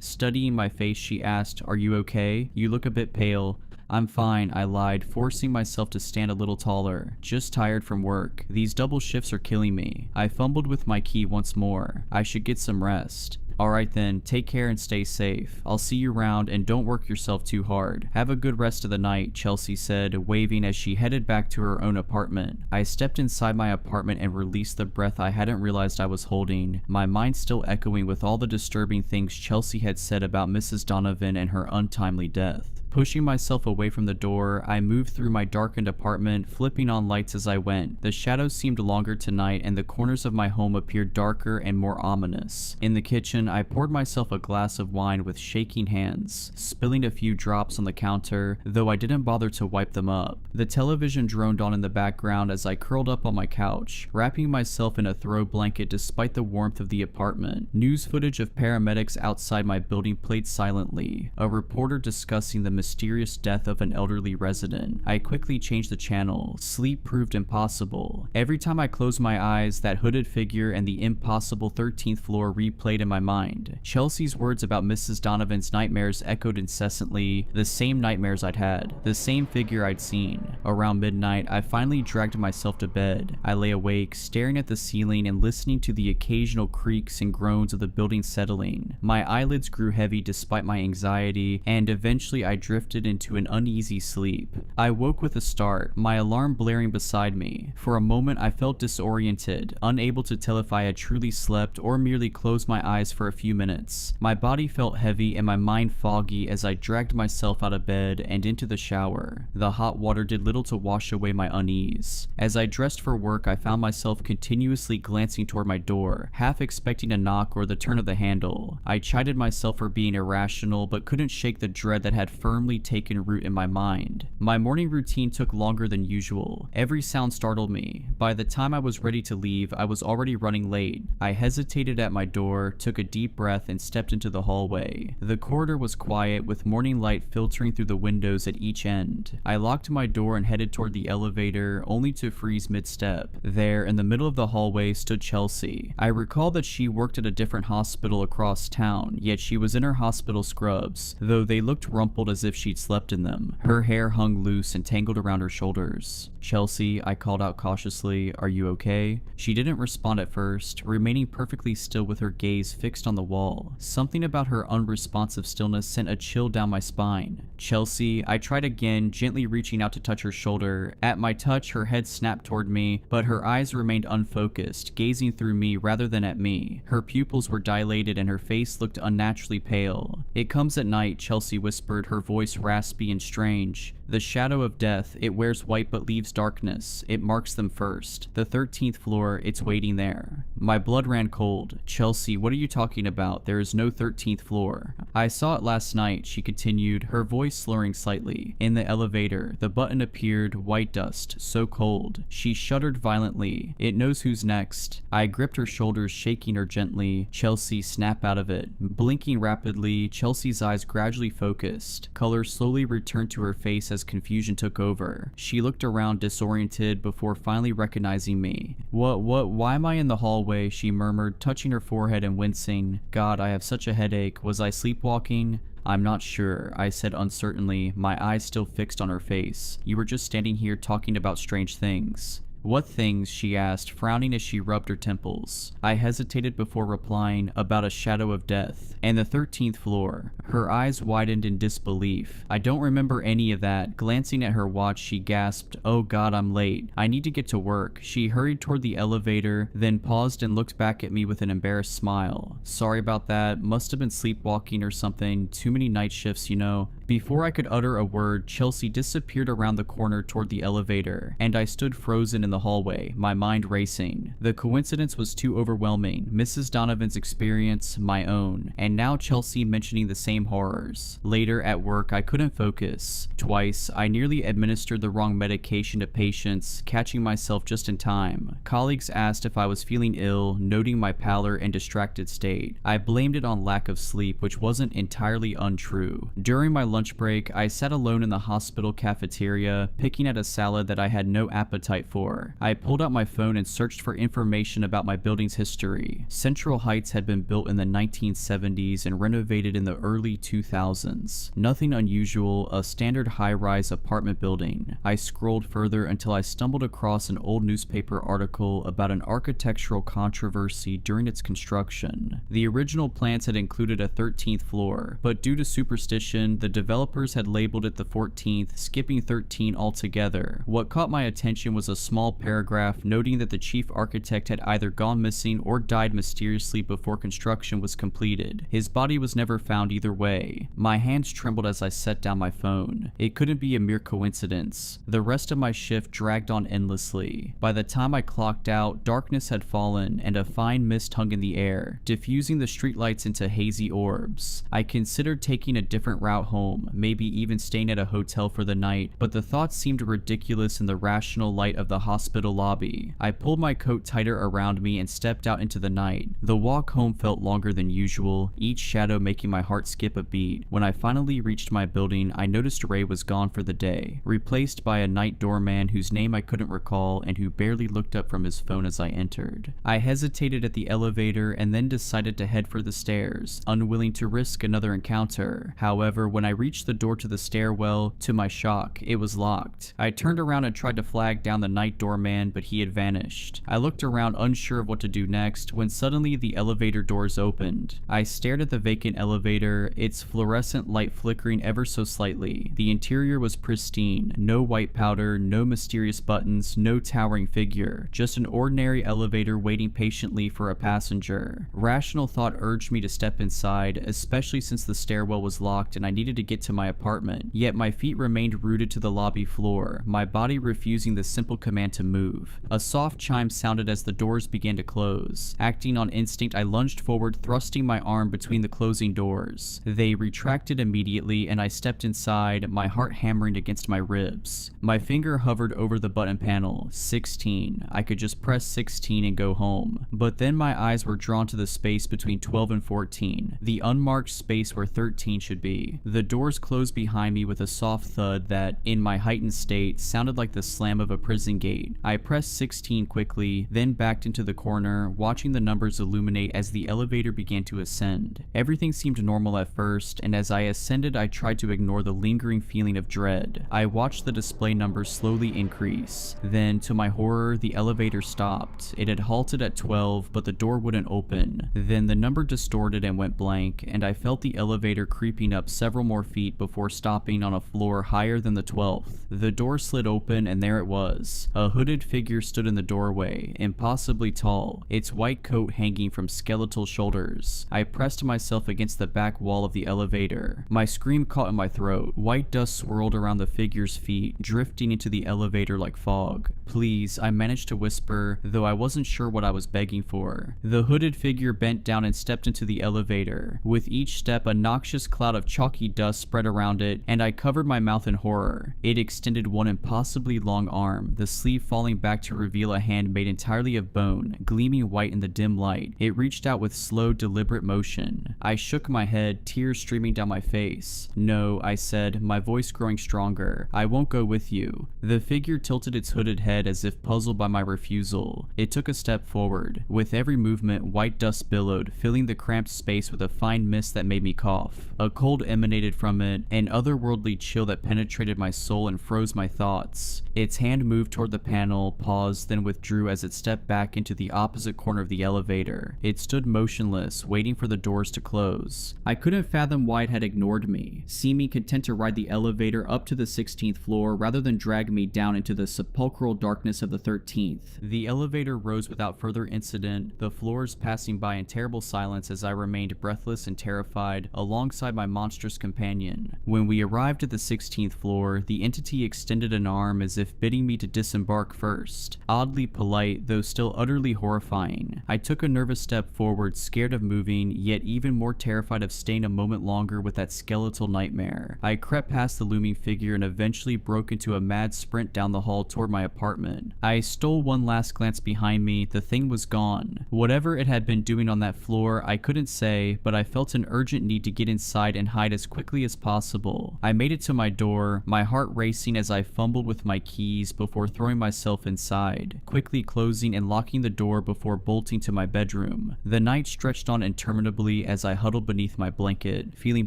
Studying my face, she asked, "Are you okay? You look a bit pale." "I'm fine," I lied, forcing myself to stand a little taller. "Just tired from work. These double shifts are killing me." I fumbled with my key once more. I should get some rest. "Alright then, take care and stay safe. I'll see you around and don't work yourself too hard. Have a good rest of the night," Chelsea said, waving as she headed back to her own apartment. I stepped inside my apartment and released the breath I hadn't realized I was holding, my mind still echoing with all the disturbing things Chelsea had said about Mrs. Donovan and her untimely death. Pushing myself away from the door, I moved through my darkened apartment, flipping on lights as I went. The shadows seemed longer tonight, and the corners of my home appeared darker and more ominous. In the kitchen, I poured myself a glass of wine with shaking hands, spilling a few drops on the counter, though I didn't bother to wipe them up. The television droned on in the background as I curled up on my couch, wrapping myself in a throw blanket despite the warmth of the apartment. News footage of paramedics outside my building played silently, a reporter discussing the mysterious death of an elderly resident. I quickly changed the channel. Sleep proved impossible. Every time I closed my eyes, that hooded figure and the impossible 13th floor replayed in my mind. Chelsea's words about Mrs. Donovan's nightmares echoed incessantly, the same nightmares I'd had, the same figure I'd seen. Around midnight, I finally dragged myself to bed. I lay awake, staring at the ceiling and listening to the occasional creaks and groans of the building settling. My eyelids grew heavy despite my anxiety, and eventually I drifted into an uneasy sleep. I woke with a start, my alarm blaring beside me. For a moment I felt disoriented, unable to tell if I had truly slept or merely closed my eyes for a few minutes. My body felt heavy and my mind foggy as I dragged myself out of bed and into the shower. The hot water did little to wash away my unease. As I dressed for work, I found myself continuously glancing toward my door, half expecting a knock or the turn of the handle. I chided myself for being irrational, but couldn't shake the dread that had firmly taken root in my mind. My morning routine took longer than usual. Every sound startled me. By the time I was ready to leave, I was already running late. I hesitated at my door, took a deep breath, and stepped into the hallway. The corridor was quiet, with morning light filtering through the windows at each end. I locked my door and headed toward the elevator, only to freeze mid-step. There, in the middle of the hallway, stood Chelsea. I recall that she worked at a different hospital across town, yet she was in her hospital scrubs, though they looked rumpled as if she'd slept in them. Her hair hung loose and tangled around her shoulders. "Chelsea," I called out cautiously, "are you okay?" She didn't respond at first, remaining perfectly still with her gaze fixed on the wall. Something about her unresponsive stillness sent a chill down my spine. "Chelsea," I tried again, gently reaching out to touch her shoulder. At my touch, her head snapped toward me, but her eyes remained unfocused, gazing through me rather than at me. Her pupils were dilated and her face looked unnaturally pale. "It comes at night," Chelsea whispered, her voice raspy and strange. "The shadow of death, it wears white but leaves darkness. It marks them first. The 13th floor, it's waiting there." My blood ran cold. Chelsea, what are you talking about? There is no 13th floor. I saw it last night, she continued, her voice slurring slightly. In the elevator, the button appeared, white dust, so cold. She shuddered violently. It knows who's next. I gripped her shoulders, shaking her gently. Chelsea, snap out of it. Blinking rapidly, Chelsea's eyes gradually focused. Color slowly returned to her face as confusion took over. She looked around disoriented before finally recognizing me. Why am I in the hallway? She murmured, touching her forehead and wincing. God, I have such a headache. Was I sleepwalking? I'm not sure, I said uncertainly, my eyes still fixed on her face. You were just standing here talking about strange things. What things? She asked, frowning as she rubbed her temples. I hesitated before replying, about a shadow of death, and the 13th floor. Her eyes widened in disbelief. I don't remember any of that. Glancing at her watch, she gasped, oh God, I'm late. I need to get to work. She hurried toward the elevator, then paused and looked back at me with an embarrassed smile. Sorry about that. Must have been sleepwalking or something. Too many night shifts, you know. Before I could utter a word, Chelsea disappeared around the corner toward the elevator, and I stood frozen in the hallway, my mind racing. The coincidence was too overwhelming. Mrs. Donovan's experience, my own, and now Chelsea mentioning the same horrors. Later at work, I couldn't focus. Twice, I nearly administered the wrong medication to patients, catching myself just in time. Colleagues asked if I was feeling ill, noting my pallor and distracted state. I blamed it on lack of sleep, which wasn't entirely untrue. During my lunch break, I sat alone in the hospital cafeteria, picking at a salad that I had no appetite for. I pulled out my phone and searched for information about my building's history. Central Heights had been built in the 1970s and renovated in the early 2000s. Nothing unusual, a standard high-rise apartment building. I scrolled further until I stumbled across an old newspaper article about an architectural controversy during its construction. The original plans had included a 13th floor, but due to superstition, the developers had labeled it the 14th, skipping 13 altogether. What caught my attention was a small paragraph noting that the chief architect had either gone missing or died mysteriously before construction was completed. His body was never found either way. My hands trembled as I set down my phone. It couldn't be a mere coincidence. The rest of my shift dragged on endlessly. By the time I clocked out, darkness had fallen and a fine mist hung in the air, diffusing the streetlights into hazy orbs. I considered taking a different route home, maybe even staying at a hotel for the night, but the thought seemed ridiculous in the rational light of the hospital lobby. I pulled my coat tighter around me and stepped out into the night. The walk home felt longer than usual, each shadow making my heart skip a beat. When I finally reached my building, I noticed Ray was gone for the day, replaced by a night doorman whose name I couldn't recall and who barely looked up from his phone as I entered. I hesitated at the elevator and then decided to head for the stairs, unwilling to risk another encounter. However, when I reached the door to the stairwell, to my shock, it was locked. I turned around and tried to flag down the night doorman, but he had vanished. I looked around unsure of what to do next when suddenly the elevator doors opened. I stared at the vacant elevator, its fluorescent light flickering ever so slightly. The interior was pristine, no white powder, no mysterious buttons, no towering figure, just an ordinary elevator waiting patiently for a passenger. Rational thought urged me to step inside, especially since the stairwell was locked and I needed to get to my apartment, yet my feet remained rooted to the lobby floor, my body refusing the simple command to move. A soft chime sounded as the doors began to close. Acting on instinct, I lunged forward, thrusting my arm between the closing doors. They retracted immediately and I stepped inside, my heart hammering against my ribs. My finger hovered over the button panel. 16. I could just press 16 and go home. But then my eyes were drawn to the space between 12 and 14, the unmarked space where 13 should be. The doors closed behind me with a soft thud that, in my heightened state, sounded like the slam of a prison gate. I pressed 16 quickly, then backed into the corner, watching the numbers illuminate as the elevator began to ascend. Everything seemed normal at first, and as I ascended I tried to ignore the lingering feeling of dread. I watched the display numbers slowly increase. Then, to my horror, the elevator stopped. It had halted at 12, but the door wouldn't open. Then the number distorted and went blank, and I felt the elevator creeping up several more feet before stopping on a floor higher than the 12th. The door slid open and there it was. A hooded figure stood in the doorway, impossibly tall, its white coat hanging from skeletal shoulders. I pressed myself against the back wall of the elevator. My scream caught in my throat. White dust swirled around the figure's feet, drifting into the elevator like fog. "Please," I managed to whisper, though I wasn't sure what I was begging for. The hooded figure bent down and stepped into the elevator. With each step, a noxious cloud of chalky dust spread around it, and I covered my mouth in horror. It extended one impossibly long arm, the sleeve falling back to reveal a hand made entirely of bone, gleaming white in the dim light. It reached out with slow, deliberate motion. I shook my head, tears streaming down my face. "No," I said, my voice growing stronger. "I won't go with you." The figure tilted its hooded head as if puzzled by my refusal. It took a step forward. With every movement, white dust billowed, filling the cramped space with a fine mist that made me cough. A cold emanated from it, an otherworldly chill that penetrated my soul and froze my thoughts. Its hand moved toward the panel, paused, then withdrew as it stepped back into the opposite corner of the elevator. It stood motionless, waiting for the doors to close. I couldn't fathom why it had ignored me, seeming content to ride the elevator up to the 16th floor rather than drag me down into the sepulchral darkness of the 13th. The elevator rose without further incident, the floors passing by in terrible silence as I remained breathless and terrified alongside my monstrous companion. When we arrived at the 16th floor, the entity extended an arm as if bidding me to disembark first. Oddly polite, though still utterly horrifying. I took a nervous step forward, scared of moving, yet even more terrified of staying a moment longer with that skeletal nightmare. I crept past the looming figure and eventually broke into a mad sprint down the hall toward my apartment. I stole one last glance behind me. The thing was gone. Whatever it had been doing on that floor, I couldn't say, but I felt an urgent need to get inside and hide as quickly as possible. I made it to my door, my heart racing as I fumbled with my keys before throwing myself inside, quickly closing and locking the door before bolting to my bedroom. The night stretched on interminably as I huddled beneath my blanket, feeling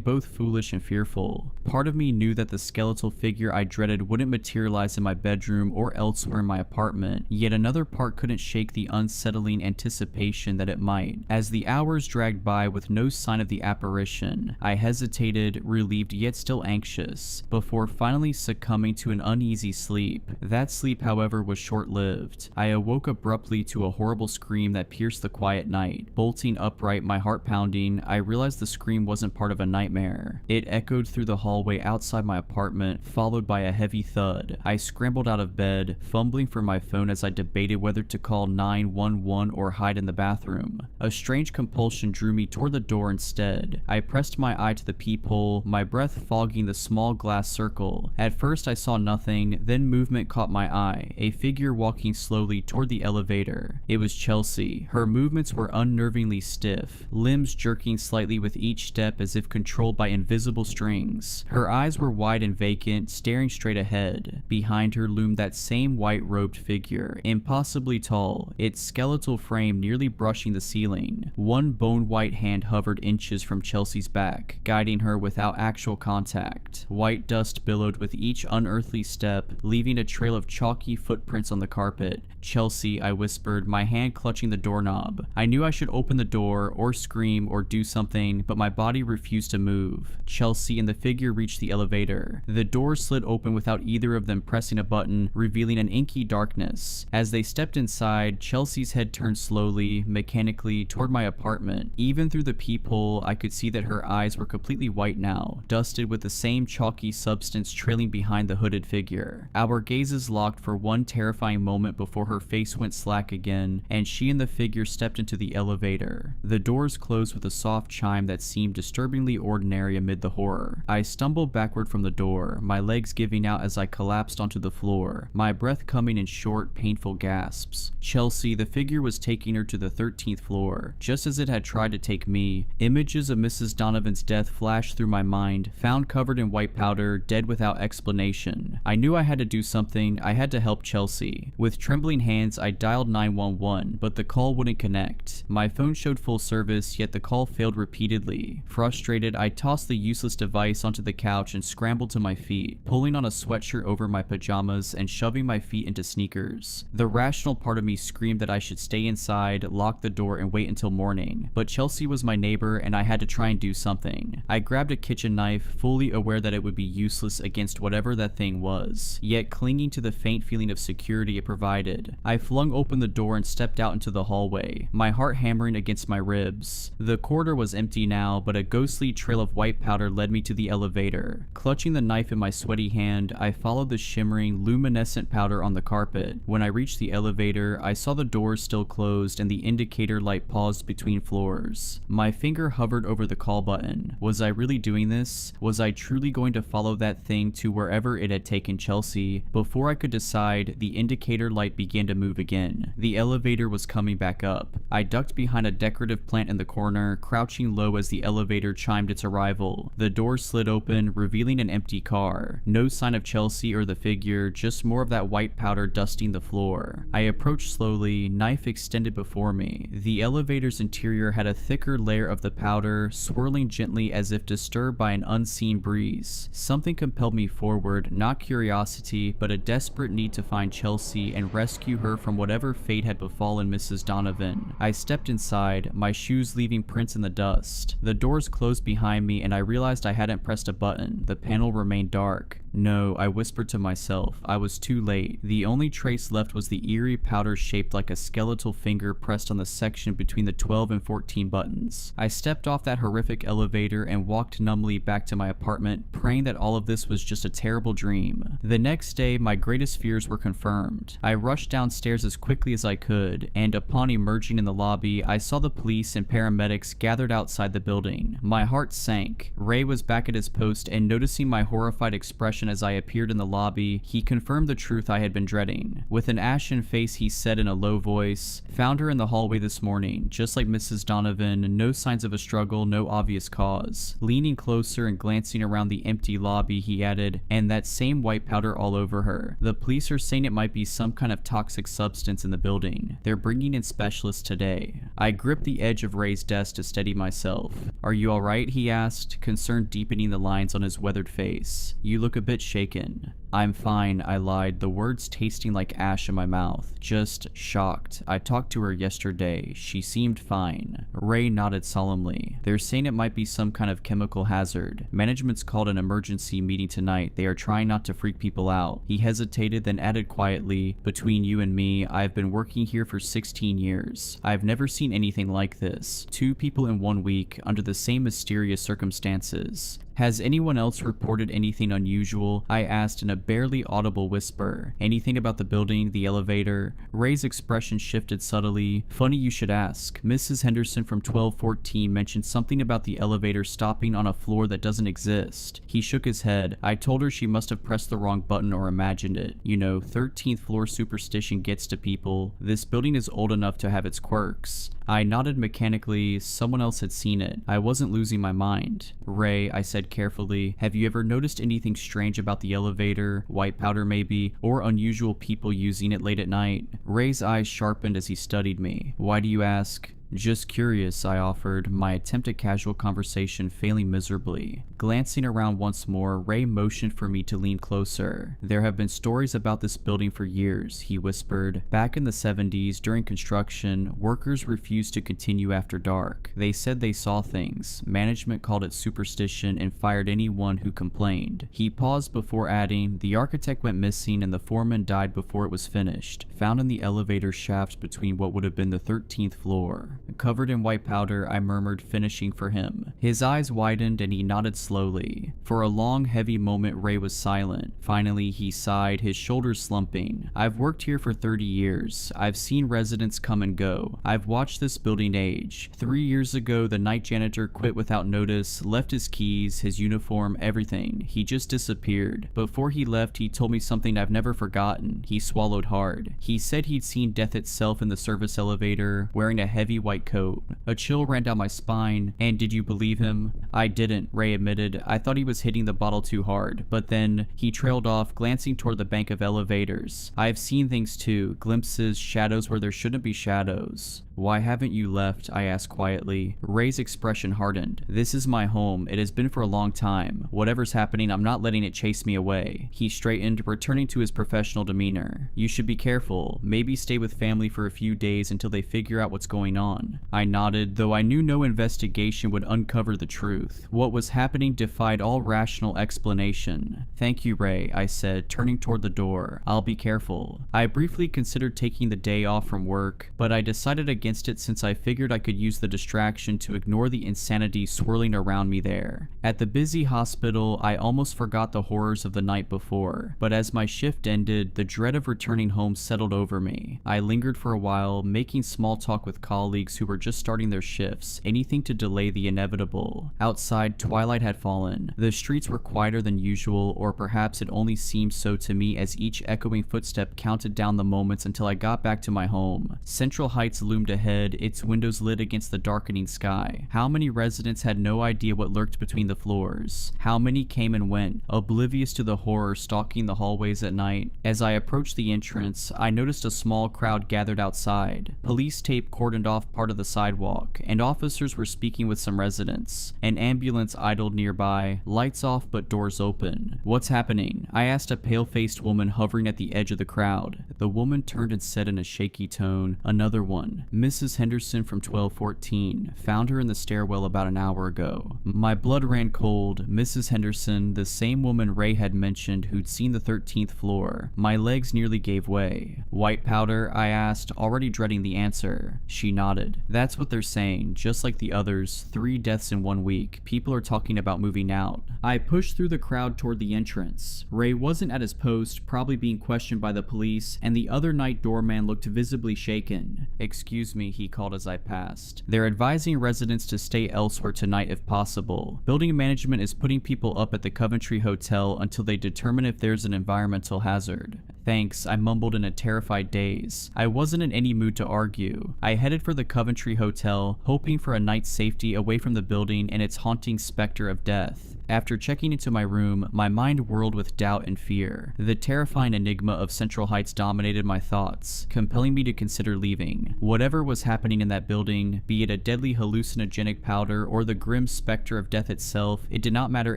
both foolish and fearful. Part of me knew that the skeletal figure I dreaded wouldn't materialize in my bedroom or elsewhere in my apartment, yet another part couldn't shake the unsettling anticipation that it might. As the hours dragged by with no sign of the apparition, I hesitated, relieved yet still anxious, before finally succumbing to an uneasy sleep. That sleep, however, was short-lived. I awoke abruptly to a horrible scream that pierced the quiet night. Bolting upright, my heart pounding, I realized the scream wasn't part of a nightmare. It echoed through the hallway outside my apartment, followed by a heavy thud. I scrambled out of bed, fumbling for my phone as I debated whether to call 911 or hide in the bathroom. A strange compulsion drew me toward the door instead. I pressed my eye to the peephole, my breath fogging the small glass circle. At first I saw nothing, then movement caught my eye, a figure walking slowly toward the elevator. It was Chelsea. Her movements were unnervingly stiff, limbs jerking slightly with each step as if controlled by invisible strings. Her eyes were wide and vacant, staring straight ahead. Behind her loomed that same white-robed figure, impossibly tall, its skeletal frame nearly brushing the ceiling. One bone-white hand hovered inches from Chelsea's back, guiding her without actual contact. White dust billowed with each unearthly step, leaving a trail of chalky footprints on the carpet. "Chelsea," I whispered, my hand clutching the doorknob. I knew I should open the door, or scream, or do something, but my body refused to move. Chelsea and the figure reached the elevator. The door slid open without either of them pressing a button, revealing an inky darkness. As they stepped inside, Chelsea's head turned slowly, mechanically, toward my apartment. Even through the peephole, I could see that her eyes were completely white now, dusted with the same chalky substance trailing behind the hooded figure. Our gazes locked for one terrifying moment before her face went slack again, and she and the figure stepped into the elevator. The doors closed with a soft chime that seemed disturbingly ordinary amid the horror. I stumbled backward from the door, my legs giving out as I collapsed onto the floor, my breath coming in short, painful gasps. Chelsea, the figure was taking her to the 13th floor, just as it had tried to take me. Images of Mrs. Donovan's death flashed through my mind, found covered in white powder, dead without explanation. I knew I had to do something. I had to help Chelsea. With trembling hands, I dialed 911, but the call wouldn't connect. My phone showed full service, yet the call failed repeatedly. Frustrated, I tossed the useless device onto the couch and scrambled to my feet, pulling on a sweatshirt over my pajamas and shoving my feet into sneakers. The rational part of me screamed that I should stay inside, lock the door, and wait until morning, but Chelsea was my neighbor and I had to try and do something. I grabbed a kitchen kitchen knife, fully aware that it would be useless against whatever that thing was, yet clinging to the faint feeling of security it provided. I flung open the door and stepped out into the hallway, my heart hammering against my ribs. The corridor was empty now, but a ghostly trail of white powder led me to the elevator. Clutching the knife in my sweaty hand, I followed the shimmering, luminescent powder on the carpet. When I reached the elevator, I saw the doors still closed and the indicator light paused between floors. My finger hovered over the call button. Was I really doing this? Was I truly going to follow that thing to wherever it had taken Chelsea? Before I could decide, the indicator light began to move again. The elevator was coming back up. I ducked behind a decorative plant in the corner, crouching low as the elevator chimed its arrival. The door slid open, revealing an empty car. No sign of Chelsea or the figure, just more of that white powder dusting the floor. I approached slowly, knife extended before me. The elevator's interior had a thicker layer of the powder, swirling gently as if disturbed by an unseen breeze. Something compelled me forward, not curiosity, but a desperate need to find Chelsea and rescue her from whatever fate had befallen Mrs. Donovan. I stepped inside, my shoes leaving prints in the dust. The doors closed behind me and I realized I hadn't pressed a button. The panel remained dark. No, I whispered to myself. I was too late. The only trace left was the eerie powder shaped like a skeletal finger pressed on the section between the 12 and 14 buttons. I stepped off that horrific elevator and walked numbly back to my apartment, praying that all of this was just a terrible dream. The next day, my greatest fears were confirmed. I rushed downstairs as quickly as I could, and upon emerging in the lobby, I saw the police and paramedics gathered outside the building. My heart sank. Ray was back at his post, and noticing my horrified expression as I appeared in the lobby, he confirmed the truth I had been dreading. With an ashen face, he said in a low voice, "Found her in the hallway this morning, just like Mrs. Donovan, no signs of a struggle, no obvious cause." Leaning closer and glancing around the empty lobby, he added, "And that same white powder all over her. The police are saying it might be some kind of toxic substance in the building. They're bringing in specialists today." I gripped the edge of Ray's desk to steady myself. "Are you alright?" he asked, concern deepening the lines on his weathered face. "You look a bit shaken." "I'm fine," I lied, the words tasting like ash in my mouth. "Just shocked. I talked to her yesterday. She seemed fine." Ray nodded solemnly. "They're saying it might be some kind of chemical hazard. Management's called an emergency meeting tonight. They are trying not to freak people out." He hesitated, then added quietly, "Between you and me, I've been working here for 16 years. I've never seen anything like this. 2 people in 1 week, under the same mysterious circumstances. Has anyone else reported anything unusual?" I asked in a barely audible whisper. "Anything about the building, the elevator?" Ray's expression shifted subtly. "Funny you should ask. Mrs. Henderson from 1214 mentioned something about the elevator stopping on a floor that doesn't exist." He shook his head. "I told her she must have pressed the wrong button or imagined it. You know, 13th floor superstition gets to people. This building is old enough to have its quirks." I nodded mechanically. Someone else had seen it. I wasn't losing my mind. "Ray," I said carefully, "have you ever noticed anything strange about the elevator? White powder maybe? Or unusual people using it late at night?" Ray's eyes sharpened as he studied me. "Why do you ask?" "Just curious," I offered, my attempt at casual conversation failing miserably. Glancing around once more, Ray motioned for me to lean closer. "There have been stories about this building for years," he whispered. "Back in the 70s, during construction, workers refused to continue after dark. They said they saw things. Management called it superstition and fired anyone who complained." He paused before adding, "The architect went missing and the foreman died before it was finished, found in the elevator shaft between what would have been the 13th floor. Covered in white powder," I murmured, finishing for him. His eyes widened and he nodded slowly. For a long, heavy moment, Ray was silent. Finally, he sighed, his shoulders slumping. "I've worked here for 30 years. I've seen residents come and go. I've watched this building age. 3 years ago, the night janitor quit without notice, left his keys, his uniform, everything. He just disappeared. Before he left, he told me something I've never forgotten." He swallowed hard. "He said he'd seen death itself in the service elevator, wearing a heavy white coat." A chill ran down my spine. "And did you believe him?" "I didn't," Ray admitted. "I thought he was hitting the bottle too hard. But then," he trailed off, glancing toward the bank of elevators. "I've seen things too. Glimpses, shadows where there shouldn't be shadows." "Why haven't you left?" I asked quietly. Ray's expression hardened. "This is my home. It has been for a long time. Whatever's happening, I'm not letting it chase me away." He straightened, returning to his professional demeanor. "You should be careful. Maybe stay with family for a few days until they figure out what's going on." I nodded, though I knew no investigation would uncover the truth. truth. What was happening defied all rational explanation. "Thank you, Ray," I said, turning toward the door. "I'll be careful." I briefly considered taking the day off from work, but I decided against it since I figured I could use the distraction to ignore the insanity swirling around me there. At the busy hospital, I almost forgot the horrors of the night before, but as my shift ended, the dread of returning home settled over me. I lingered for a while, making small talk with colleagues who were just starting their shifts, anything to delay the inevitable. Outside, twilight had fallen. The streets were quieter than usual, or perhaps it only seemed so to me as each echoing footstep counted down the moments until I got back to my home. Central Heights loomed ahead, its windows lit against the darkening sky. How many residents had no idea what lurked between the floors? How many came and went, oblivious to the horror stalking the hallways at night? As I approached the entrance, I noticed a small crowd gathered outside. Police tape cordoned off part of the sidewalk, and officers were speaking with some residents. An ambulance idled nearby, lights off but doors open. "What's happening?" I asked a pale-faced woman hovering at the edge of the crowd. The woman turned and said in a shaky tone, "Another one. Mrs. Henderson from 1214. Found her in the stairwell about an hour ago." My blood ran cold. Mrs. Henderson, the same woman Ray had mentioned who'd seen the 13th floor. My legs nearly gave way. "White powder?" I asked, already dreading the answer. She nodded. "That's what they're saying. Just like the others, 3 deaths in 1 week. People are talking about moving out." I pushed through the crowd toward the entrance. Ray wasn't at his post, probably being questioned by the police, and the other night doorman looked visibly shaken. "Excuse me," he called as I passed. "They're advising residents to stay elsewhere tonight if possible. Building management is putting people up at the Coventry Hotel until they determine if there's an environmental hazard." "Thanks," I mumbled in a terrified daze. I wasn't in any mood to argue. I headed for the Coventry Hotel, hoping for a night's safety away from the building and its haunting specter of death. After checking into my room, my mind whirled with doubt and fear. The terrifying enigma of Central Heights dominated my thoughts, compelling me to consider leaving. Whatever was happening in that building, be it a deadly hallucinogenic powder or the grim specter of death itself, it did not matter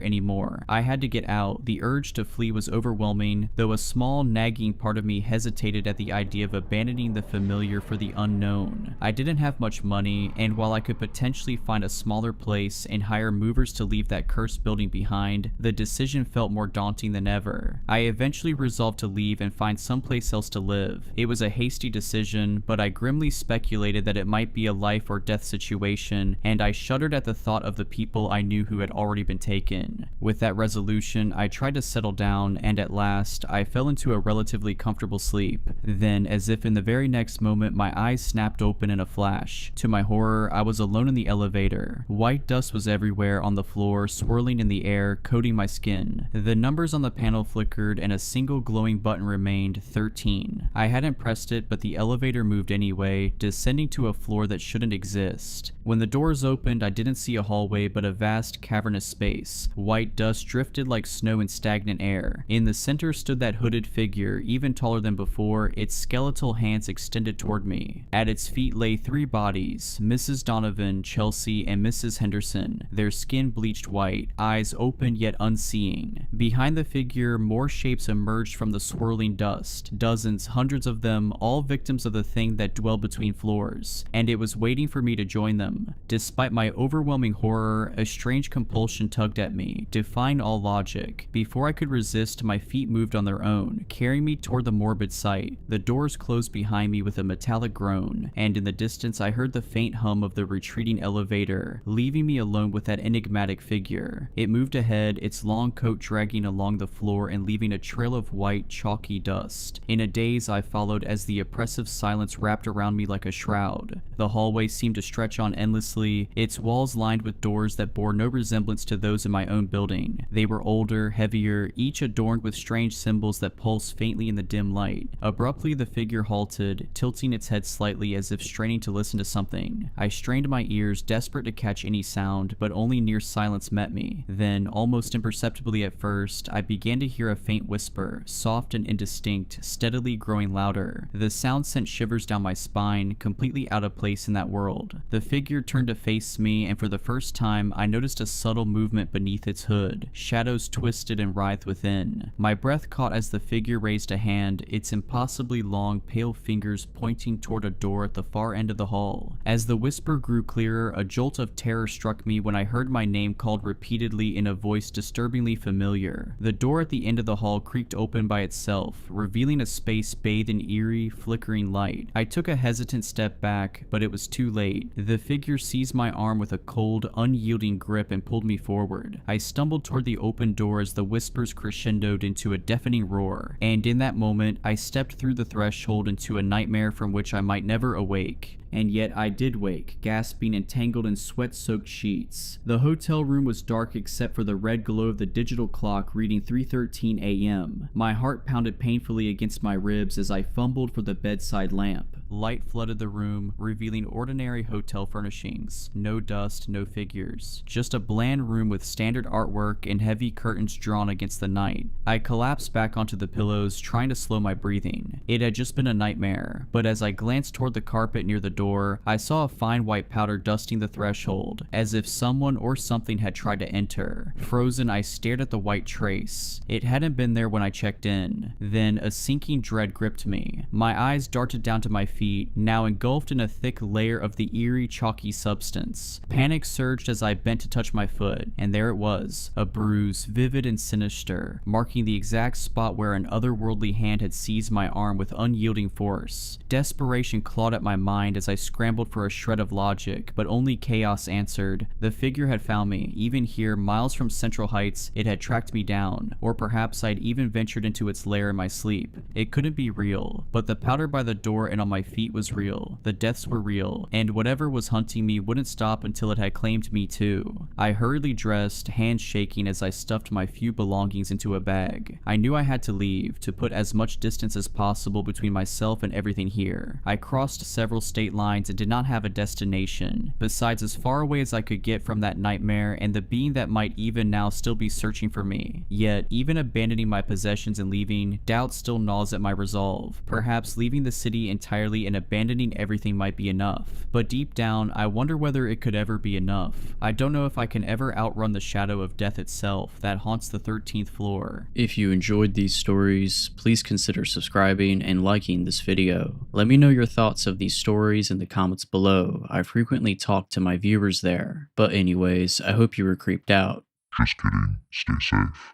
anymore. I had to get out. The urge to flee was overwhelming, though a small, nagging part of me hesitated at the idea of abandoning the familiar for the unknown. I didn't have much money, and while I could potentially find a smaller place and hire movers to leave that cursed building behind, the decision felt more daunting than ever. I eventually resolved to leave and find someplace else to live. It was a hasty decision, but I grimly speculated that it might be a life or death situation, and I shuddered at the thought of the people I knew who had already been taken. With that resolution, I tried to settle down, and at last, I fell into a relatively comfortable sleep. Then, as if in the very next moment, my eyes snapped open in a flash. To my horror, I was alone in the elevator. White dust was everywhere on the floor, swirling in the air, coating my skin. The numbers on the panel flickered, and a single glowing button remained, 13. I hadn't pressed it, but the elevator moved anyway, descending to a floor that shouldn't exist. When the doors opened, I didn't see a hallway, but a vast, cavernous space. White dust drifted like snow in stagnant air. In the center stood that hooded figure, even taller than before, its skeletal hands extended toward me. At its feet lay 3 bodies, Mrs. Donovan, Chelsea, and Mrs. Henderson, their skin bleached white, eyes open yet unseeing. Behind the figure, more shapes emerged from the swirling dust, dozens, hundreds of them, all victims of the thing that dwelled between floors, and it was waiting for me to join them. Despite my overwhelming horror, a strange compulsion tugged at me, defying all logic. Before I could resist, my feet moved on their own, carrying me toward the morbid sight. The doors closed behind me with a metallic groan, and in the distance I heard the faint hum of the retreating elevator, leaving me alone with that enigmatic figure. It moved ahead, its long coat dragging along the floor and leaving a trail of white, chalky dust. In a daze, I followed as the oppressive silence wrapped around me like a shroud. The hallway seemed to stretch on endlessly, its walls lined with doors that bore no resemblance to those in my own building. They were older, heavier, each adorned with strange symbols that pulsed faintly in the dim light. Abruptly, the figure halted, tilting its head slightly as if straining to listen to something. I strained my ears, desperate to catch any sound, but only near silence met me. Then, almost imperceptibly at first, I began to hear a faint whisper, soft and indistinct, steadily growing louder. The sound sent shivers down my spine, completely out of place in that world. The figure turned to face me, and for the first time, I noticed a subtle movement beneath its hood. Shadows twisted and writhed within. My breath caught as the figure raised a hand, its impossibly long, pale fingers pointing toward a door at the far end of the hall. As the whisper grew clearer, a jolt of terror struck me when I heard my name called repeatedly in a voice disturbingly familiar. The door at the end of the hall creaked open by itself, revealing a space bathed in eerie, flickering light. I took a hesitant step back, but it was too late. The figure seized my arm with a cold, unyielding grip and pulled me forward. I stumbled toward the open door as the whispers crescendoed into a deafening roar, and in that moment, I stepped through the threshold into a nightmare from which I might never awake. And yet I did wake, gasping and tangled in sweat-soaked sheets. The hotel room was dark except for the red glow of the digital clock reading 3:13 a.m. My heart pounded painfully against my ribs as I fumbled for the bedside lamp. Light flooded the room, revealing ordinary hotel furnishings. No dust, no figures. Just a bland room with standard artwork and heavy curtains drawn against the night. I collapsed back onto the pillows, trying to slow my breathing. It had just been a nightmare, but as I glanced toward the carpet near the door, I saw a fine white powder dusting the threshold, as if someone or something had tried to enter. Frozen, I stared at the white trace. It hadn't been there when I checked in. Then a sinking dread gripped me. My eyes darted down to my feet, now engulfed in a thick layer of the eerie, chalky substance. Panic surged as I bent to touch my foot, and there it was, a bruise, vivid and sinister, marking the exact spot where an otherworldly hand had seized my arm with unyielding force. Desperation clawed at my mind as I scrambled for a shred of logic, but only chaos answered. The figure had found me. Even here, miles from Central Heights, it had tracked me down, or perhaps I'd even ventured into its lair in my sleep. It couldn't be real, but the powder by the door and on my feet was real. The deaths were real, and whatever was hunting me wouldn't stop until it had claimed me too. I hurriedly dressed, hands shaking as I stuffed my few belongings into a bag. I knew I had to leave, to put as much distance as possible between myself and everything here. I crossed several state lines and did not have a destination, besides as far away as I could get from that nightmare and the being that might even now still be searching for me. Yet, even abandoning my possessions and leaving, doubt still gnaws at my resolve. Perhaps leaving the city entirely and abandoning everything might be enough. But deep down, I wonder whether it could ever be enough. I don't know if I can ever outrun the shadow of death itself that haunts the 13th floor. If you enjoyed these stories, please consider subscribing and liking this video. Let me know your thoughts of these stories in the comments below. I frequently talk to my viewers there. But anyways, I hope you were creeped out. Just kidding. Stay safe.